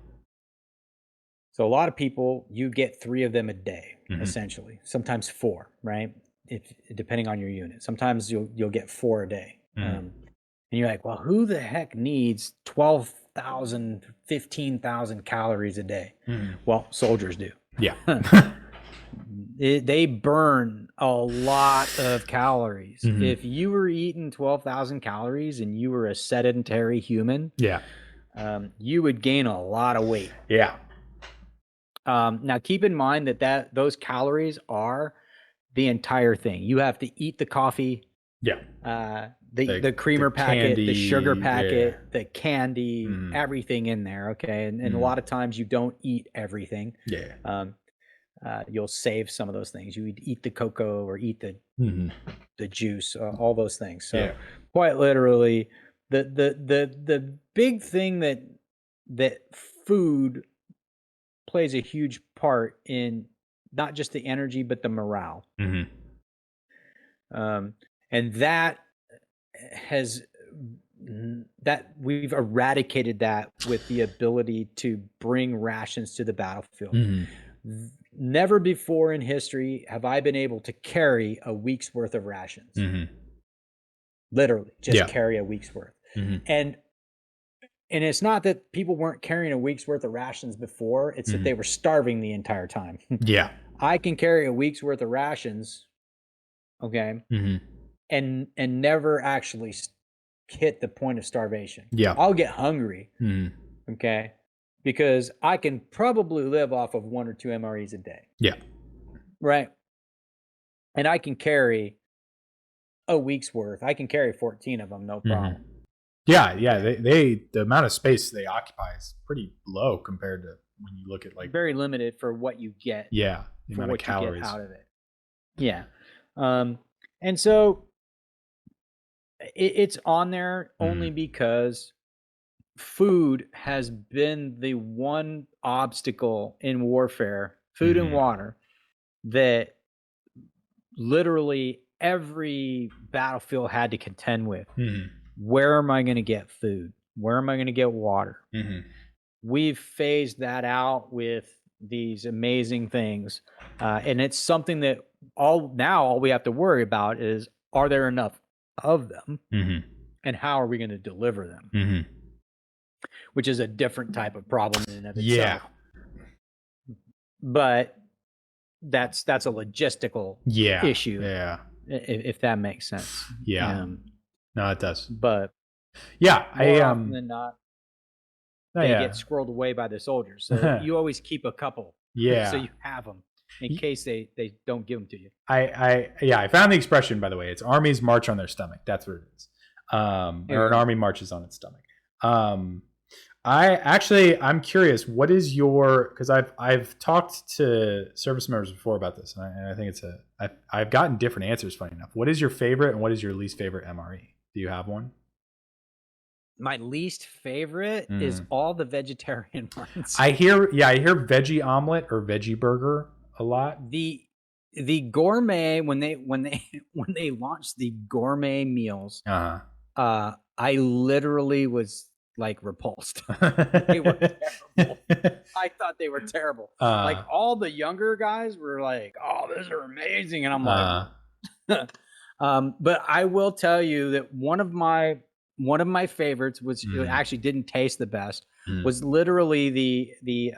Speaker 2: So a lot of people, you get 3 of them a day, essentially. Sometimes 4, right? If depending on your unit. Sometimes you'll get 4 a day. And you're like, well, who the heck needs 12,000, 15,000 calories a day? Well, soldiers do.
Speaker 1: Yeah.
Speaker 2: They burn a lot of calories. If you were eating 12,000 calories and you were a sedentary human,
Speaker 1: Yeah.
Speaker 2: You would gain a lot of weight.
Speaker 1: Yeah.
Speaker 2: Now, keep in mind that those calories are the entire thing. You have to eat the coffee,
Speaker 1: Yeah.
Speaker 2: the creamer packet, the sugar packet,
Speaker 1: yeah.
Speaker 2: the candy, everything in there. Okay, and a lot of times you don't eat everything.
Speaker 1: Yeah.
Speaker 2: You'll save some of those things. You would eat the cocoa or eat the juice, all those things. So quite literally, the big thing that food plays a huge part in not just the energy but the morale. And that we've eradicated that with the ability to bring rations to the battlefield. Never before in history have I been able to carry a week's worth of rations. Literally, just carry a week's worth. And it's not that people weren't carrying a week's worth of rations before. It's that they were starving the entire time.
Speaker 1: Yeah.
Speaker 2: I can carry a week's worth of rations, okay, and never actually hit the point of starvation.
Speaker 1: Yeah.
Speaker 2: I'll get hungry, okay, because I can probably live off of 1 or 2 MREs a day.
Speaker 1: Yeah.
Speaker 2: Right. And I can carry a week's worth. I can carry 14 of them, no problem.
Speaker 1: Yeah. Yeah. They the amount of space they occupy is pretty low compared to when you look at like
Speaker 2: very limited for what you get.
Speaker 1: Yeah. The
Speaker 2: for
Speaker 1: amount
Speaker 2: what
Speaker 1: of calories
Speaker 2: you get out of it. Yeah. And so it's on there only because food has been the one obstacle in warfare, food and water, that literally every battlefield had to contend with. Where am I going to get food? Where am I going to get water? We've phased that out with these amazing things. And it's something that all we have to worry about is, are there enough of them? And how are we going to deliver them? Which is a different type of problem in and of itself. But that's a logistical issue.
Speaker 1: Yeah.
Speaker 2: If that makes sense.
Speaker 1: Yeah. No, it does.
Speaker 2: But
Speaker 1: yeah,
Speaker 2: more often than not, they get squirreled away by the soldiers. So you always keep a couple.
Speaker 1: Yeah.
Speaker 2: So you have them in case they don't give them to you.
Speaker 1: I found the expression, by the way. It's armies march on their stomach. That's what it is. Or an army marches on its stomach. I'm curious, what is your, because I've talked to service members before about this, and I think I've gotten different answers, funny enough. What is your favorite and what is your least favorite MRE? Do you have one? My
Speaker 2: least favorite is all the vegetarian ones.
Speaker 1: I hear veggie omelet or veggie burger a lot.
Speaker 2: The gourmet, when they launched the gourmet meals, I literally was like repulsed. They were terrible. I thought they were terrible. Like all the younger guys were like, "Oh, those are amazing," and I'm like, but I will tell you that one of my favorites was it actually didn't taste the best. Was literally the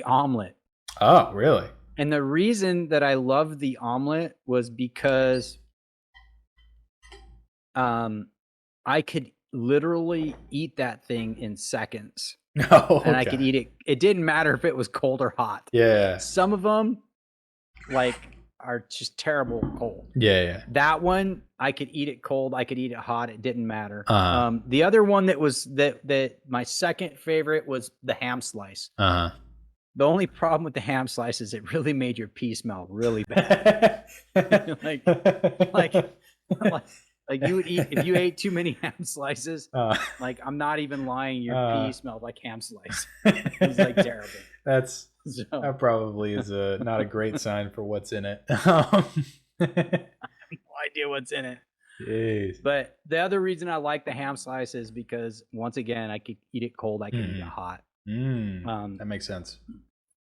Speaker 2: omelet.
Speaker 1: Oh, really?
Speaker 2: And the reason that I loved the omelet was because I could literally eat that thing in seconds. And I could eat it. It didn't matter if it was cold or hot.
Speaker 1: Yeah.
Speaker 2: Some of them, like are just terrible cold.
Speaker 1: Yeah.
Speaker 2: That one, I could eat it cold. I could eat it hot. It didn't matter.
Speaker 1: Uh-huh.
Speaker 2: The other one that my second favorite was the ham slice.
Speaker 1: Uh-huh.
Speaker 2: The only problem with the ham slice is it really made your pee smell really bad. like you would eat if you ate too many ham slices. Like, I'm not even lying, your pee smelled like ham slice. It was like terrible.
Speaker 1: That probably is not a great sign for what's in it. I
Speaker 2: have no idea what's in it.
Speaker 1: Jeez.
Speaker 2: But the other reason I like the ham slice is because, once again, I could eat it cold. I could eat it hot.
Speaker 1: That makes sense.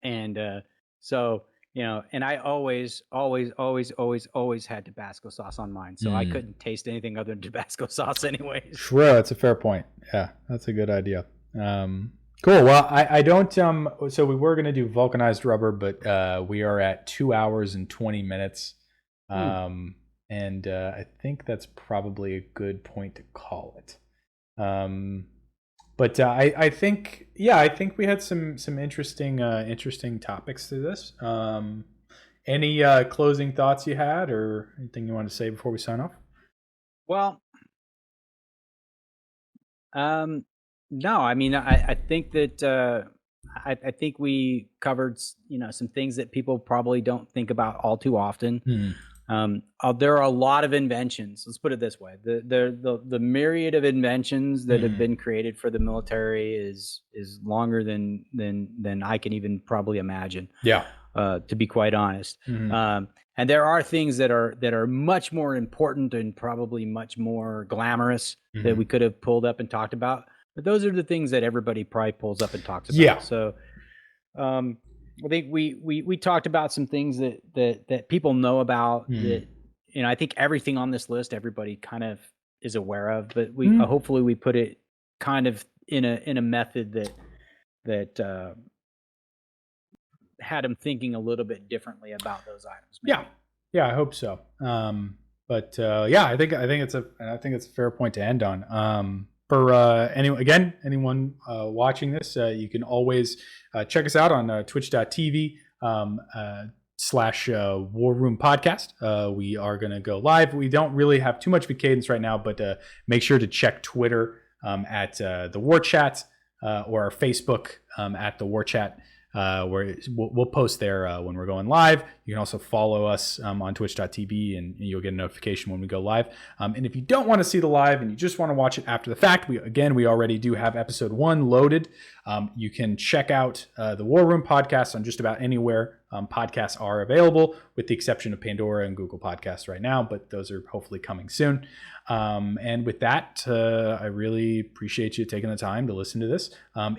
Speaker 2: And so, and I always had Tabasco sauce on mine. So I couldn't taste anything other than Tabasco sauce anyways.
Speaker 1: Sure, that's a fair point. Yeah, that's a good idea. Cool. Well, I don't, so we were going to do vulcanized rubber, but we are at 2 hours and 20 minutes. And I think that's probably a good point to call it. But I think we had some interesting topics to this. Any closing thoughts you had, or anything you want to say before we sign off?
Speaker 2: Well, no, I mean, I think that I think we covered some things that people probably don't think about all too often. There are a lot of inventions. Let's put it this way: the myriad of inventions that have been created for the military is longer than I can even probably imagine.
Speaker 1: Yeah.
Speaker 2: To be quite honest, and there are things that are much more important and probably much more glamorous that we could have pulled up and talked about. But those are the things that everybody probably pulls up and talks about.
Speaker 1: Yeah.
Speaker 2: So, I think we talked about some things that people know about that, I think everything on this list, everybody kind of is aware of, but we hopefully we put it kind of in a method that had them thinking a little bit differently about those items. Maybe.
Speaker 1: Yeah, I hope so. But I think it's a fair point to end on. For anyone watching this, you can always check us out on twitch.tv / War Room Podcast. We are going to go live. We don't really have too much of a cadence right now, but make sure to check Twitter at the War Chat or our Facebook at the War Chat. Where we'll post there when we're going live. You can also follow us on twitch.tv and you'll get a notification when we go live. And if you don't want to see the live and you just want to watch it after the fact, we already do have episode 1 loaded. You can check out the War Room podcast on just about anywhere podcasts are available, with the exception of Pandora and Google Podcasts right now, but those are hopefully coming soon. And with that, I really appreciate you taking the time to listen to this.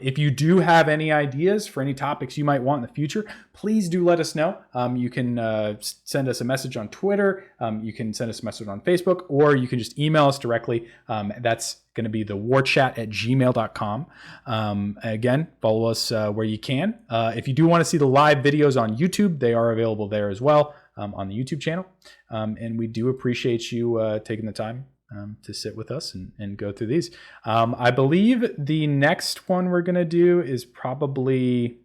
Speaker 1: If you do have any ideas for any topics you might want in the future, please do let us know. You can send us a message on Twitter. You can send us a message on Facebook, or you can just email us directly. That's going to be the warchat@gmail.com. Again, follow us where you can. If you do want to see the live videos on YouTube, they are available there as well on the YouTube channel. And we do appreciate you taking the time to sit with us and go through these. I believe the next one we're going to do is probably...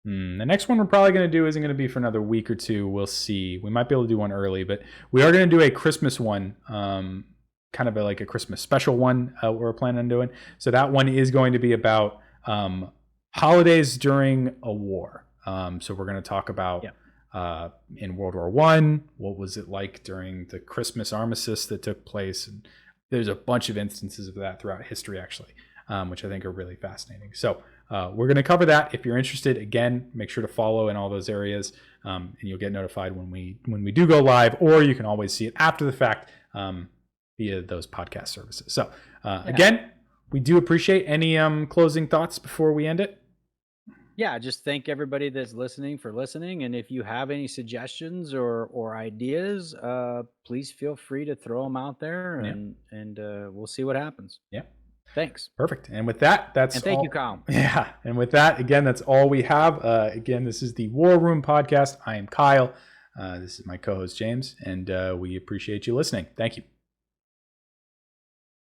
Speaker 1: the next one we're probably going to do isn't going to be for another week or two. We'll see. We might be able to do one early, but we are going to do a Christmas one, kind of like a Christmas special one we're planning on doing. So that one is going to be about holidays during a war. So we're going to talk about in World War I, what was it like during the Christmas armistice that took place? And there's a bunch of instances of that throughout history, actually, which I think are really fascinating. So we're going to cover that. If you're interested, again, make sure to follow in all those areas, and you'll get notified when we do go live, or you can always see it after the fact via those podcast services. So again, we do appreciate any closing thoughts before we end it.
Speaker 2: Yeah, just thank everybody that's listening for listening. And if you have any suggestions or ideas, please feel free to throw them out there, and we'll see what happens. Yeah. Thanks.
Speaker 1: Perfect. And with that,
Speaker 2: thank you, Kyle.
Speaker 1: Yeah. And with that, again, that's all we have. Again, this is the War Room Podcast. I am Kyle. This is my co-host, James, and we appreciate you listening. Thank you.